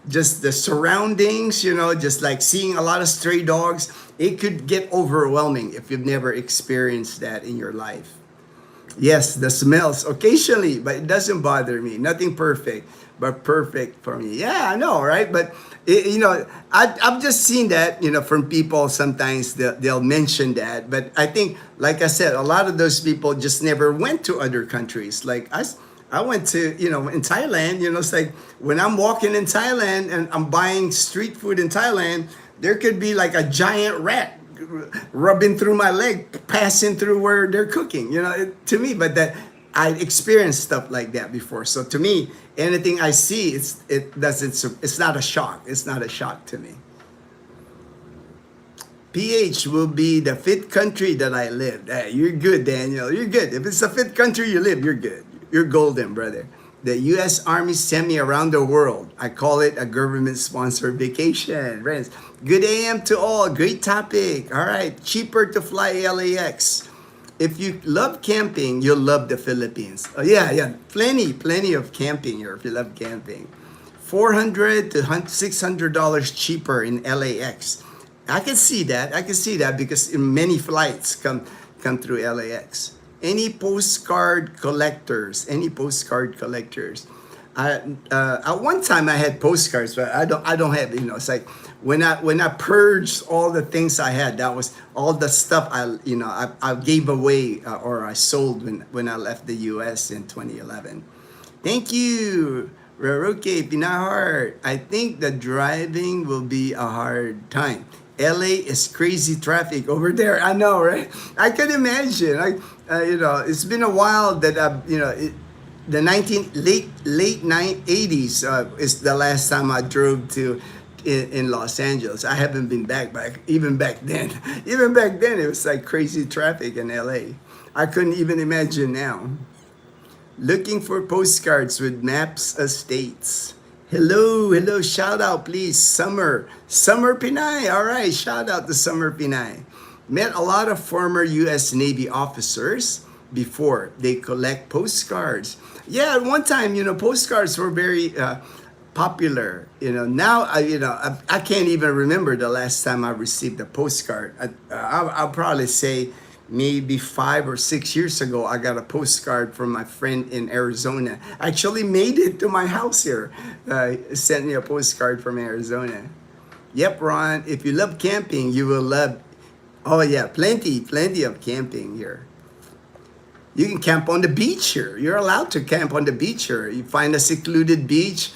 S1: just the surroundings, just like seeing a lot of stray dogs. It could get overwhelming if you've never experienced that in your life. Yes, the smells occasionally, but it doesn't bother me. Nothing perfect, but perfect for me. Yeah, I know, right? But I've just seen that, from people. Sometimes they'll mention that, but I think, like I said, a lot of those people just never went to other countries. Like I went to, in Thailand. It's like when I'm walking in Thailand and I'm buying street food in Thailand, there could be like a giant rat rubbing through my leg, passing through where they're cooking, to me. But that I experienced stuff like that before. So to me, anything I see, it's not a shock. It's not a shock to me. PH will be the fifth country that I lived. Hey, you're good, Daniel. You're good. If it's the fifth country you live, you're good. You're golden, brother. The U.S. Army sent me around the world. I call it a government-sponsored vacation. Friends, good AM to all. Great topic. All right, cheaper to fly LAX. If you love camping, you'll love the Philippines. Oh, yeah. Plenty of camping here if you love camping. $400 to $600 cheaper in LAX. I can see that because many flights come through LAX. Any postcard collectors? At one time I had postcards, but I don't have. It's like when I purged all the things I had. That was all the stuff I gave away or I sold when I left the U.S. in 2011. Thank you, Raruke Pinahart. I think the driving will be a hard time. LA is crazy traffic over there. I know, right? I can imagine. It's been a while that the late 80s is the last time I drove in Los Angeles. I haven't been back, but even back then it was like crazy traffic in LA. I couldn't even imagine now. Looking for postcards with maps of states. Hello, shout out please, Summer Pinay. All right, shout out to Summer Pinay. Met a lot of former U.S. Navy officers before. They collect postcards. Yeah, at one time, postcards were very popular. Now I can't even remember the last time I received a postcard. I'll probably say maybe 5 or 6 years ago, I got a postcard from my friend in Arizona. Actually made it to my house here. Sent me a postcard from Arizona. Yep, Ron, if you love camping, you will love, oh yeah, plenty of camping here. You can camp on the beach here. You're allowed to camp on the beach here. You find a secluded beach,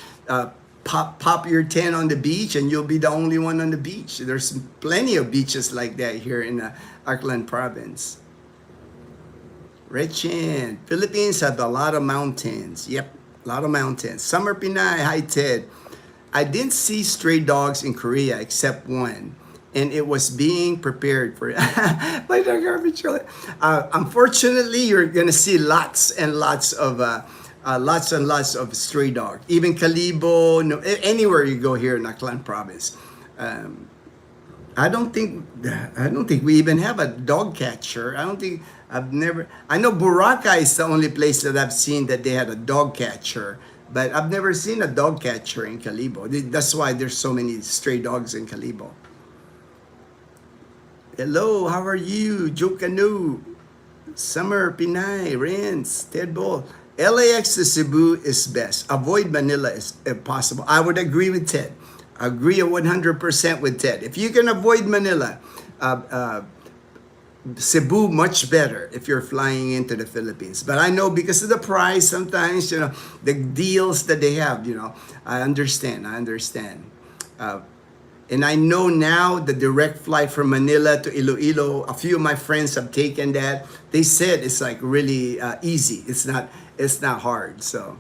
S1: pop your tent on the beach, and you'll be the only one on the beach. There's plenty of beaches like that here in Aklan province. Rechin, Philippines have a lot of mountains. Yep, a lot of mountains. Summer Pinay, hi Ted. I didn't see stray dogs in Korea except one, and it was being prepared for by the garbage trailer. Unfortunately, you're gonna see lots and lots of stray dogs. Even Kalibo, no, anywhere you go here in Aklan province. I don't think we even have a dog catcher. I know Boracay is the only place that I've seen that they had a dog catcher, but I've never seen a dog catcher in Kalibo. That's why there's so many stray dogs in Kalibo. Hello, how are you? Jokanu, Summer, Pinay, Renz, Ted Ball. LAX to Cebu is best. Avoid Manila if possible. I would agree with Ted. Agree 100% with Ted. If you can avoid Manila, Cebu much better if you're flying into the Philippines. But I know because of the price, sometimes the deals that they have. I understand. And I know now the direct flight from Manila to Iloilo. A few of my friends have taken that. They said it's like really easy. It's not hard. So.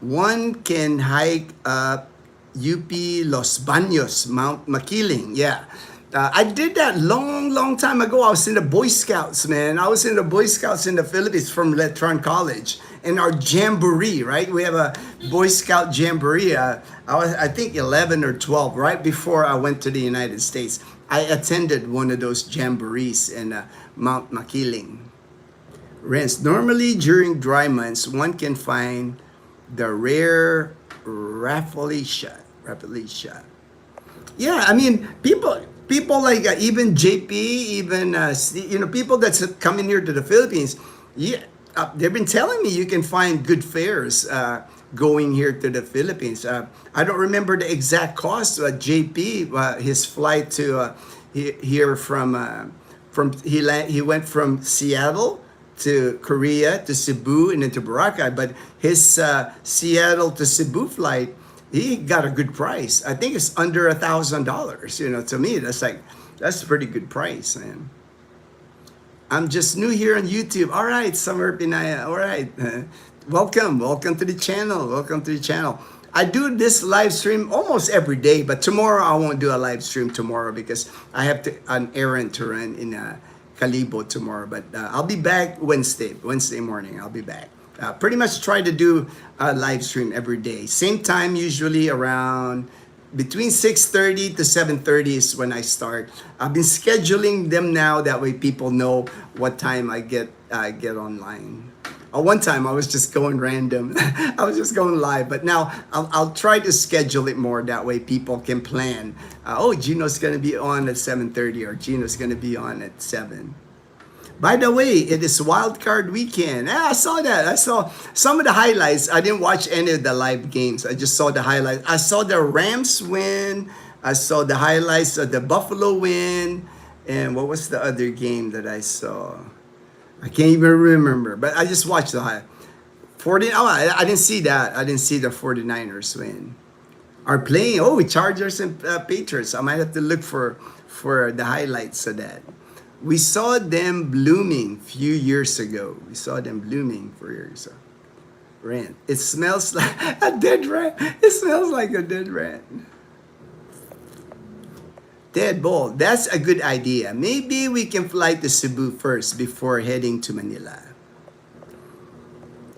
S1: One can hike up UP Los Baños, Mount Makiling. Yeah. I did that long time ago. I was in the Boy Scouts, man. I was in the Boy Scouts in the Philippines from Letron College. And our jamboree, right? We have a Boy Scout jamboree. I think 11 or 12, right before I went to the United States. I attended one of those jamborees in Mount Makiling. Rents. Normally during dry months, one can find the rare Rafflesia. Yeah, I mean, people like even JP, even people that's coming here to the Philippines. Yeah, they've been telling me you can find good fares going here to the Philippines. I don't remember the exact cost. JP, his flight to here he went from Seattle to Korea, to Cebu, and then to Boracay. But his Seattle to Cebu flight, he got a good price. I think it's under $1,000. To me, that's a pretty good price, man. I'm just new here on YouTube. All right, Summer Pinaya. All right, welcome to the channel. I do this live stream almost every day, but tomorrow I won't do a live stream tomorrow because I have an errand to run in Kalibo tomorrow, but I'll be back Wednesday morning. I'll be back. Pretty much try to do a live stream every day. Same time, usually around between 6:30 to 7:30 is when I start. I've been scheduling them now. That way people know what time I get online. One time I was just going random. I was just going live, but now I'll try to schedule it more. That way people can plan. Gino's going to be on at 7:30 or Gino's going to be on at 7. By the way, it is wildcard weekend. I saw that. I saw some of the highlights. I didn't watch any of the live games. I just saw the highlights. I saw the Rams win. I saw the highlights of the Buffalo win. And what was the other game that I saw? I can't even remember, but I just watched the high. I didn't see that. I didn't see the 49ers win. Are playing, Chargers and Patriots. I might have to look for the highlights of that. We saw them blooming few years ago. Rat. It smells like a dead rat. It smells like a dead rat. Dead ball. That's a good idea. Maybe we can fly to Cebu first before heading to Manila.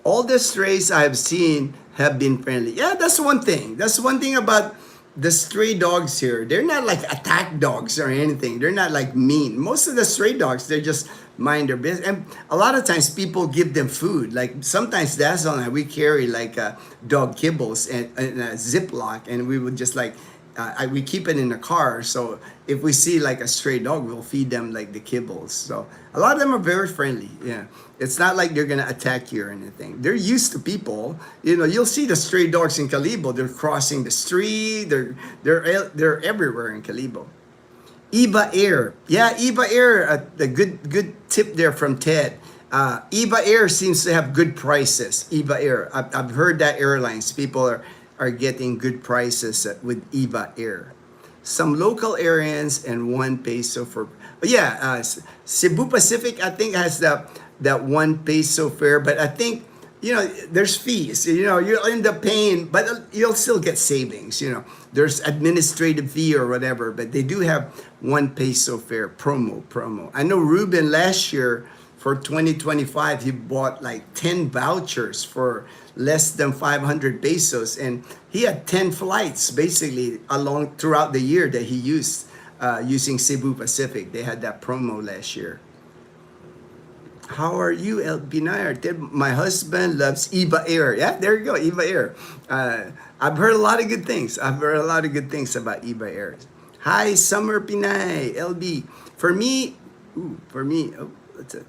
S1: All the strays I've seen have been friendly. Yeah, that's one thing. That's one thing about the stray dogs here. They're not like attack dogs or anything. They're not like mean. Most of the stray dogs, they just mind their business. And a lot of times people give them food. Like sometimes Dazzle and I, we carry like dog kibbles and a Ziploc, and we would just like we keep it in the car. So if we see like a stray dog, we'll feed them like the kibbles. So a lot of them are very friendly. Yeah, it's not like they're gonna attack you or anything. They're used to people. You'll see the stray dogs in Kalibo. They're crossing the street. They're everywhere in Kalibo. Iba Air. Yeah, Iba Air. The good tip there from Ted. Iba Air seems to have good prices. Iba Air. I've heard that airlines people are getting good prices with Iba Air. Some local airlines and 1 peso for. Yeah, Cebu Pacific I think has that 1 peso fare, but I think there's fees. You'll end up paying, but you'll still get savings. There's administrative fee or whatever, but they do have 1 peso fare promo. I know Ruben last year for 2025 he bought like 10 vouchers for less than 500 pesos, and he had 10 flights basically along throughout the year that he used using Cebu Pacific. They had that promo last year. How are you, El Binayar? My husband loves Iba Air. Yeah, there you go, Iba Air. I've heard a lot of good things. I've heard a lot of good things about Iba Air. Hi, Summer Pinay, LB. For me, what's it?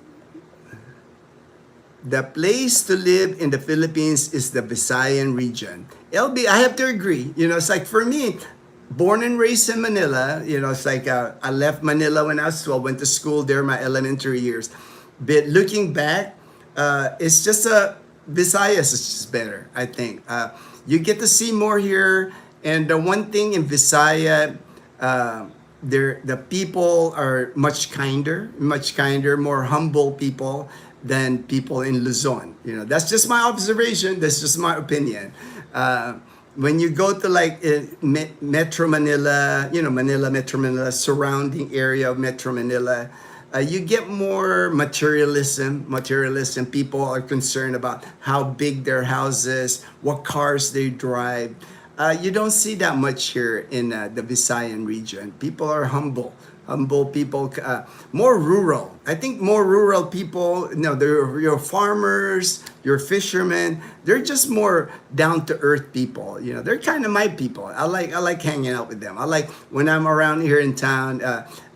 S1: The place to live in the Philippines is the Visayan region. LB, I have to agree. It's like for me, born and raised in Manila, it's like I left Manila when I was 12, went to school there my elementary years. But looking back, it's just Visayas is just better, I think. You get to see more here, and the one thing in Visaya, the people are much kinder, more humble people than people in Luzon. That's just my observation. That's just my opinion. When you go to like Metro Manila, Metro Manila, surrounding area of Metro Manila, you get more materialism. People are concerned about how big their houses, what cars they drive. You don't see that much here in the Visayan region. People are humble people, more rural. I think more rural people, they're your farmers, your fishermen. They're just more down to earth people. They're kind of my people. I like hanging out with them. I like when I'm around here in town.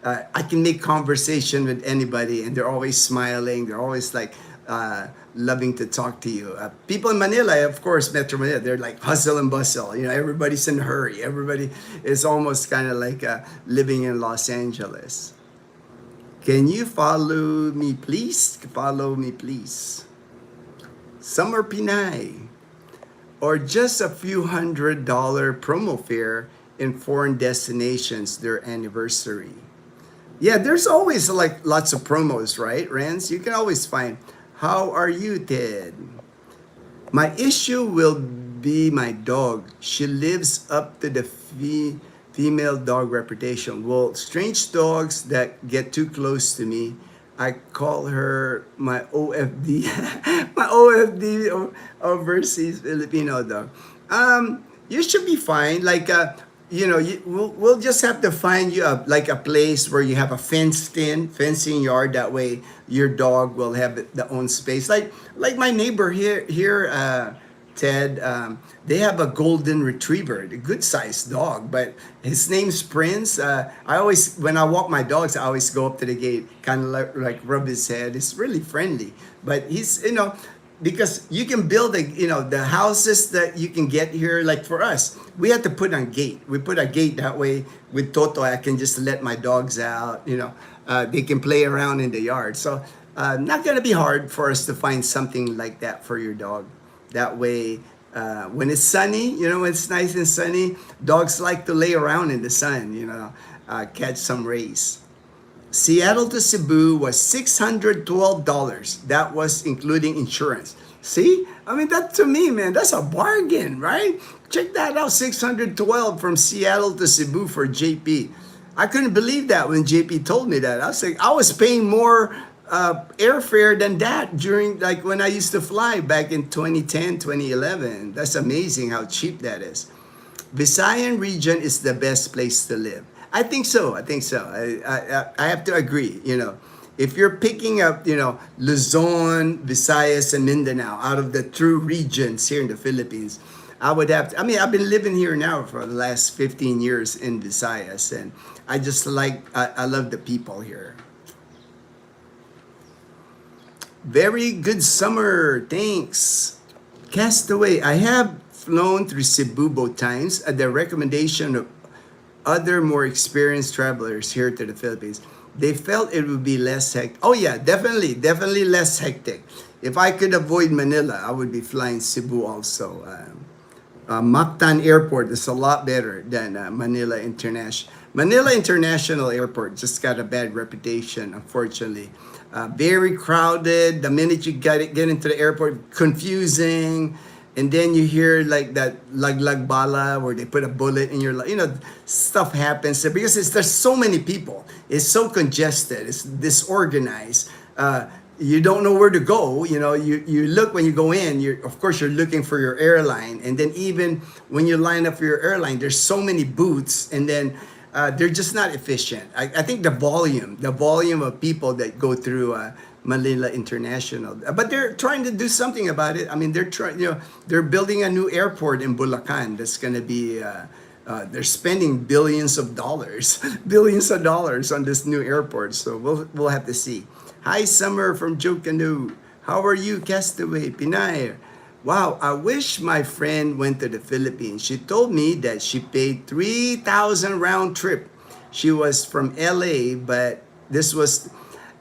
S1: I can make conversation with anybody, and they're always smiling. They're always like loving to talk to you. People in Manila, of course, Metro Manila, they're like hustle and bustle. Everybody's in a hurry. Everybody is almost kind of like living in Los Angeles. Can you follow me, please? Follow me, please. Summer Pinay. Or just a few $100 promo fare in foreign destinations, their anniversary. Yeah, there's always like lots of promos, right, Rans? You can always find. How are you, Ted? My issue will be my dog. She lives up to the female dog reputation. Well, strange dogs that get too close to me, I call her my OFD, my OFD overseas Filipino dog. You should be fine. Like, we'll just have to find you a place where you have a fencing yard. That way, your dog will have the own space. Like my neighbor here, Ted. They have a golden retriever, a good sized dog, but his name's Prince. When I walk my dogs, I always go up to the gate, kind of like rub his head. It's really friendly, but he's because you can build the houses that you can get here. Like for us, we had to put on gate. We put a gate that way. With Toto, I can just let my dogs out. They can play around in the yard. So not gonna be hard for us to find something like that for your dog. That way, when it's sunny, when it's nice and sunny, dogs like to lay around in the sun. Catch some rays. Seattle to Cebu was $612. That was including insurance. See? I mean, that to me, man, that's a bargain, right? Check that out, 612 from Seattle to Cebu for JP. I couldn't believe that when JP told me that. I was like, I was paying more airfare than that during, like, when I used to fly back in 2010, 2011. That's amazing how cheap that is. Visayan region is the best place to live. I think so. I have to agree. If you're picking up, Luzon, Visayas, and Mindanao out of the true regions here in the Philippines, I would have to. I mean, I've been living here now for the last 15 years in Visayas, and I just I love the people here. Very good summer. Thanks. Castaway. I have flown through Cebu both times at the recommendation of other more experienced travelers here to the Philippines, they felt it would be less hectic. Oh yeah, definitely less hectic. If I could avoid Manila, I would be flying Cebu also. Mactan Airport is a lot better than Manila International. Manila International Airport just got a bad reputation, unfortunately. Very crowded. The minute you get into the airport, confusing. And then you hear like that lag bala where they put a bullet in your, stuff happens because there's so many people. It's so congested. It's disorganized. You don't know where to go. You look when you go in. Of course you're looking for your airline, and then even when you line up for your airline, there's so many booths, and then they're just not efficient. I think the volume of people that go through Manila International, but they're trying to do something about it. I mean, they're trying. They're building a new airport in Bulacan that's going to be. They're spending billions of dollars, billions of dollars on this new airport. So we'll have to see. Hi, Summer from Joe Canoe. How are you, Castaway Pinay? Wow, I wish my friend went to the Philippines. She told me that she paid 3,000 round trip. She was from LA, but this was,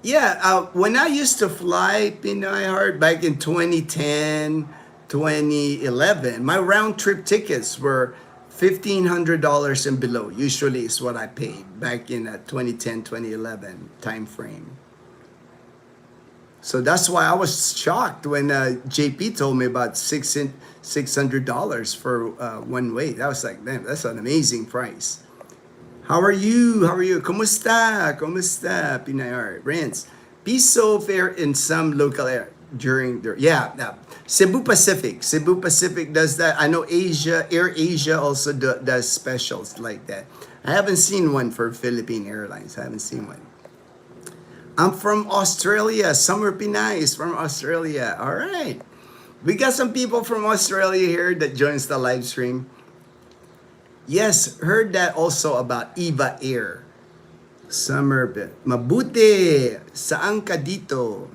S1: when I used to fly Pinay Heart back in 2010, 2011, my round trip tickets were $1,500 and below. Usually is what I paid back in 2010, 2011 time frame. So that's why I was shocked when JP told me about $600 for one way. That was like, man, that's an amazing price. How are you? Kumusta? Pinay Art. Rents. Piso fare in some local area during the, Cebu Pacific. Cebu Pacific does that. I know Air Asia also does specials like that. I haven't seen one for Philippine Airlines. I haven't seen one. I'm from Australia. Summer Pinay is from Australia. All right. We got some people from Australia here that joins the live stream. Yes, heard that also about Eva Air. Summer Mabuti. Saan ka dito?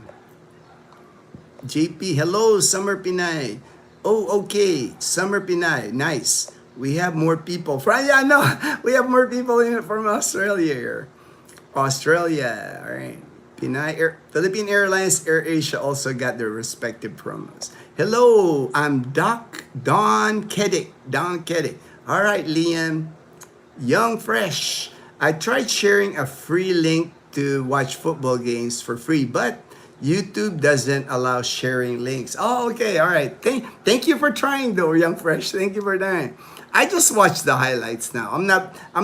S1: JP, hello, Summer Pinay. Oh, okay. Summer Pinay. Nice. We have more people from, we have more people from Australia here. Australia, all right. Philippine Airlines, Air Asia also got their respective promos. Hello, I'm Don Kedick. All right, Liam. Young Fresh. I tried sharing a free link to watch football games for free, but YouTube doesn't allow sharing links. Oh, okay, all right. Thank you for trying though, Young Fresh. Thank you for trying. I just watch the highlights now. I'm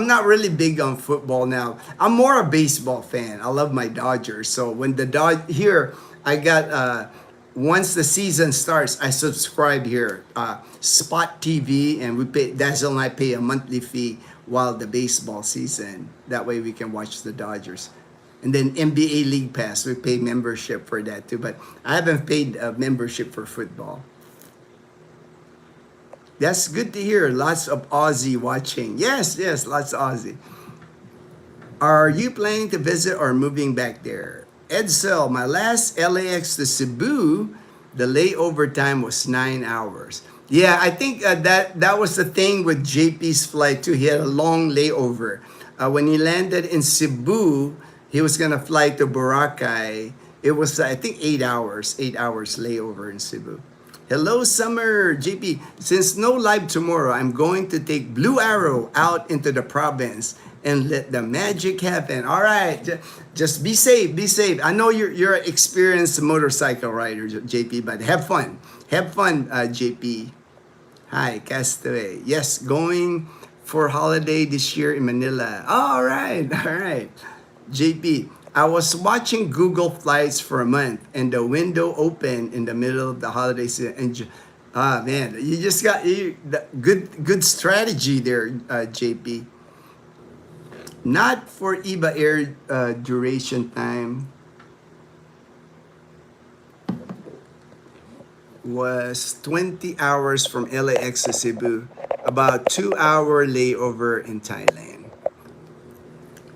S1: not really big on football now. I'm more a baseball fan. I love my Dodgers. So when the here, I got once the season starts, I subscribe here, Spot TV, and we pay. Dazzle and I pay a monthly fee while the baseball season. That way we can watch the Dodgers. And then NBA League Pass, we pay membership for that too. But I haven't paid a membership for football. That's good to hear. Lots of Aussie watching. Yes, lots of Aussie. Are you planning to visit or moving back there? Edsel, my last LAX to Cebu, the layover time was 9 hours. Yeah, I think that was the thing with JP's flight too. He had a long layover. When he landed in Cebu, he was gonna fly to Boracay. It was, I think, 8 hours layover in Cebu. Hello, Summer, JP. Since no live tomorrow, I'm going to take Blue Arrow out into the province and let the magic happen. All right, just be safe. I know you're an experienced motorcycle rider, JP, but have fun, JP. Hi, Castaway. Yes, going for holiday this year in Manila. All right. JP, I was watching Google Flights for a month, and the window opened in the middle of the holiday season. And man, you just got good strategy there, JP. Not for Eva Air duration time. Was 20 hours from LAX to Cebu, about 2-hour layover in Thailand.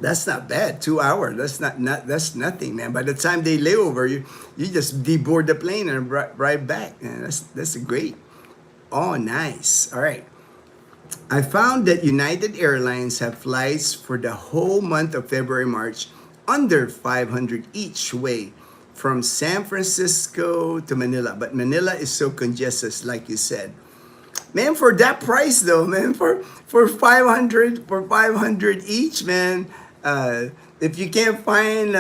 S1: That's not bad. 2 hours. That's nothing, man. By the time they lay over, you just deboard the plane and right back. Man, that's great. Oh, nice. All right. I found that United Airlines have flights for the whole month of February, March under 500 each way from San Francisco to Manila. But Manila is so congested, like you said. Man, for that price though, man, for 500 each, man. If you can't find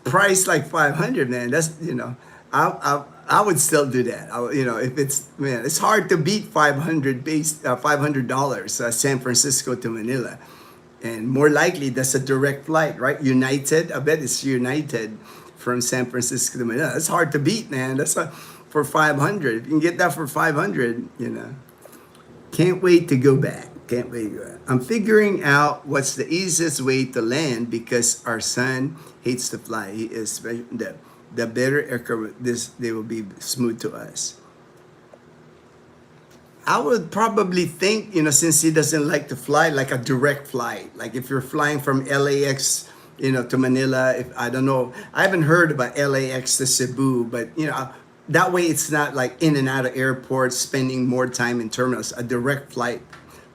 S1: price like 500, man, that's I would still do that. If it's man, it's hard to beat 500 base $500 San Francisco to Manila, and more likely that's a direct flight, right? United, I bet it's United from San Francisco to Manila. It's hard to beat, man. For 500. If you can get that for 500, can't wait to go back. Can't wait to go back. I'm figuring out what's the easiest way to land because our son hates to fly. He is the better aircraft. They will be smooth to us. I would probably think, since he doesn't like to fly, like a direct flight. Like if you're flying from LAX, to Manila. If I don't know, I haven't heard about LAX to Cebu, but that way it's not like in and out of airports, spending more time in terminals. A direct flight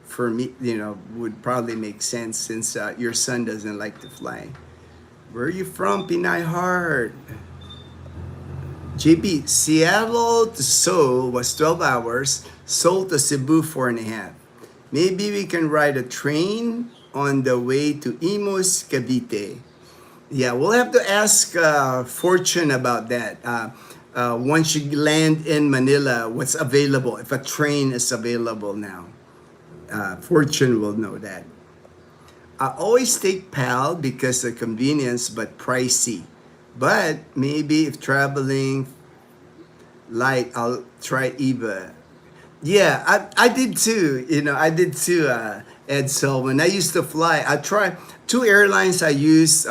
S1: for me, would probably make sense since your son doesn't like to fly. Where are you from, Pinay Heart? JP, Seattle to Seoul was 12 hours, Seoul to Cebu 4.5. Maybe we can ride a train on the way to Imus, Cavite. Yeah, we'll have to ask Fortune about that. Once you land in Manila, what's available, if a train is available now. Fortune will know that. I always take PAL because of convenience, but pricey. But maybe if traveling light, I'll try EVA. Yeah, I did too. I did too, Ed. So when I used to fly, I tried two airlines I used.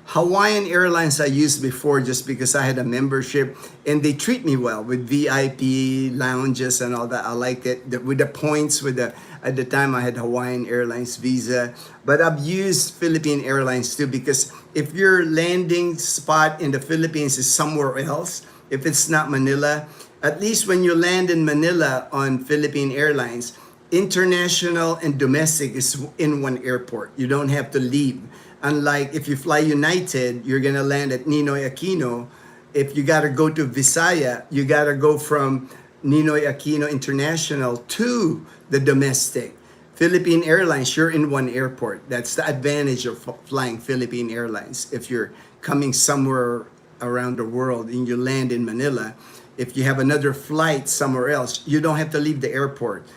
S1: Hawaiian Airlines I used before just because I had a membership and they treat me well with VIP lounges and all that. I liked it with the points at the time I had Hawaiian Airlines Visa, but I've used Philippine Airlines too because if your landing spot in the Philippines is somewhere else, if it's not Manila, at least when you land in Manila on Philippine Airlines, international and domestic is in one airport. You don't have to leave. Unlike if you fly United, you're gonna land at Ninoy Aquino. If you gotta go to Visaya, you gotta go from Ninoy Aquino International to the domestic. Philippine Airlines, you're in one airport. That's the advantage of flying Philippine Airlines. If you're coming somewhere around the world and you land in Manila, if you have another flight somewhere else, you don't have to leave the airport.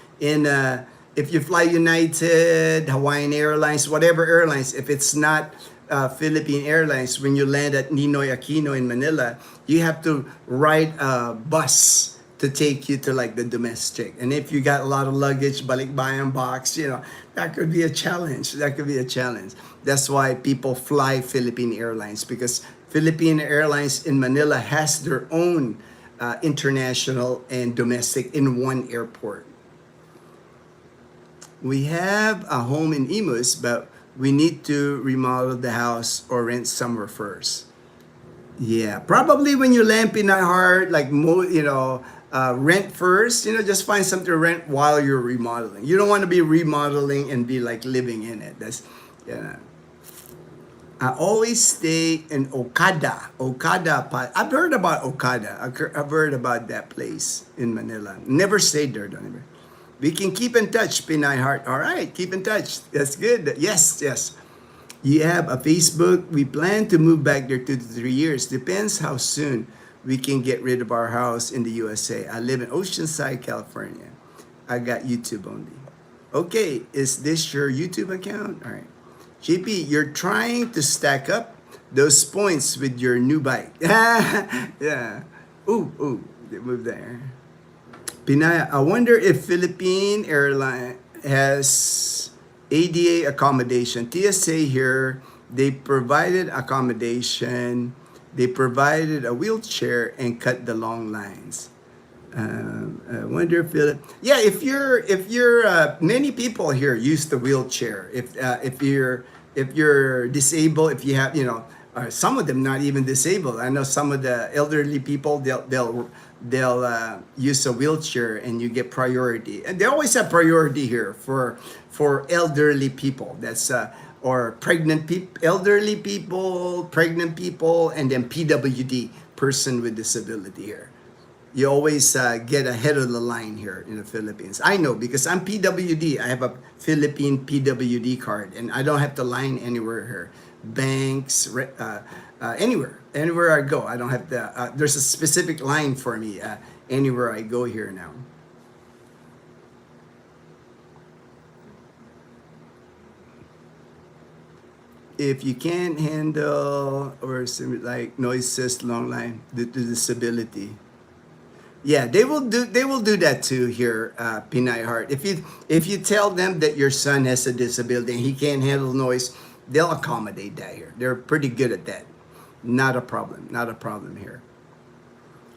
S1: If you fly United, Hawaiian Airlines, whatever airlines, if it's not Philippine Airlines, when you land at Ninoy Aquino in Manila, you have to ride a bus to take you to like the domestic. And if you got a lot of luggage, balikbayan box, that could be a challenge. That's why people fly Philippine Airlines because Philippine Airlines in Manila has their own international and domestic in one airport. We have a home in Imus, but we need to remodel the house or rent somewhere first. Yeah, probably when you land Pinay Heart, like rent first. Just find something to rent while you're remodeling. You don't want to be remodeling and be like living in it. I always stay in Okada. I've heard about Okada. I've heard about that place in Manila. Never stayed there, don't ever. We can keep in touch, Pinay Heart. All right, keep in touch. That's good. Yes. You have a Facebook. We plan to move back there 2 to 3 years. Depends how soon we can get rid of our house in the USA. I live in Oceanside, California. I got YouTube only. Okay, is this your YouTube account? All right. JP, you're trying to stack up those points with your new bike. Yeah. Ooh, they moved there. Pinay, I wonder if Philippine Airlines has ADA accommodation. TSA here, they provided accommodation. They provided a wheelchair and cut the long lines. I wonder if if you're many people here use the wheelchair. If you're disabled, if you have some of them not even disabled. I know some of the elderly people they'll use a wheelchair and you get priority. And they always have priority here for elderly people. That's or pregnant people, elderly people, pregnant people, and then PWD, person with disability here. You always get ahead of the line here in the Philippines. I know because I'm PWD. I have a Philippine PWD card, and I don't have to line anywhere here. Banks, anywhere I go, I don't have to. There's a specific line for me anywhere I go here now. If you can't handle or like noises, long line due to disability. Yeah, they will do that too here, Pinay Heart. If you tell them that your son has a disability and he can't handle noise, they'll accommodate that here. They're pretty good at that. Not a problem. Not a problem here.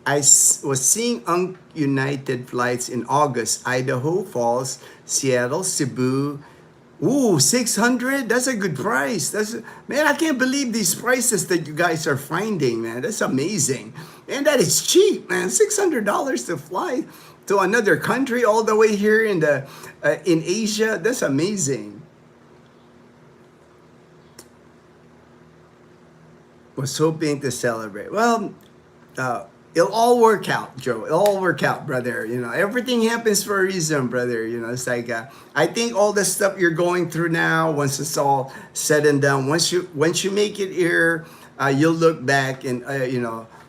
S1: Was seeing United flights in August, Idaho Falls, Seattle, Cebu. Ooh, 600? That's a good price. Man, I can't believe these prices that you guys are finding, man. That's amazing. And that is cheap, man. $600 to fly to another country all the way here in Asia. That's amazing. Was hoping to celebrate. Well, it'll all work out, Joe. It'll all work out, brother. Everything happens for a reason, brother. It's like I think all the stuff you're going through now, once it's all said and done, once you make it here, you'll look back and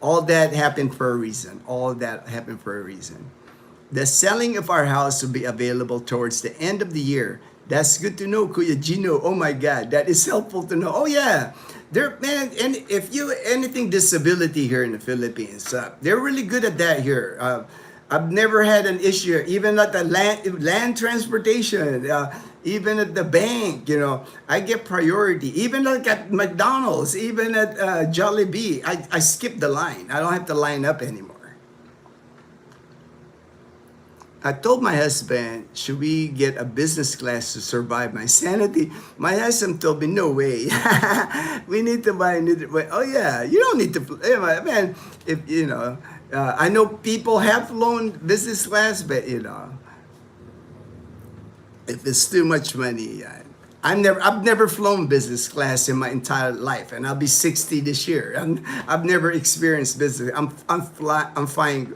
S1: all that happened for a reason. All that happened for a reason. The selling of our house will be available towards the end of the year. That's good to know, Kuya Gino. Oh my God, that is helpful to know. Oh yeah, man. And if you anything disability here in the Philippines, they're really good at that here. I've never had an issue, even at the land transportation, even at the bank. I get priority. Even like at McDonald's, even at Jollibee, I skip the line. I don't have to line up anymore. I told my husband, should we get a business class to survive my sanity? My husband told me, no way. We need to buy a new. Oh yeah, you don't need to. Man, if I know people have flown business class, but if it's too much money, I've never flown business class in my entire life, and I'll be 60 this year. I've never experienced business. I'm flying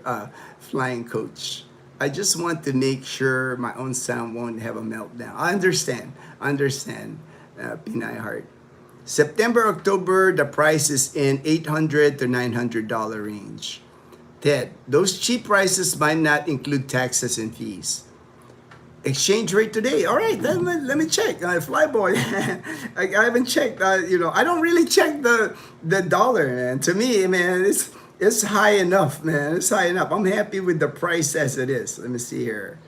S1: coach. I just want to make sure my own son won't have a meltdown. I understand, Pinay Heart. September, October, the price is in $800 to $900 range. Ted, those cheap prices might not include taxes and fees. Exchange rate today. All right, let me check. Flyboy, I haven't checked. I don't really check the dollar, man. To me, man, it's high enough, man. It's high enough. I'm happy with the price as it is. Let me see here.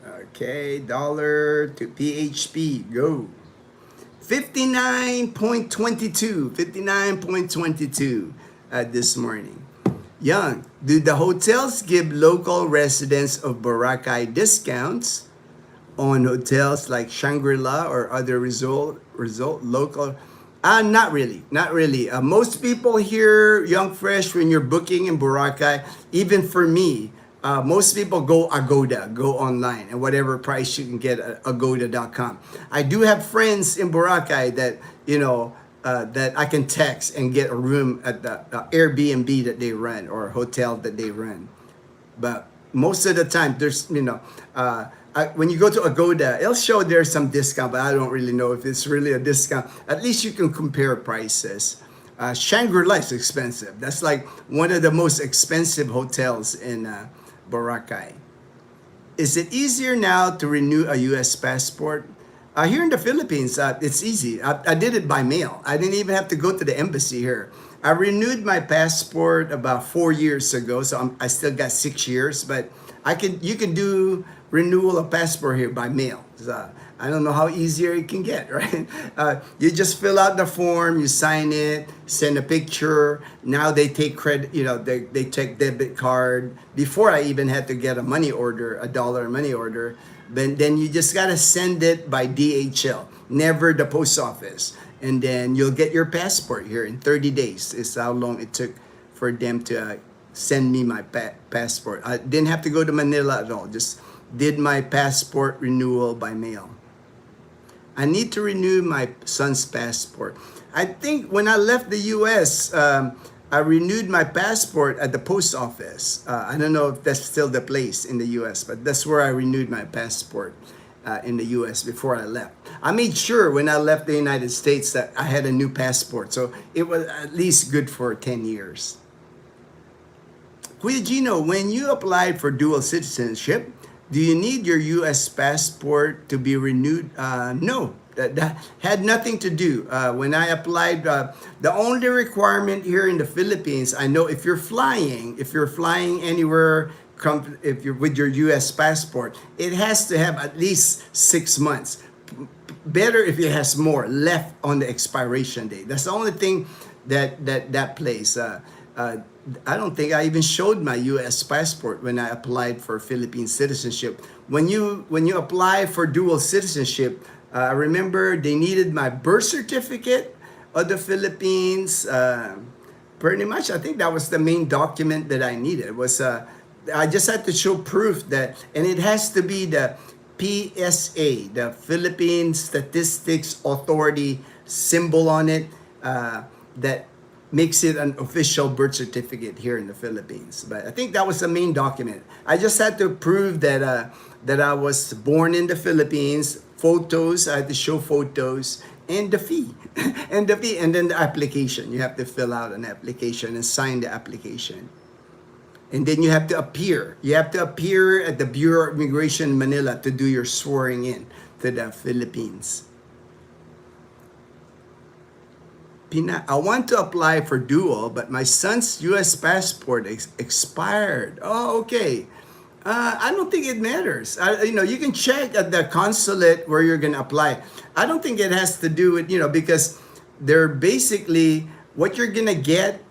S1: Okay, dollar to PHP, go. 59.22 this morning. Young, do the hotels give local residents of Boracay discounts on hotels like Shangri-La or other resort local? Not really. Most people here, Young Fresh, when you're booking in Boracay, even for me, most people go Agoda, go online, and whatever price you can get at agoda.com. I do have friends in Boracay that, that I can text and get a room at the Airbnb that they run or hotel that they run. But most of the time, there's, when you go to Agoda, it'll show there's some discount, but I don't really know if it's really a discount. At least you can compare prices. Shangri-La is expensive. That's like one of the most expensive hotels in Boracay. Is it easier now to renew a U.S. passport? Here in the Philippines, it's easy. I did it by mail. I didn't even have to go to the embassy here. I renewed my passport about 4 years ago, so I still got 6 years, but you can do renewal of passport here by mail. I don't know how easier it can get, right? You just fill out the form, you sign it, send a picture. Now they take credit, they take debit card. Before I even had to get a money order, $1 money order. Then you just gotta send it by DHL, never the post office. And then you'll get your passport here in 30 days. Is how long it took for them to send me my passport. I didn't have to go to Manila at all. Just did my passport renewal by mail. I need to renew my son's passport. I think when I left the U.S., I renewed my passport at the post office. I don't know if that's still the place in the U.S., but that's where I renewed my passport in the U.S. before I left. I made sure when I left the United States that I had a new passport, so it was at least good for 10 years. Kuya Gino, when you applied for dual citizenship, do you need your U.S. passport to be renewed? No, that had nothing to do. When I applied, the only requirement here in the Philippines, I know if you're flying anywhere, if you're with your U.S. passport, it has to have at least 6 months. Better if it has more left on the expiration date. That's the only thing that plays. I don't think I even showed my U.S. passport when I applied for Philippine citizenship. When you apply for dual citizenship, I remember they needed my birth certificate of the Philippines. Pretty much, I think that was the main document that I needed. It was I just had to show proof that, and it has to be the PSA, the Philippine Statistics Authority symbol on it, that makes it an official birth certificate here in the Philippines. But I think that was the main document. I just had to prove that that I was born in the Philippines. Photos, I had to show photos, and the fee, and then the application. You have to fill out an application and sign the application. And then you have to appear. You have to appear at the Bureau of Immigration in Manila to do your swearing in to the Philippines. I want to apply for dual, but my son's U.S. passport expired. Oh, okay. I don't think it matters. You can check at the consulate where you're going to apply. I don't think it has to do with, because they're basically, what you're going to get,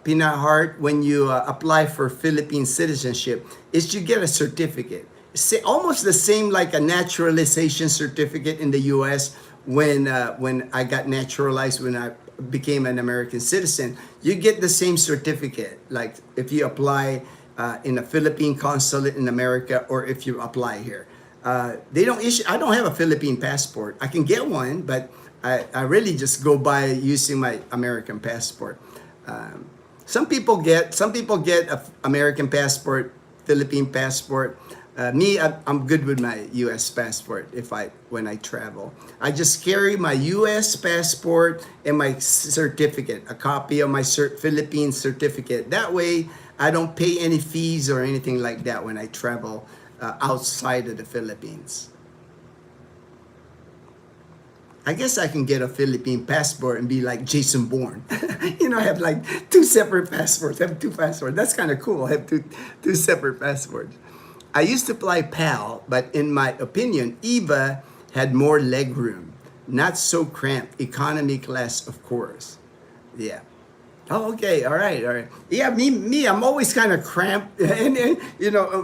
S1: Pina Heart, when you apply for Philippine citizenship is you get a certificate. Almost the same like a naturalization certificate in the U.S. when I got naturalized, when I became an American citizen. You get the same certificate, like if you apply in a Philippine consulate in America, or if you apply here. They don't issue. I don't have a Philippine passport. I can get one, but I really just go by using my American passport. Some people get a American passport, Philippine passport. Me, I'm good with my U.S. passport when I travel. I just carry my U.S. passport and my certificate, a copy of my Philippine certificate. That way, I don't pay any fees or anything like that when I travel outside of the Philippines. I guess I can get a Philippine passport and be like Jason Bourne. I have like 2 separate passports. I have 2 passports. That's kind of cool. I have two separate passports. I used to fly PAL, but in my opinion, EVA had more leg room. Not so cramped. Economy class, of course. Yeah. Oh, okay. All right. Yeah, me, I'm always kind of cramped. And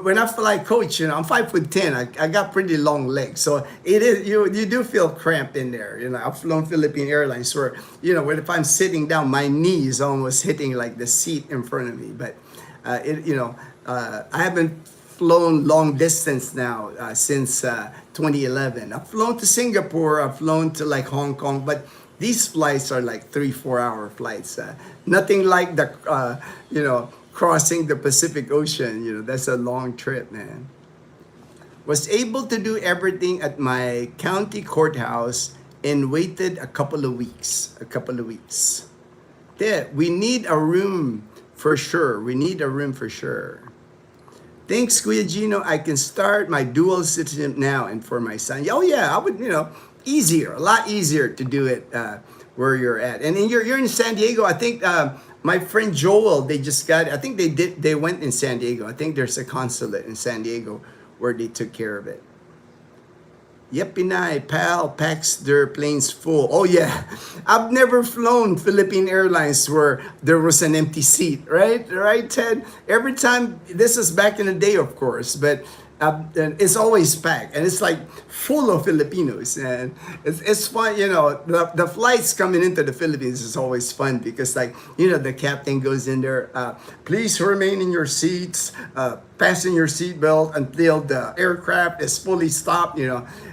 S1: when I fly coach, I'm 5'10". I got pretty long legs. So it is, you do feel cramped in there. I've flown Philippine Airlines where, if I'm sitting down, my knee is almost hitting like the seat in front of me. But, I haven't flown long distance now since 2011. I've flown to Singapore. I've flown to like Hong Kong, but these flights are like 3-4 hour flights. Nothing like the, crossing the Pacific Ocean. That's a long trip, man. Was able to do everything at my county courthouse and waited a couple of weeks. Yeah, we need a room for sure. Thanks, Kuya Gino. I can start my dual citizenship now and for my son. Oh yeah, I would, a lot easier to do it where you're at. And you're in San Diego. I think my friend Joel, they just got, I think they went in San Diego. I think there's a consulate in San Diego where they took care of it. Yep, Pinay, PAL packs their planes full. Oh yeah, I've never flown Philippine Airlines where there was an empty seat, right? Right, Ted? Every time, this is back in the day, of course, but and it's always packed, and it's like full of Filipinos, and it's fun. The flights coming into the Philippines is always fun because, like, the captain goes in there. Please remain in your seats. Fasten your seatbelt until the aircraft is fully stopped.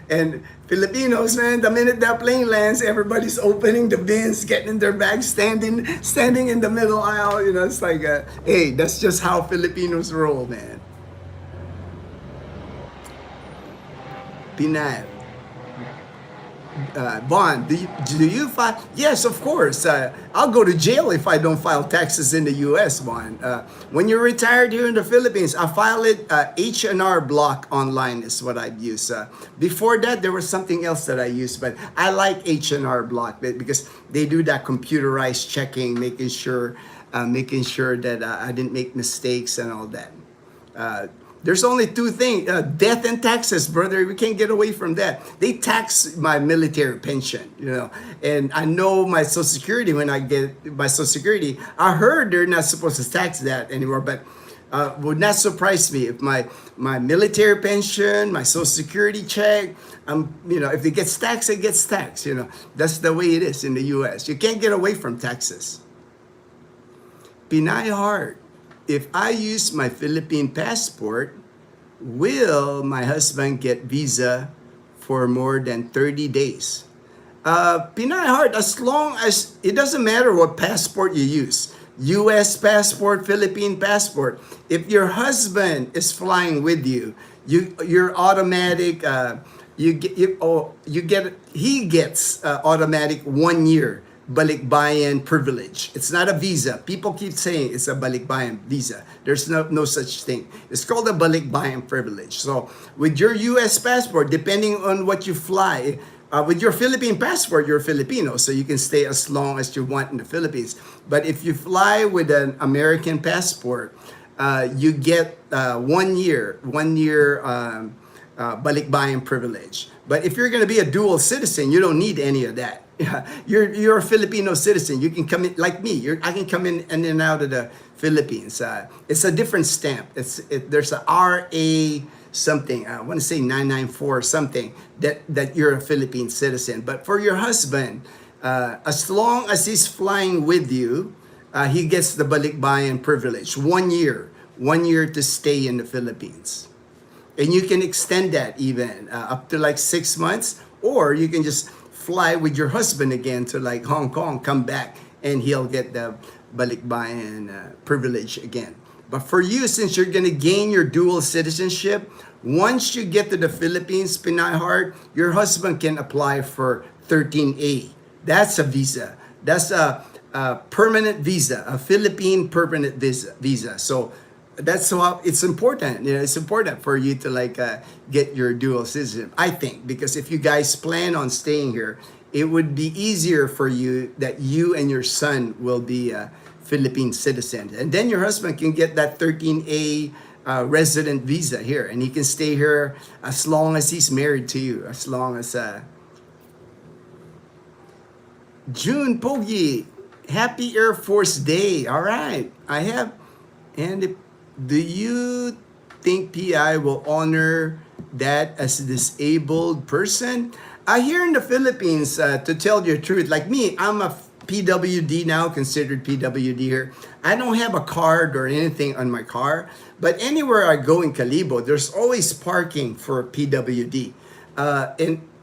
S1: And Filipinos, man, the minute that plane lands, everybody's opening the bins, getting in their bags, standing in the middle aisle. It's like, hey, that's just how Filipinos roll, man. Pinay. Bond, do you file? Yes, of course. I'll go to jail if I don't file taxes in the U.S., Bond. When you're retired here in the Philippines, I file it H&R Block online is what I've used. Before that, there was something else that I used, but I like H&R Block because they do that computerized checking, making sure that I didn't make mistakes and all that. There's only two things, death and taxes, brother. We can't get away from that. They tax my military pension, and I know my Social Security. When I get my Social Security, I heard they're not supposed to tax that anymore, but would not surprise me if my military pension, my Social Security check, if it gets taxed, it gets taxed. That's the way it is in the U.S. You can't get away from taxes. Pinay Heart. If I use my Philippine passport, will my husband get visa for more than 30 days? Pinay Heart, as long as, it doesn't matter what passport you use, U.S. passport, Philippine passport, if your husband is flying with you, you're automatic, he gets automatic 1 year balikbayan privilege. It's not a visa. People keep saying it's a balikbayan visa. There's no such thing. It's called a balikbayan privilege. So with your U.S. passport, depending on what you fly, with your Philippine passport, you're Filipino, so you can stay as long as you want in the Philippines. But if you fly with an American passport, you get 1 year balikbayan privilege. But if you're going to be a dual citizen, you don't need any of that. You're a Filipino citizen. You can come in like me. I can come in and out of the Philippines. It's a different stamp. There's a RA something. I want to say 994 or something that you're a Philippine citizen. But for your husband, as long as he's flying with you, he gets the balikbayan privilege. 1 year to stay in the Philippines. And you can extend that even up to like 6 months, or you can just fly with your husband again to like Hong Kong, come back, and he'll get the balikbayan privilege again. But for you, since you're gonna gain your dual citizenship, once you get to the Philippines, Pinay Heart, your husband can apply for 13A. That's a visa. That's a permanent visa, a Philippine permanent visa. So that's why it's important. It's important for you to get your dual citizenship, I think, because if you guys plan on staying here, it would be easier for you that you and your son will be Philippine citizens, and then your husband can get that 13A resident visa here, and he can stay here as long as he's married to you, as long as June Pogi, happy Air Force Day. All right, I have, and do you think PI will honor that as a disabled person? Here in the Philippines, to tell you the truth, like me, I'm a PWD now, considered PWD here. I don't have a card or anything on my car, but anywhere I go in Calibo, there's always parking for PWD.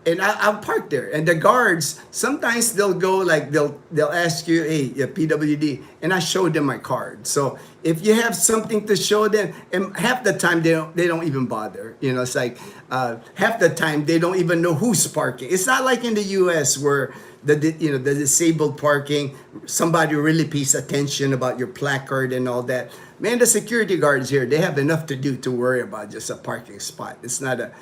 S1: And I'll park there, and the guards sometimes they'll go they'll ask you, hey, PWD, and I show them my card. So if you have something to show them, and half the time they don't even bother. It's like half the time they don't even know who's parking. It's not like in the U.S. where the disabled parking, somebody really pays attention about your placard and all that. Man, the security guards here, they have enough to do to worry about just a parking spot. It's not a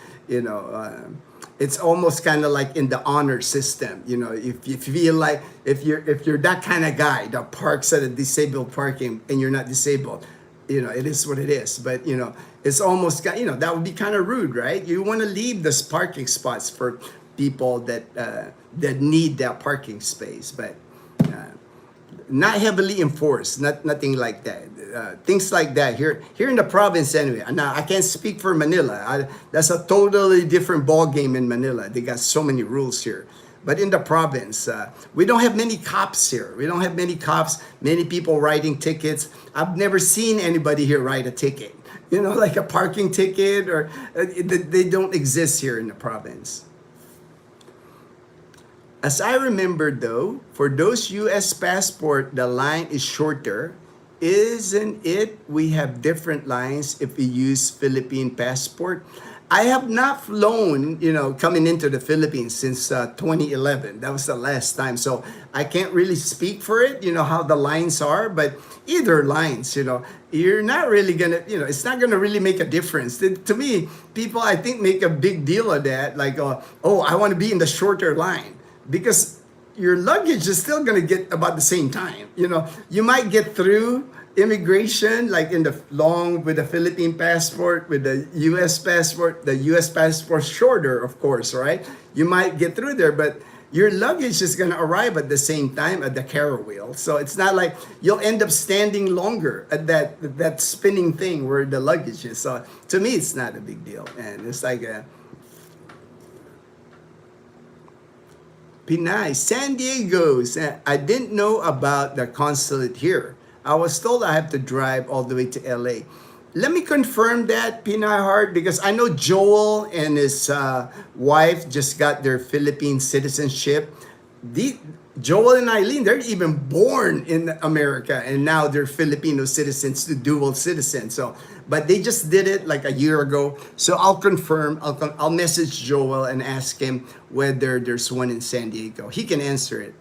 S1: it's almost kind of like in the honor system. If you feel like if you're that kind of guy that parks at a disabled parking and you're not disabled, it is what it is. But it's almost that would be kind of rude, right? You want to leave those parking spots for people that need that parking space. But not heavily enforced, nothing like that. Things like that here in the province anyway. Now I can't speak for Manila. That's a totally different ball game in Manila. They got so many rules here. But in the province, we don't have many cops here. We don't have many cops, many people writing tickets. I've never seen anybody here write a ticket. You know, like a parking ticket, or they don't exist here in the province. As I remember though, for those US passport, the line is shorter. Isn't it? We have different lines if we use Philippine passport. I have not flown, coming into the Philippines since 2011. That was the last time. So I can't really speak for it, how the lines are, but either lines, you're not really gonna, it's not gonna really make a difference. To me, people, I think, make a big deal of that. Like, oh, I wanna be in the shorter line. Because your luggage is still going to get about the same time. You might get through immigration like in the long with the Philippine passport, with the US passport. The US passport shorter, of course, right? You might get through there, but your luggage is going to arrive at the same time at the carrier wheel. So it's not like you'll end up standing longer at that spinning thing where the luggage is. So to me, it's not a big deal. And it's like Pinay, San Diego. I didn't know about the consulate here. I was told I have to drive all the way to LA. Let me confirm that, Pinay Hart, because I know Joel and his wife just got their Philippine citizenship. Joel and Eileen, they're even born in America, and now they're Filipino citizens, the dual citizens. So, but they just did it like a year ago. So I'll confirm. I'll message Joel and ask him whether there's one in San Diego. He can answer it.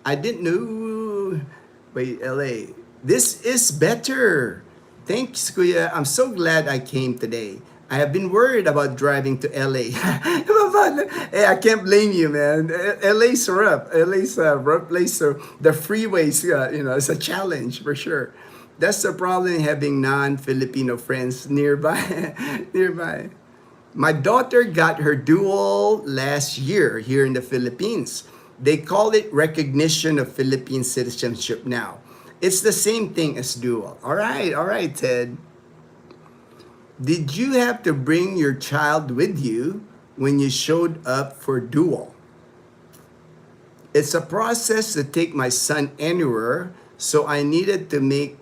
S1: I didn't know. Wait, LA. This is better. Thanks, Kuya. I'm so glad I came today. I have been worried about driving to LA. Hey, I can't blame you, man. LA's rough. LA's a rough place. So the freeways, it's a challenge for sure. That's the problem, having non-Filipino friends nearby. My daughter got her dual last year here in the Philippines. They call it recognition of Philippine citizenship now. It's the same thing as dual. All right, Ted. Did you have to bring your child with you when you showed up for dual? It's a process to take my son anywhere, so I needed to make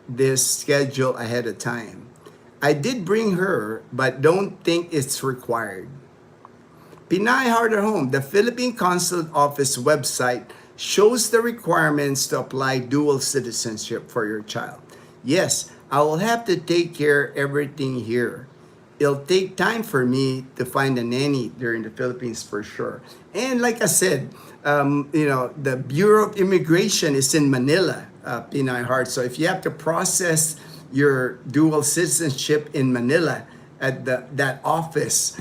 S1: this schedule ahead of time. I did bring her, but don't think it's required. Pinay Harder Home, the Philippine Consulate Office website shows the requirements to apply dual citizenship for your child. Yes, I will have to take care of everything here. It'll take time for me to find a nanny there in the Philippines for sure. And like I said, the Bureau of Immigration is in Manila, Pinay Hart. So if you have to process your dual citizenship in Manila at that office,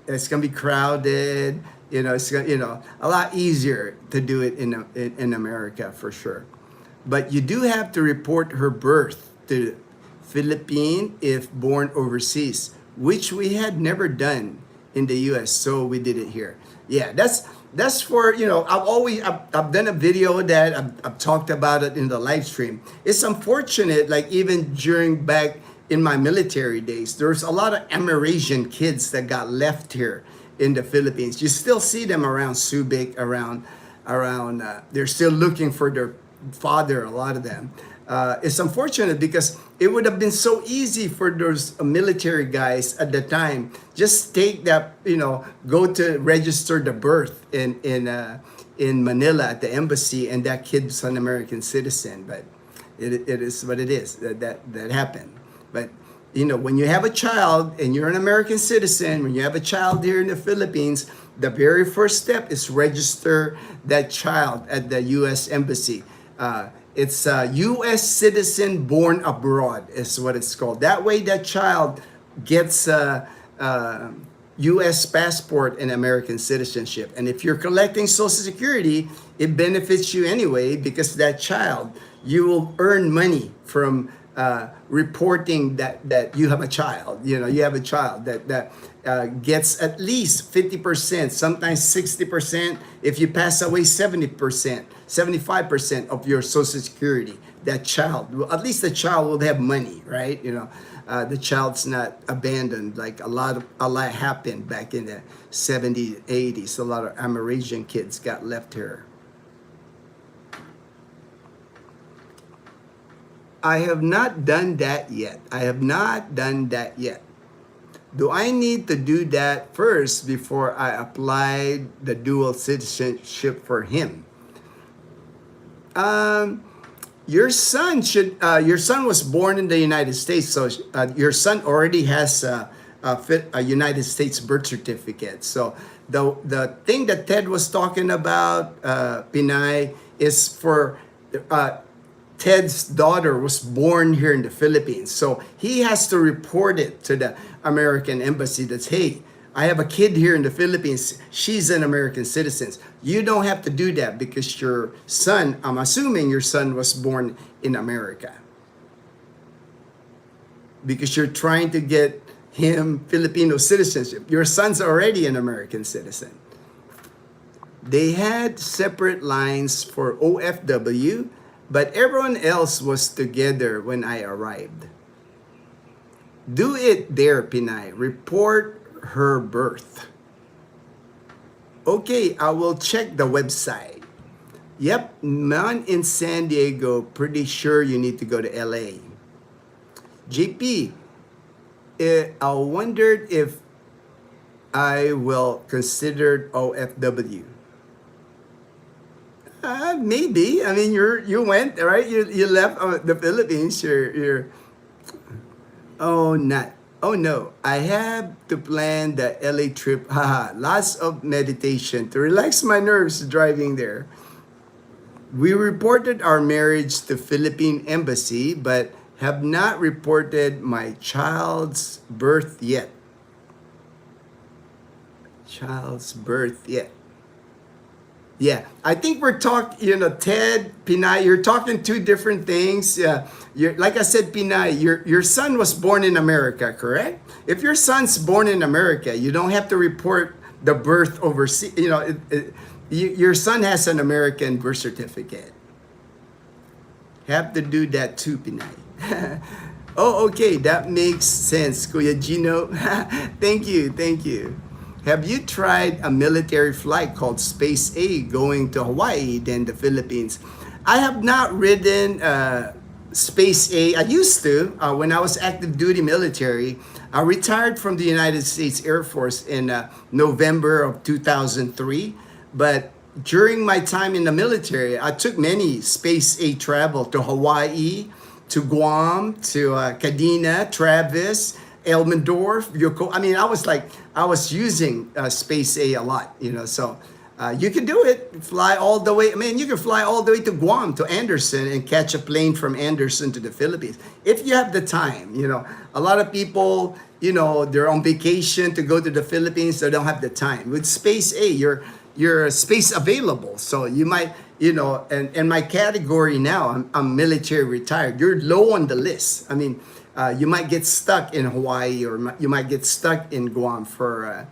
S1: it's gonna be crowded. It's a lot easier to do it in America for sure. But you do have to report her birth to Philippine if born overseas, which we had never done in the US, so we did it here. Yeah, that's for, I've done a video that I've talked about it in the live stream. It's unfortunate, like even during back in my military days, there's a lot of Amerasian kids that got left here in the Philippines. You still see them around Subic, around they're still looking for their father, a lot of them. It's unfortunate because it would have been so easy for those military guys at the time. Just take that, go to register the birth in Manila at the embassy, and that kid's an American citizen. But it is what it is. That happened. But when you have a child and you're an American citizen, when you have a child here in the Philippines, the very first step is register that child at the U.S. Embassy. It's a U.S. citizen born abroad is what it's called. That way that child gets a U.S. passport and American citizenship. And if you're collecting Social Security, it benefits you anyway, because that child, you will earn money from reporting that you have a child. You have a child that gets at least 50%, sometimes 60%. If you pass away, 70%, 75% of your Social Security. That child, well, at least the child will have money, right? The child's not abandoned like a lot happened back in the 70s, 80s. A lot of Amerasian kids got left here. I have not done that yet. I have not done that yet. Do I need to do that first before I apply the dual citizenship for him? Your son should. Your son was born in the United States, so your son already has a United States birth certificate. So the thing that Ted was talking about, Pinay, is for Ted's daughter was born here in the Philippines. So he has to report it to the American embassy that, hey, I have a kid here in the Philippines. She's an American citizen. You don't have to do that because your son, I'm assuming your son was born in America. Because you're trying to get him Filipino citizenship. Your son's already an American citizen. They had separate lines for OFW, but everyone else was together when I arrived. Do it there, Pinay. Report her birth. Okay, I will check the website. Yep, none in San Diego. Pretty sure you need to go to LA. JP, I wondered if I will consider OFW. Maybe. I mean, you went, right? You left the Philippines. You're. Oh, not. Oh no, I have to plan the LA trip. Haha, lots of meditation to relax my nerves driving there. We reported our marriage to Philippine embassy, but have not reported my child's birth yet. Child's birth yet. Yeah, I think we're talking, Ted, Pinay, you're talking two different things. Like I said, Pinay, your son was born in America, correct? If your son's born in America, you don't have to report the birth overseas. Your son has an American birth certificate. Have to do that too, Pinay. Oh, okay, that makes sense, Kuya Gino. Thank you. Have you tried a military flight called Space A going to Hawaii, then the Philippines? I have not ridden Space A. I used to when I was active duty military. I retired from the United States Air Force in November of 2003. But during my time in the military, I took many Space A travel to Hawaii, to Guam, to Kadena, Travis, Elmendorf, Yoko. I mean, I was using Space A lot, so you can do it. Fly all the way. I mean, you can fly all the way to Guam, to Anderson, and catch a plane from Anderson to the Philippines. If you have the time, a lot of people, they're on vacation to go to the Philippines, they don't have the time. With Space A, you're space available. So you might, and my category now, I'm military retired. You're low on the list. I mean, you might get stuck in Hawaii, or you might get stuck in Guam for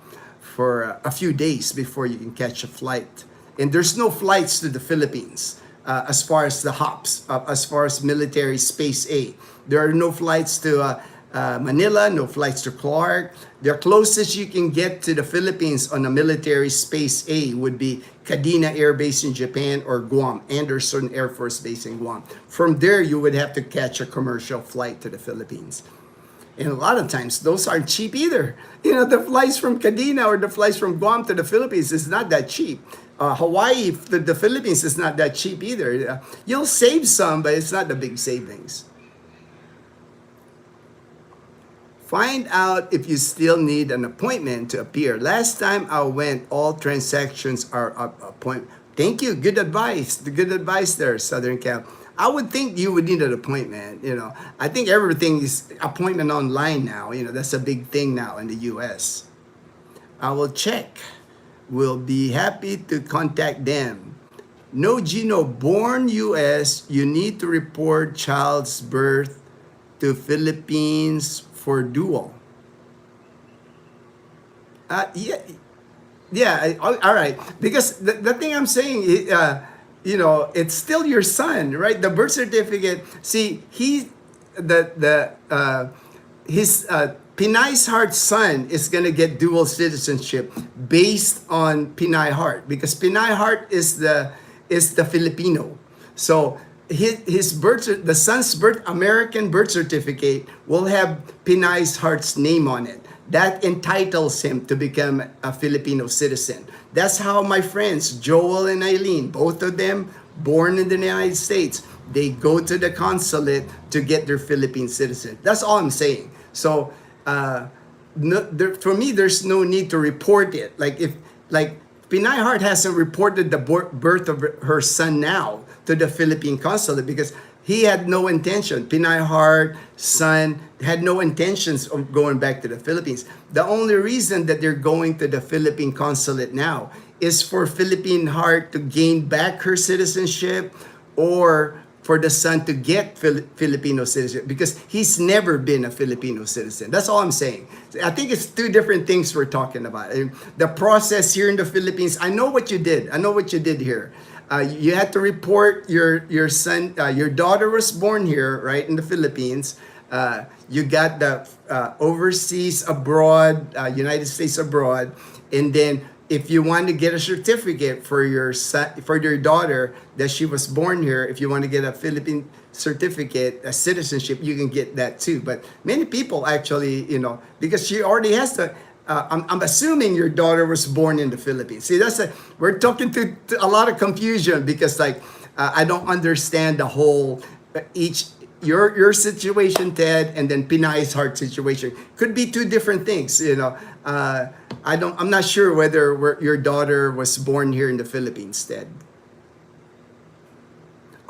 S1: a few days before you can catch a flight. And there's no flights to the Philippines as far as the hops, as far as military Space A. There are no flights to Manila, no flights to Clark. The closest you can get to the Philippines on a military Space A would be Kadena Air Base in Japan, or Guam, Anderson Air Force Base in Guam. From there, you would have to catch a commercial flight to the Philippines. And a lot of times, those aren't cheap either. The flights from Kadena or the flights from Guam to the Philippines is not that cheap. Hawaii to the Philippines is not that cheap either. You'll save some, but it's not the big savings. Find out if you still need an appointment to appear. Last time I went, all transactions are appointment. Thank you. Good advice. The good advice there, Southern Cal. I would think you would need an appointment. I think everything is appointment online now. That's a big thing now in the U.S. I will check. We'll be happy to contact them. No, Gino, born U.S., you need to report child's birth to Philippines for dual. Yeah, yeah. All right. Because the thing I'm saying, it's still your son, right? The birth certificate. See, his Pinay's Heart son is gonna get dual citizenship based on Pinay Heart, because Pinay Heart is the Filipino. So the son's American birth certificate will have Pinay's Heart's name on it. That entitles him to become a Filipino citizen. That's how my friends Joel and Eileen, both of them born in the United States, they go to the consulate to get their Philippine citizen. That's all I'm saying. So for me, there's no need to report it. Like Pinay Heart hasn't reported the birth of her son now to the Philippine consulate because he had no intention. Pinay Heart son had no intentions of going back to the Philippines. The only reason that they're going to the Philippine consulate now is for Philippine Heart to gain back her citizenship, or for the son to get Filipino citizenship, because he's never been a Filipino citizen. That's all I'm saying. I think it's two different things we're talking about. The process here in the Philippines, I know what you did. I know what you did here. You had to report your son, your daughter was born here, right, in the Philippines. You got the overseas abroad, United States abroad, and then if you want to get a certificate for your son, for your daughter that she was born here, if you want to get a Philippine certificate, a citizenship, you can get that too. But many people actually, because she already has the. I'm assuming your daughter was born in the Philippines. See, we're talking to a lot of confusion, because I don't understand the whole your situation, Ted, and then Pinay's Heart situation could be two different things. I'm not sure whether your daughter was born here in the Philippines, Ted.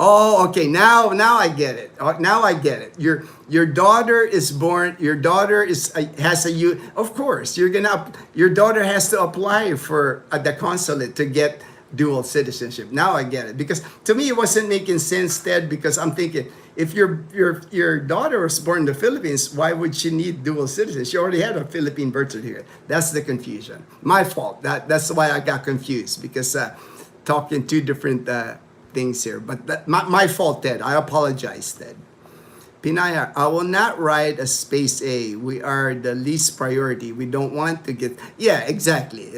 S1: Oh, okay. Now I get it. Now I get it. Your daughter is born. Your daughter has a you. Of course, your daughter has to apply for at the consulate to get dual citizenship. Now I get it, because to me it wasn't making sense, Ted. Because I'm thinking, if your daughter was born in the Philippines, why would she need dual citizenship? She already had a Philippine birth certificate. That's the confusion. My fault. That's why I got confused, because talking two different things here. But my fault, Ted. I apologize, Ted. Pinaya, I will not ride a Space A. We are the least priority. We don't want to get. Yeah, exactly.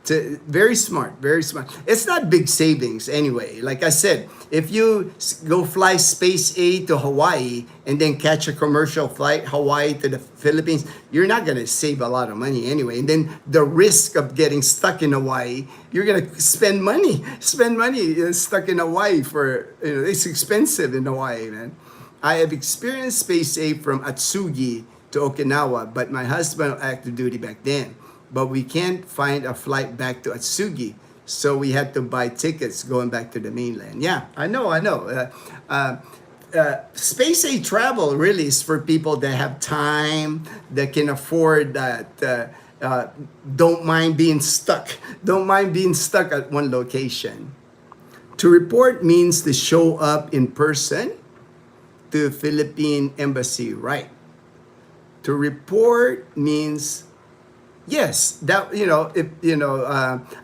S1: Very smart, very smart. It's not big savings anyway. Like I said, if you go fly Space A to Hawaii and then catch a commercial flight Hawaii to the Philippines, you're not going to save a lot of money anyway. And then the risk of getting stuck in Hawaii, you're going to spend money stuck in Hawaii for, it's expensive in Hawaii, man. I have experienced Space A from Atsugi to Okinawa, but my husband active duty back then. But we can't find a flight back to Atsugi, so we had to buy tickets going back to the mainland. Yeah, I know. Space A travel really is for people that have time, that can afford that, don't mind being stuck at one location. To report means to show up in person to Philippine Embassy, right? To report means, yes, that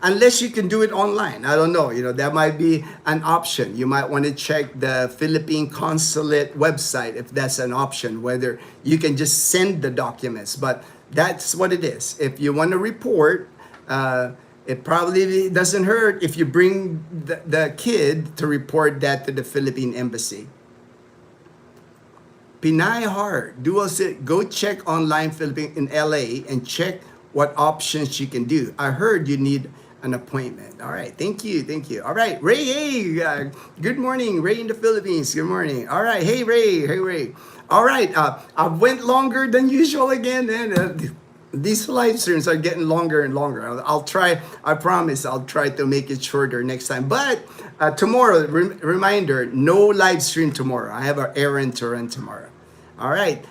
S1: unless you can do it online. I don't know. That might be an option. You might want to check the Philippine consulate website if that's an option, whether you can just send the documents. But that's what it is. If you want to report, it probably doesn't hurt if you bring the kid to report that to the Philippine Embassy. Pinay Heart, go check online Philippine in LA and check what options you can do. I heard you need an appointment. All right, thank you. All right, Ray, hey, good morning, Ray in the Philippines. Good morning. All right, hey Ray. All right, I went longer than usual again, and these live streams are getting longer and longer. I'll try. I promise I'll try to make it shorter next time. But tomorrow, reminder: no live stream tomorrow. I have an errand to run tomorrow. All right.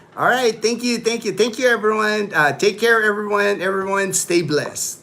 S1: Thank you, everyone. Take care, everyone. Everyone, stay blessed.